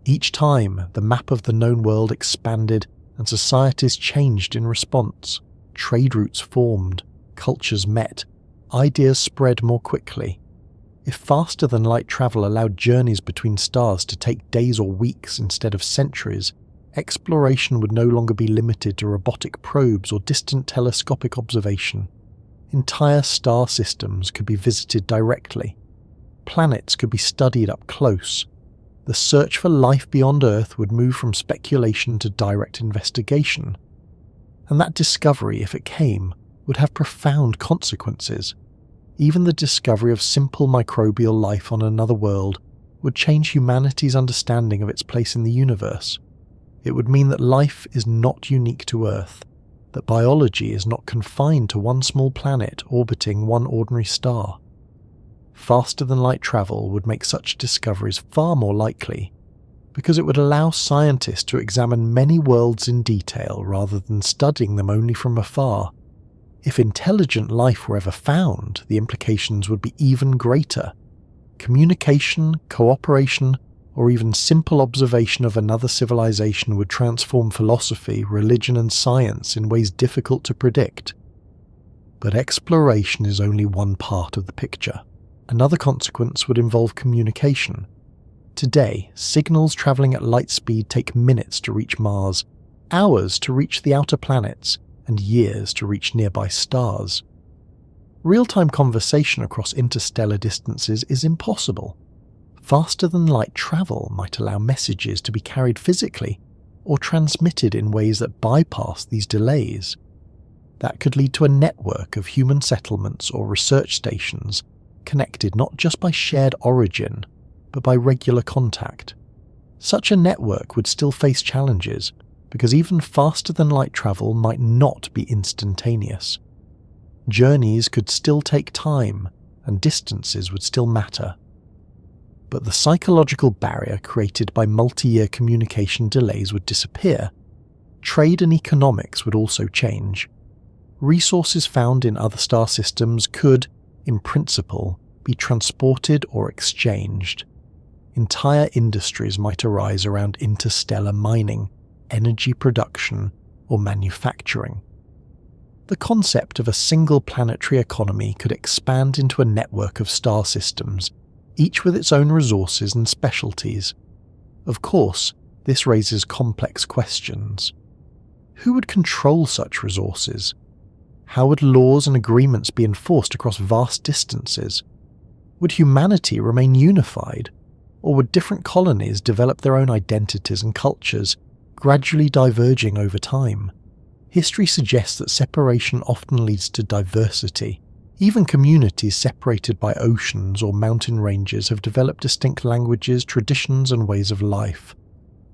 Each time, the map of the known world expanded and societies changed in response. Trade routes formed, cultures met, ideas spread more quickly. If faster-than-light travel allowed journeys between stars to take days or weeks instead of centuries, exploration would no longer be limited to robotic probes or distant telescopic observation. Entire star systems could be visited directly. Planets could be studied up close. The search for life beyond Earth would move from speculation to direct investigation. And that discovery, if it came, would have profound consequences. Even the discovery of simple microbial life on another world would change humanity's understanding of its place in the universe. It would mean that life is not unique to Earth, that biology is not confined to one small planet orbiting one ordinary star. Faster-than-light travel would make such discoveries far more likely, because it would allow scientists to examine many worlds in detail rather than studying them only from afar. If intelligent life were ever found, the implications would be even greater. Communication, cooperation, or even simple observation of another civilization would transform philosophy, religion, and science in ways difficult to predict. But exploration is only one part of the picture. Another consequence would involve communication. Today, signals travelling at light speed take minutes to reach Mars, hours to reach the outer planets, and years to reach nearby stars. Real-time conversation across interstellar distances is impossible. Faster-than-light travel might allow messages to be carried physically or transmitted in ways that bypass these delays. That could lead to a network of human settlements or research stations connected not just by shared origin, but by regular contact. Such a network would still face challenges, because even faster-than-light travel might not be instantaneous. Journeys could still take time, and distances would still matter. But the psychological barrier created by multi-year communication delays would disappear. Trade and economics would also change. Resources found in other star systems could, in principle, be transported or exchanged. Entire industries might arise around interstellar mining, energy production, or manufacturing. The concept of a single planetary economy could expand into a network of star systems, each with its own resources and specialties. Of course, this raises complex questions. Who would control such resources? How would laws and agreements be enforced across vast distances? Would humanity remain unified? Or would different colonies develop their own identities and cultures, gradually diverging over time? History suggests that separation often leads to diversity. Even communities separated by oceans or mountain ranges have developed distinct languages, traditions, and ways of life.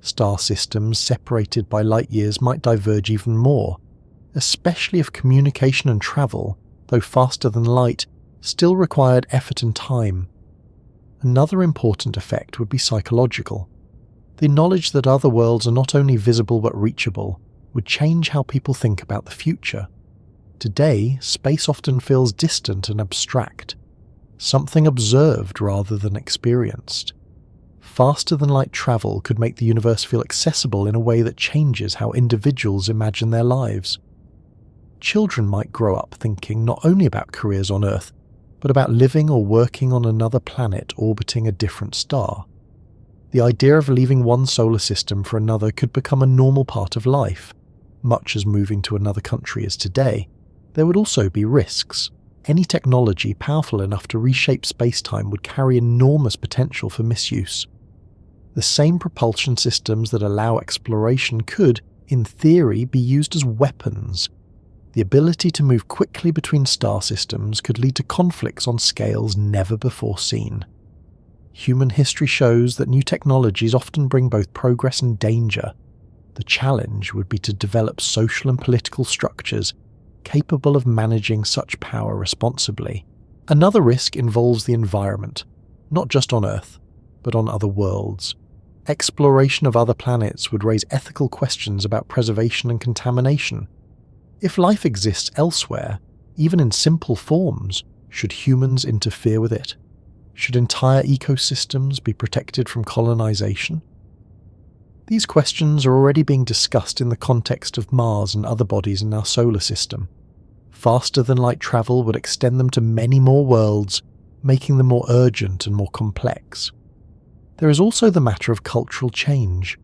Star systems separated by light years might diverge even more, especially if communication and travel, though faster than light, still required effort and time. Another important effect would be psychological. The knowledge that other worlds are not only visible but reachable would change how people think about the future. Today, space often feels distant and abstract, something observed rather than experienced. Faster-than-light travel could make the universe feel accessible in a way that changes how individuals imagine their lives. Children might grow up thinking not only about careers on Earth, but about living or working on another planet orbiting a different star. The idea of leaving one solar system for another could become a normal part of life. Much as moving to another country is today, there would also be risks. Any technology powerful enough to reshape spacetime would carry enormous potential for misuse. The same propulsion systems that allow exploration could, in theory, be used as weapons. The ability to move quickly between star systems could lead to conflicts on scales never before seen. Human history shows that new technologies often bring both progress and danger. The challenge would be to develop social and political structures capable of managing such power responsibly. Another risk involves the environment. not just on Earth, but on other worlds. Exploration of other planets would raise ethical questions about preservation and contamination. If life exists elsewhere, even in simple forms, should humans interfere with it? Should entire ecosystems be protected from colonization? These questions are already being discussed in the context of Mars and other bodies in our solar system. Faster-than-light travel would extend them to many more worlds, making them more urgent and more complex. There is also the matter of cultural change.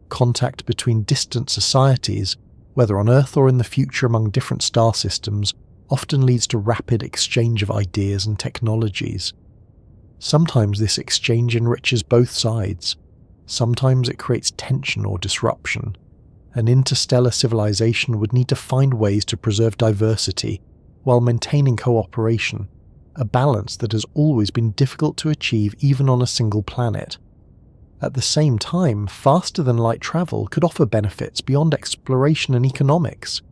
Contact between distant societies, whether on Earth or in the future among different star systems, often leads to rapid exchange of ideas and technologies. Sometimes this exchange enriches both sides. Sometimes it creates tension or disruption. An interstellar civilization would need to find ways to preserve diversity while maintaining cooperation, a balance that has always been difficult to achieve even on a single planet. At the same time, faster-than-light travel could offer benefits beyond exploration and economics.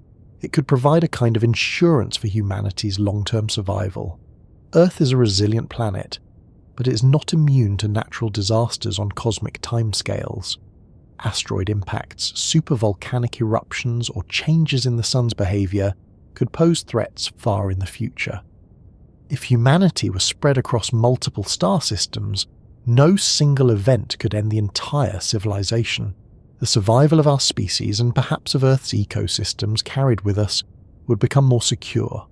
It could provide a kind of insurance for humanity's long-term survival. Earth is a resilient planet, but it is not immune to natural disasters on cosmic timescales. Asteroid impacts, supervolcanic eruptions, or changes in the sun's behavior could pose threats far in the future. If humanity was spread across multiple star systems, no single event could end the entire civilization. The survival of our species and perhaps of Earth's ecosystems carried with us would become more secure.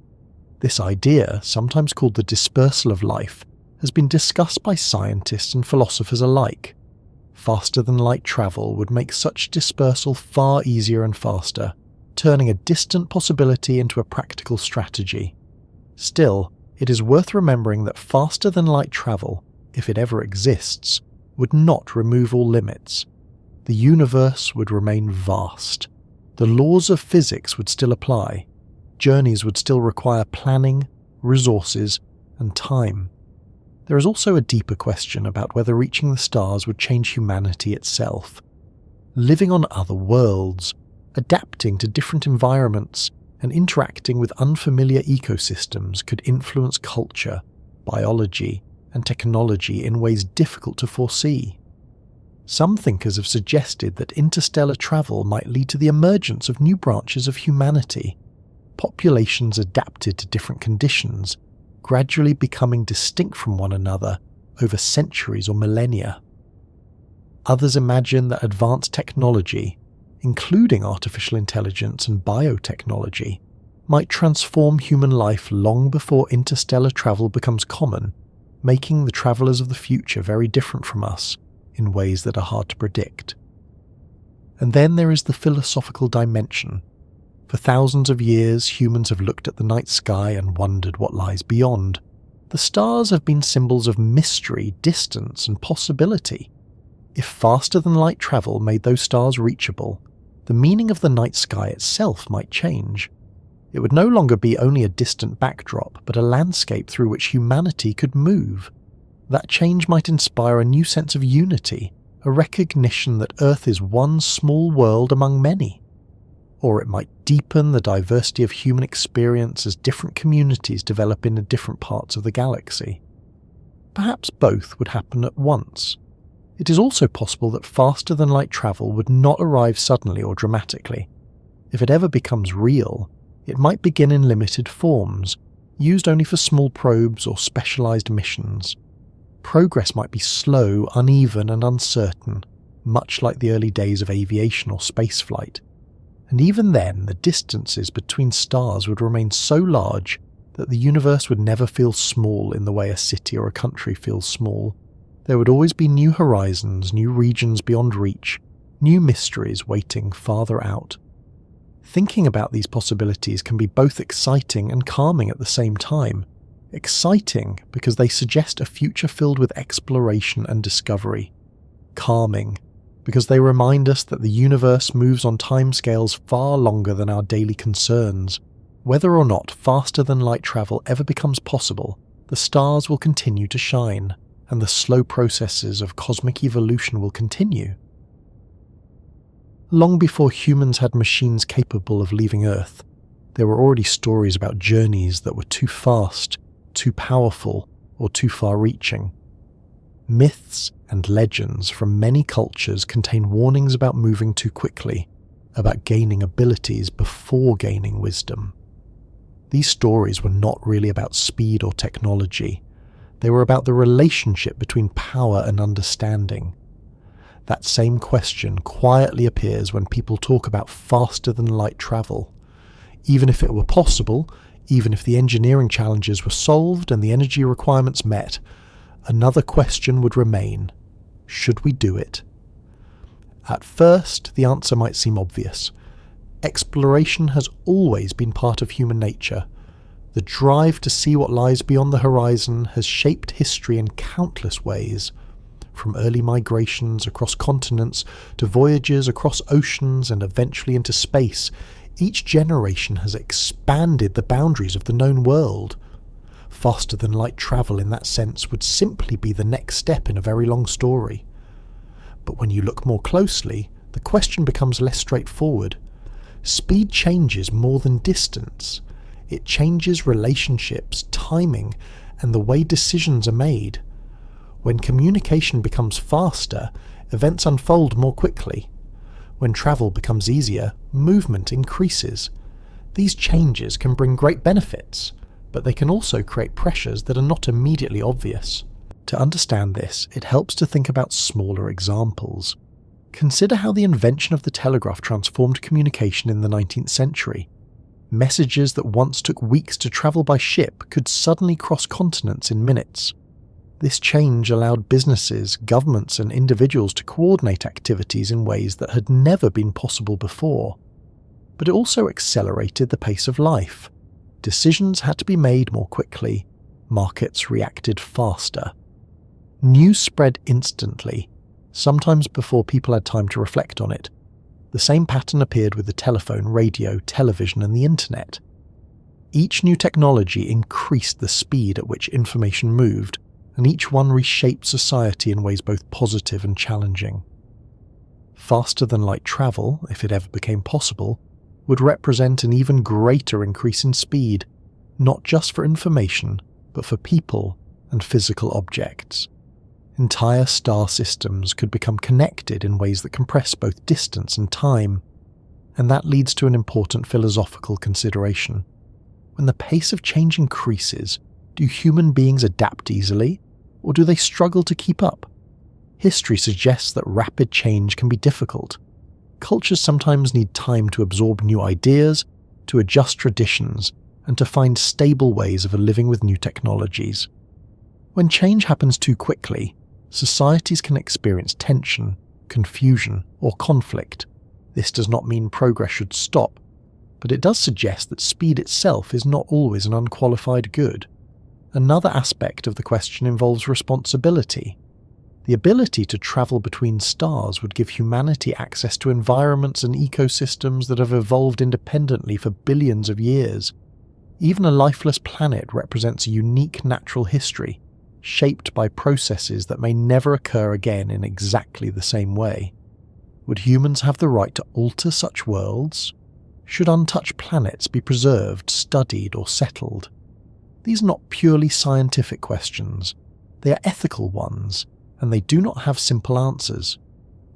This idea, sometimes called the dispersal of life, has been discussed by scientists and philosophers alike. Faster-than-light travel would make such dispersal far easier and faster, turning a distant possibility into a practical strategy. Still, it is worth remembering that faster-than-light travel, if it ever exists, would not remove all limits. The universe would remain vast. The laws of physics would still apply. Journeys would still require planning, resources, and time. There is also a deeper question about whether reaching the stars would change humanity itself. Living on other worlds, adapting to different environments, and interacting with unfamiliar ecosystems could influence culture, biology, and technology in ways difficult to foresee. Some thinkers have suggested that interstellar travel might lead to the emergence of new branches of humanity, populations adapted to different conditions, gradually becoming distinct from one another over centuries or millennia. Others imagine that advanced technology, including artificial intelligence and biotechnology, might transform human life long before interstellar travel becomes common, making the travelers of the future very different from us in ways that are hard to predict. And then there is the philosophical dimension. For thousands of years, humans have looked at the night sky and wondered what lies beyond. The stars have been symbols of mystery, distance, and possibility. If faster-than-light travel made those stars reachable, the meaning of the night sky itself might change. It would no longer be only a distant backdrop, but a landscape through which humanity could move. That change might inspire a new sense of unity, a recognition that Earth is one small world among many. Or it might deepen the diversity of human experience as different communities develop in the different parts of the galaxy. Perhaps both would happen at once. It is also possible that faster-than-light travel would not arrive suddenly or dramatically. If it ever becomes real, it might begin in limited forms, used only for small probes or specialized missions. Progress might be slow, uneven, and uncertain, much like the early days of aviation or spaceflight. And even then, the distances between stars would remain so large that the universe would never feel small in the way a city or a country feels small. There would always be new horizons, new regions beyond reach, new mysteries waiting farther out. Thinking about these possibilities can be both exciting and calming at the same time. Exciting because they suggest a future filled with exploration and discovery. Calming because they remind us that the universe moves on timescales far longer than our daily concerns. Whether or not faster-than-light travel ever becomes possible, the stars will continue to shine, and the slow processes of cosmic evolution will continue. Long before humans had machines capable of leaving Earth, there were already stories about journeys that were too fast, too powerful, or too far-reaching. Myths and legends from many cultures contain warnings about moving too quickly, about gaining abilities before gaining wisdom. These stories were not really about speed or technology. They were about the relationship between power and understanding. That same question quietly appears when people talk about faster-than-light travel. Even if it were possible, even if the engineering challenges were solved and the energy requirements met, another question would remain: should we do it? At first, the answer might seem obvious. Exploration has always been part of human nature. The drive to see what lies beyond the horizon has shaped history in countless ways. From early migrations across continents to voyages across oceans and eventually into space, each generation has expanded the boundaries of the known world. Faster-than-light travel in that sense would simply be the next step in a very long story. But when you look more closely, the question becomes less straightforward. Speed changes more than distance. It changes relationships, timing, and the way decisions are made. When communication becomes faster, events unfold more quickly. When travel becomes easier, movement increases. These changes can bring great benefits, but they can also create pressures that are not immediately obvious. To understand this, it helps to think about smaller examples. Consider how the invention of the telegraph transformed communication in the 19th century. Messages that once took weeks to travel by ship could suddenly cross continents in minutes. This change allowed businesses, governments, and individuals to coordinate activities in ways that had never been possible before. But it also accelerated the pace of life. Decisions had to be made more quickly. Markets reacted faster. News spread instantly, sometimes before people had time to reflect on it. The same pattern appeared with the telephone, radio, television, and the internet. Each new technology increased the speed at which information moved, and each one reshaped society in ways both positive and challenging. Faster-than-light travel, if it ever became possible, would represent an even greater increase in speed, not just for information, but for people and physical objects. Entire star systems could become connected in ways that compress both distance and time, and that leads to an important philosophical consideration. When the pace of change increases, do human beings adapt easily, or do they struggle to keep up? History suggests that rapid change can be difficult. Cultures sometimes need time to absorb new ideas, to adjust traditions, and to find stable ways of living with new technologies. When change happens too quickly, societies can experience tension, confusion, or conflict. This does not mean progress should stop, but it does suggest that speed itself is not always an unqualified good. Another aspect of the question involves responsibility. The ability to travel between stars would give humanity access to environments and ecosystems that have evolved independently for billions of years. Even a lifeless planet represents a unique natural history, shaped by processes that may never occur again in exactly the same way. Would humans have the right to alter such worlds? Should untouched planets be preserved, studied, or settled? These are not purely scientific questions. They are ethical ones, and they do not have simple answers.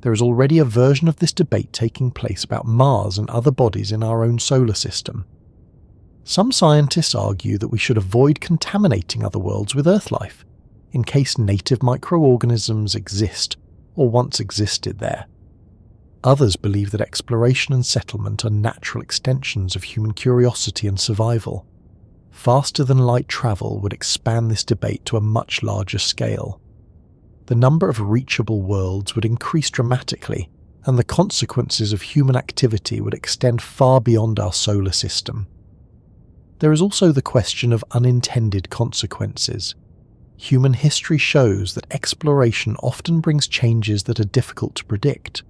There is already a version of this debate taking place about Mars and other bodies in our own solar system. Some scientists argue that we should avoid contaminating other worlds with Earth life, in case native microorganisms exist or once existed there. Others believe that exploration and settlement are natural extensions of human curiosity and survival. Faster-than-light travel would expand this debate to a much larger scale. The number of reachable worlds would increase dramatically, and the consequences of human activity would extend far beyond our solar system. There is also the question of unintended consequences. Human history shows that exploration often brings changes that are difficult to predict.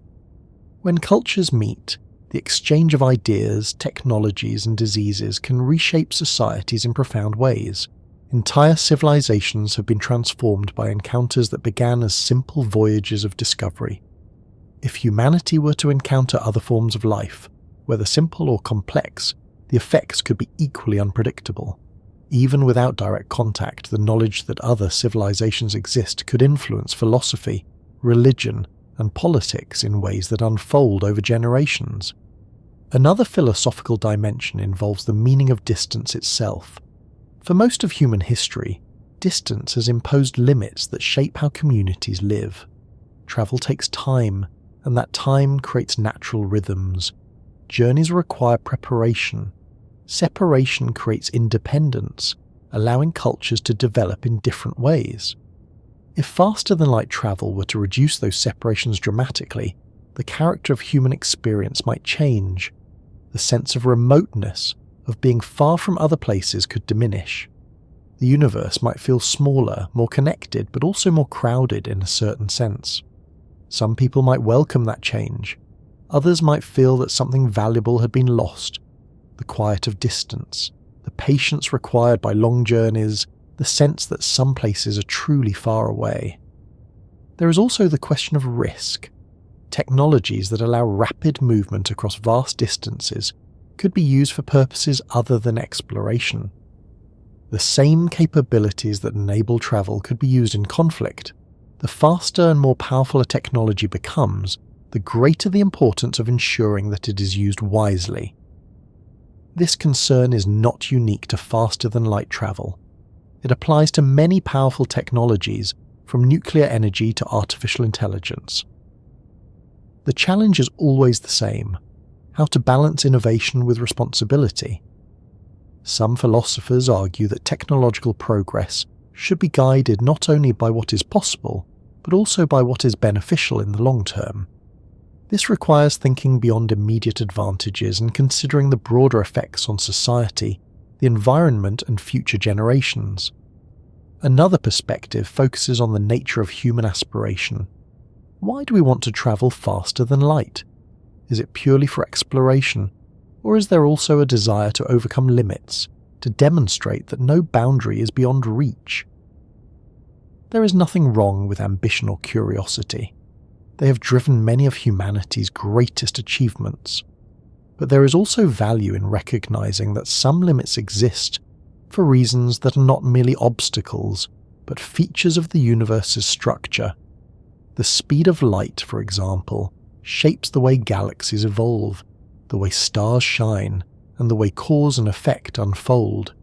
When cultures meet, the exchange of ideas, technologies, and diseases can reshape societies in profound ways. Entire civilizations have been transformed by encounters that began as simple voyages of discovery. If humanity were to encounter other forms of life, whether simple or complex, the effects could be equally unpredictable. Even without direct contact, the knowledge that other civilizations exist could influence philosophy, religion, and politics in ways that unfold over generations. Another philosophical dimension involves the meaning of distance itself. For most of human history, distance has imposed limits that shape how communities live. Travel takes time, and that time creates natural rhythms. Journeys require preparation. Separation creates independence, allowing cultures to develop in different ways. If faster-than-light travel were to reduce those separations dramatically, the character of human experience might change. The sense of remoteness, of being far from other places, could diminish. The universe might feel smaller, more connected, but also more crowded in a certain sense. Some people might welcome that change. Others might feel that something valuable had been lost. The quiet of distance, the patience required by long journeys, the sense that some places are truly far away. There is also the question of risk. Technologies that allow rapid movement across vast distances could be used for purposes other than exploration. The same capabilities that enable travel could be used in conflict. The faster and more powerful a technology becomes, the greater the importance of ensuring that it is used wisely. This concern is not unique to faster-than-light travel. It applies to many powerful technologies, from nuclear energy to artificial intelligence. The challenge is always the same: how to balance innovation with responsibility. Some philosophers argue that technological progress should be guided not only by what is possible, but also by what is beneficial in the long term. This requires thinking beyond immediate advantages and considering the broader effects on society, the environment, and future generations. Another perspective focuses on the nature of human aspiration. Why do we want to travel faster than light? Is it purely for exploration, or is there also a desire to overcome limits, to demonstrate that no boundary is beyond reach? There is nothing wrong with ambition or curiosity. They have driven many of humanity's greatest achievements. But there is also value in recognizing that some limits exist for reasons that are not merely obstacles, but features of the universe's structure. The speed of light, for example, shapes the way galaxies evolve, the way stars shine, and the way cause and effect unfold.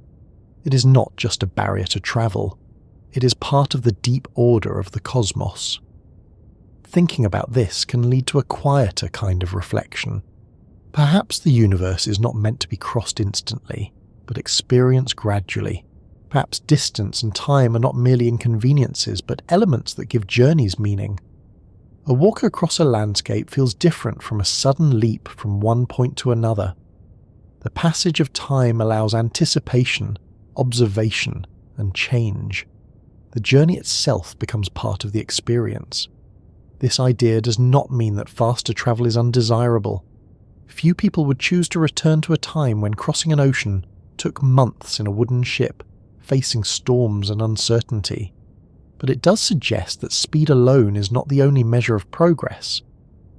It is not just a barrier to travel. It is part of the deep order of the cosmos. Thinking about this can lead to a quieter kind of reflection. Perhaps the universe is not meant to be crossed instantly, but experienced gradually. Perhaps distance and time are not merely inconveniences, but elements that give journeys meaning. A walk across a landscape feels different from a sudden leap from one point to another. The passage of time allows anticipation, observation, and change. The journey itself becomes part of the experience. This idea does not mean that faster travel is undesirable. Few people would choose to return to a time when crossing an ocean took months in a wooden ship, facing storms and uncertainty. But it does suggest that speed alone is not the only measure of progress.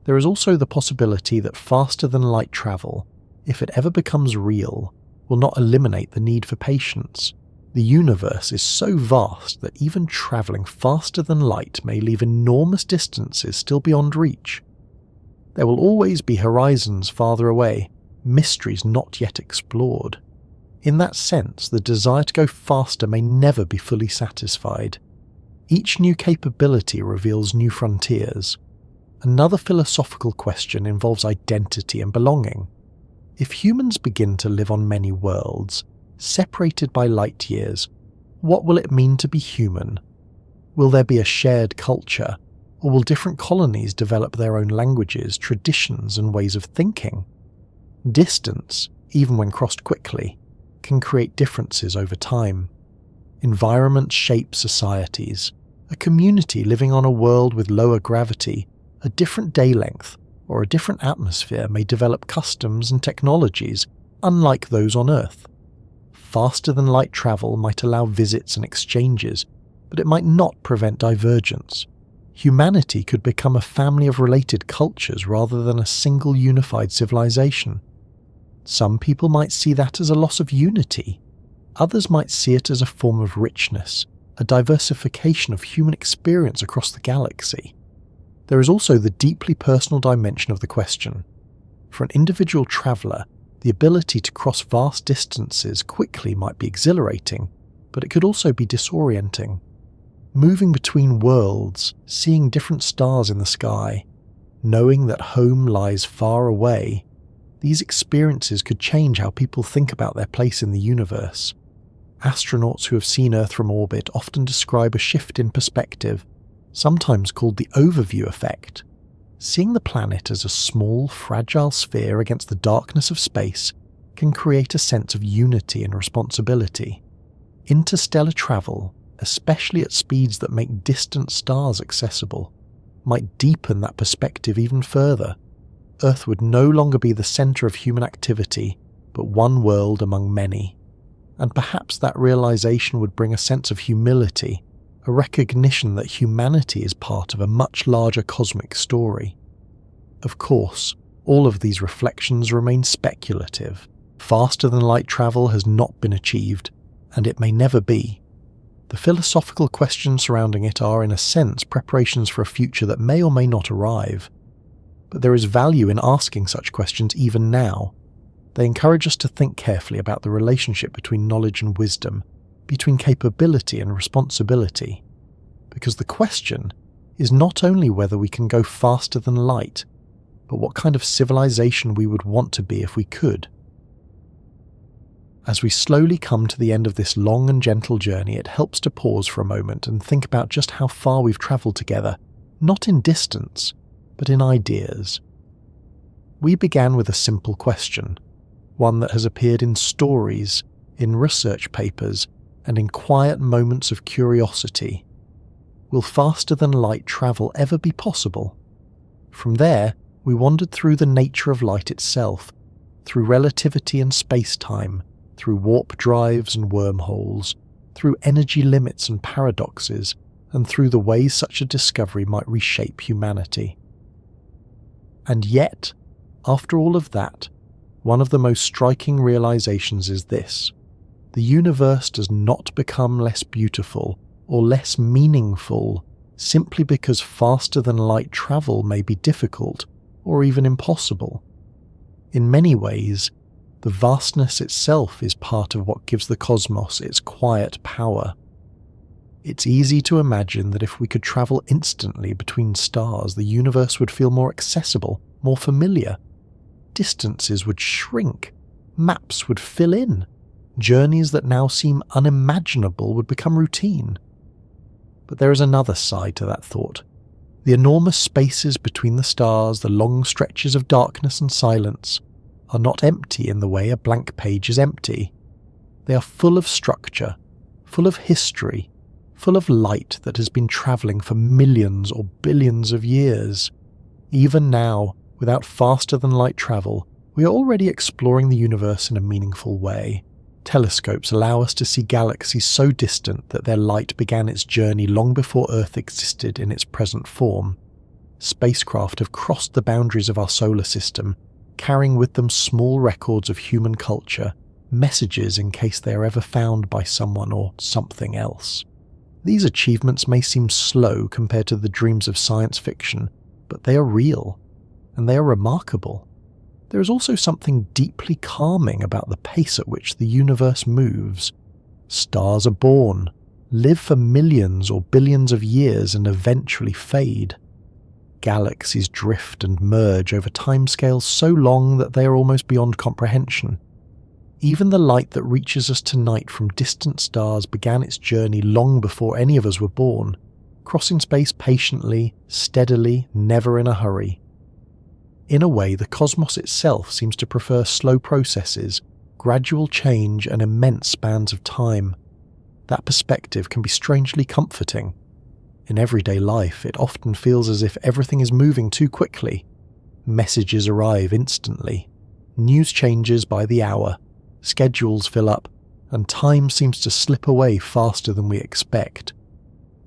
There is also the possibility that faster-than-light travel, if it ever becomes real, will not eliminate the need for patience. The universe is so vast that even travelling faster than light may leave enormous distances still beyond reach. There will always be horizons farther away, mysteries not yet explored. In that sense, the desire to go faster may never be fully satisfied. Each new capability reveals new frontiers. Another philosophical question involves identity and belonging. If humans begin to live on many worlds, separated by light years, what will it mean to be human? Will there be a shared culture, or will different colonies develop their own languages, traditions, and ways of thinking? Distance, even when crossed quickly, can create differences over time. Environments shape societies. A community living on a world with lower gravity, a different day length, or a different atmosphere may develop customs and technologies unlike those on Earth. Faster-than-light travel might allow visits and exchanges, but it might not prevent divergence. Humanity could become a family of related cultures rather than a single unified civilization. Some people might see that as a loss of unity. Others might see it as a form of richness, a diversification of human experience across the galaxy. There is also the deeply personal dimension of the question. For an individual traveller, the ability to cross vast distances quickly might be exhilarating, but it could also be disorienting. Moving between worlds, seeing different stars in the sky, knowing that home lies far away, these experiences could change how people think about their place in the universe. Astronauts who have seen Earth from orbit often describe a shift in perspective, sometimes called the overview effect. Seeing the planet as a small, fragile sphere against the darkness of space can create a sense of unity and responsibility. Interstellar travel, especially at speeds that make distant stars accessible, might deepen that perspective even further. Earth would no longer be the centre of human activity, but one world among many. And perhaps that realization would bring a sense of humility, a recognition that humanity is part of a much larger cosmic story. Of course, all of these reflections remain speculative. Faster-than-light travel has not been achieved, and it may never be. The philosophical questions surrounding it are, in a sense, preparations for a future that may or may not arrive. But there is value in asking such questions even now. They encourage us to think carefully about the relationship between knowledge and wisdom, between capability and responsibility. Because the question is not only whether we can go faster than light, but what kind of civilization we would want to be if we could. As we slowly come to the end of this long and gentle journey, it helps to pause for a moment and think about just how far we've travelled together, not in distance, but in ideas. We began with a simple question, one that has appeared in stories, in research papers, and in quiet moments of curiosity. Will faster-than-light travel ever be possible? From there, we wandered through the nature of light itself, through relativity and spacetime, through warp drives and wormholes, through energy limits and paradoxes, and through the ways such a discovery might reshape humanity. And yet, after all of that, one of the most striking realizations is this: the universe does not become less beautiful or less meaningful simply because faster-than-light travel may be difficult or even impossible. In many ways, the vastness itself is part of what gives the cosmos its quiet power. It's easy to imagine that if we could travel instantly between stars, the universe would feel more accessible, more familiar. Distances would shrink, maps would fill in, journeys that now seem unimaginable would become routine. But there is another side to that thought. The enormous spaces between the stars, the long stretches of darkness and silence, are not empty in the way a blank page is empty. They are full of structure, full of history, full of light that has been travelling for millions or billions of years. Even now, without faster-than-light travel, we are already exploring the universe in a meaningful way. Telescopes allow us to see galaxies so distant that their light began its journey long before Earth existed in its present form. Spacecraft have crossed the boundaries of our solar system, carrying with them small records of human culture, messages in case they are ever found by someone or something else. These achievements may seem slow compared to the dreams of science fiction, but they are real, and they are remarkable. There is also something deeply calming about the pace at which the universe moves. Stars are born, live for millions or billions of years and eventually fade. Galaxies drift and merge over timescales so long that they are almost beyond comprehension. Even the light that reaches us tonight from distant stars began its journey long before any of us were born, crossing space patiently, steadily, never in a hurry. In a way, the cosmos itself seems to prefer slow processes, gradual change, and immense spans of time. That perspective can be strangely comforting. In everyday life, it often feels as if everything is moving too quickly. Messages arrive instantly. News changes by the hour. Schedules fill up, and time seems to slip away faster than we expect.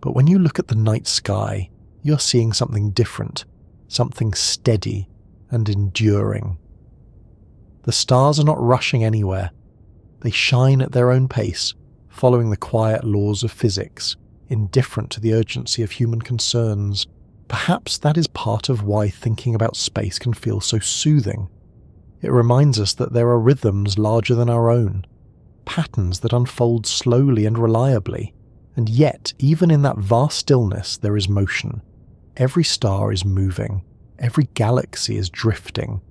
But when you look at the night sky, you're seeing something different, something steady and enduring. The stars are not rushing anywhere. They shine at their own pace, following the quiet laws of physics, indifferent to the urgency of human concerns. Perhaps that is part of why thinking about space can feel so soothing. It reminds us that there are rhythms larger than our own, patterns that unfold slowly and reliably, and yet, even in that vast stillness, there is motion. Every star is moving, every galaxy is drifting.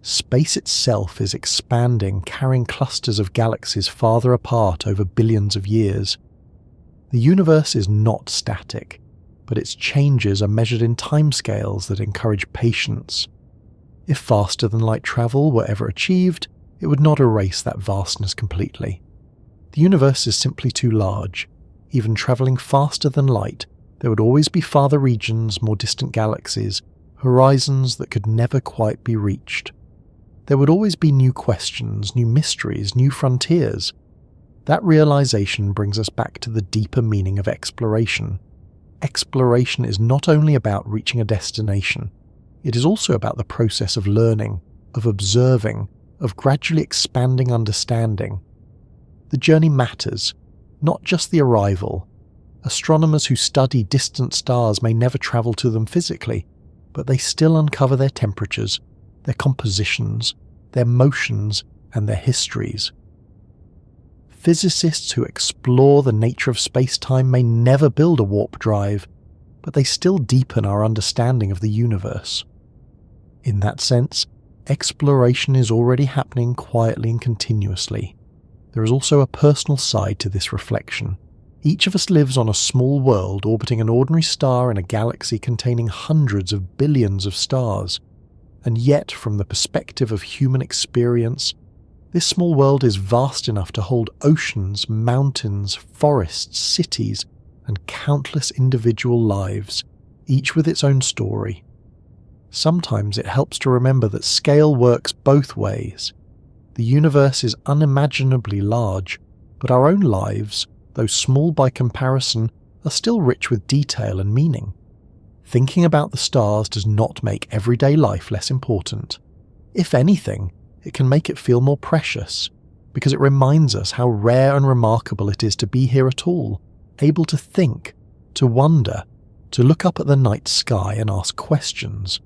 Space itself is expanding, carrying clusters of galaxies farther apart over billions of years. The universe is not static, but its changes are measured in timescales that encourage patience. If faster-than-light travel were ever achieved, it would not erase that vastness completely. The universe is simply too large. Even travelling faster than light, there would always be farther regions, more distant galaxies, horizons that could never quite be reached. There would always be new questions, new mysteries, new frontiers. That realization brings us back to the deeper meaning of exploration. Exploration is not only about reaching a destination, it is also about the process of learning, of observing, of gradually expanding understanding. The journey matters, not just the arrival. Astronomers who study distant stars may never travel to them physically, but they still uncover their temperatures, their compositions, their motions, and their histories. Physicists who explore the nature of spacetime may never build a warp drive, but they still deepen our understanding of the universe. In that sense, exploration is already happening quietly and continuously. There is also a personal side to this reflection. Each of us lives on a small world orbiting an ordinary star in a galaxy containing hundreds of billions of stars. And yet, from the perspective of human experience, this small world is vast enough to hold oceans, mountains, forests, cities, and countless individual lives, each with its own story. Sometimes it helps to remember that scale works both ways. The universe is unimaginably large, but our own lives, though small by comparison, are still rich with detail and meaning. Thinking about the stars does not make everyday life less important. If anything, it can make it feel more precious, because it reminds us how rare and remarkable it is to be here at all, able to think, to wonder, to look up at the night sky and ask questions.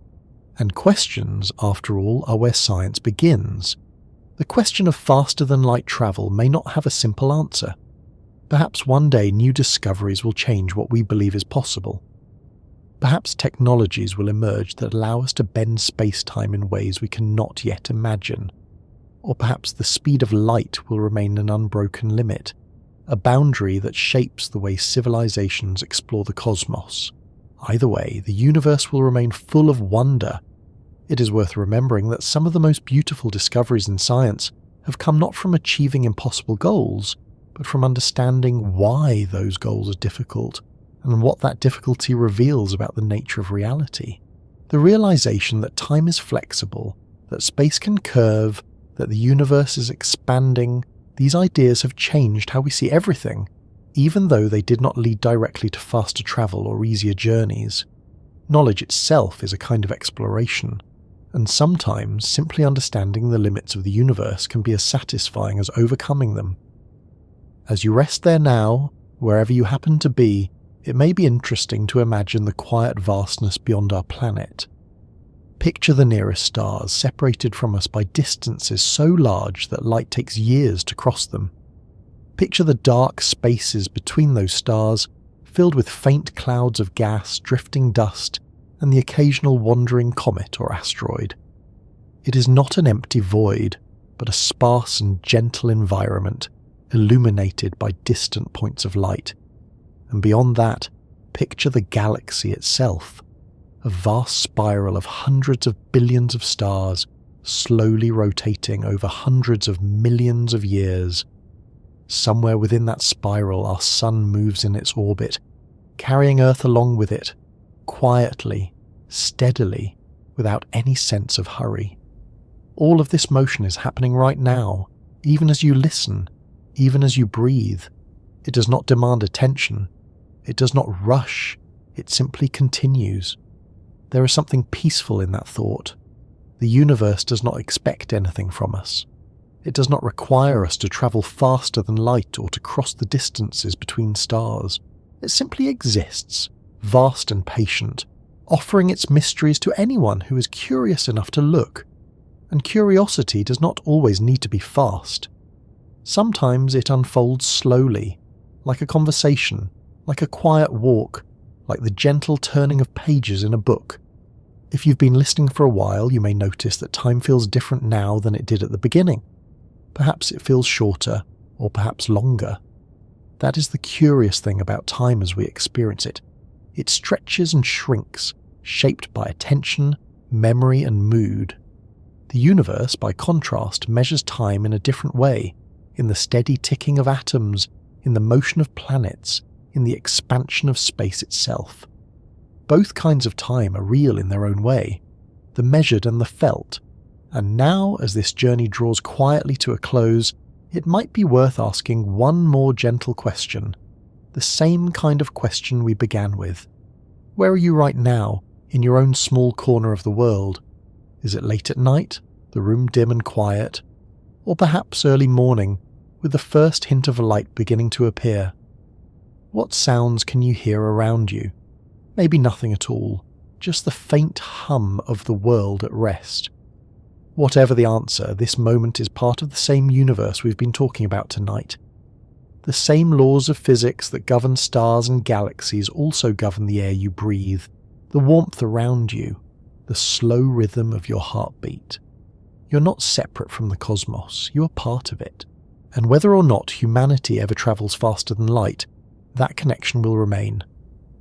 And questions, after all, are where science begins. The question of faster-than-light travel may not have a simple answer. Perhaps one day new discoveries will change what we believe is possible. Perhaps technologies will emerge that allow us to bend space-time in ways we cannot yet imagine. Or perhaps the speed of light will remain an unbroken limit, a boundary that shapes the way civilizations explore the cosmos. Either way, the universe will remain full of wonder. It is worth remembering that some of the most beautiful discoveries in science have come not from achieving impossible goals, but from understanding why those goals are difficult, and what that difficulty reveals about the nature of reality. The realization that time is flexible, that space can curve, that the universe is expanding, these ideas have changed how we see everything, even though they did not lead directly to faster travel or easier journeys. Knowledge itself is a kind of exploration, and sometimes simply understanding the limits of the universe can be as satisfying as overcoming them. As you rest there now, wherever you happen to be, it may be interesting to imagine the quiet vastness beyond our planet. Picture the nearest stars, separated from us by distances so large that light takes years to cross them. Picture the dark spaces between those stars, filled with faint clouds of gas, drifting dust, and the occasional wandering comet or asteroid. It is not an empty void, but a sparse and gentle environment, illuminated by distant points of light. And beyond that, picture the galaxy itself, a vast spiral of hundreds of billions of stars, slowly rotating over hundreds of millions of years. Somewhere within that spiral, our sun moves in its orbit, carrying Earth along with it, quietly, steadily, without any sense of hurry. All of this motion is happening right now, even as you listen, even as you breathe. It does not demand attention. It does not rush. It simply continues. There is something peaceful in that thought. The universe does not expect anything from us. It does not require us to travel faster than light or to cross the distances between stars. It simply exists, vast and patient, offering its mysteries to anyone who is curious enough to look. And curiosity does not always need to be fast. Sometimes it unfolds slowly, like a conversation, like a quiet walk, like the gentle turning of pages in a book. If you've been listening for a while, you may notice that time feels different now than it did at the beginning. Perhaps it feels shorter, or perhaps longer. That is the curious thing about time as we experience it. It stretches and shrinks, shaped by attention, memory, and mood. The universe, by contrast, measures time in a different way, in the steady ticking of atoms, in the motion of planets, in the expansion of space itself. Both kinds of time are real in their own way, the measured and the felt, and now, as this journey draws quietly to a close, it might be worth asking one more gentle question, the same kind of question we began with. Where are you right now, in your own small corner of the world? Is it late at night, the room dim and quiet, or perhaps early morning, with the first hint of light beginning to appear? What sounds can you hear around you? Maybe nothing at all, just the faint hum of the world at rest. Whatever the answer, this moment is part of the same universe we've been talking about tonight. The same laws of physics that govern stars and galaxies also govern the air you breathe, the warmth around you, the slow rhythm of your heartbeat. You're not separate from the cosmos, you are part of it. And whether or not humanity ever travels faster than light, that connection will remain.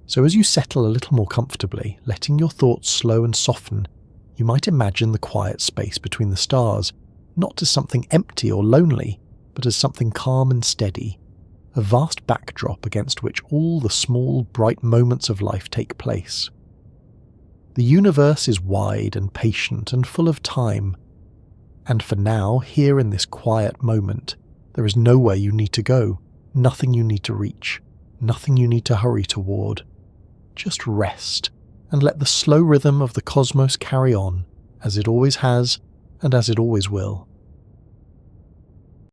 So as you settle a little more comfortably, letting your thoughts slow and soften, you might imagine the quiet space between the stars, not as something empty or lonely, but as something calm and steady, a vast backdrop against which all the small, bright moments of life take place. The universe is wide and patient and full of time, and for now, here in this quiet moment, there is nowhere you need to go, nothing you need to reach, nothing you need to hurry toward. Just rest, and let the slow rhythm of the cosmos carry on, as it always has and as it always will.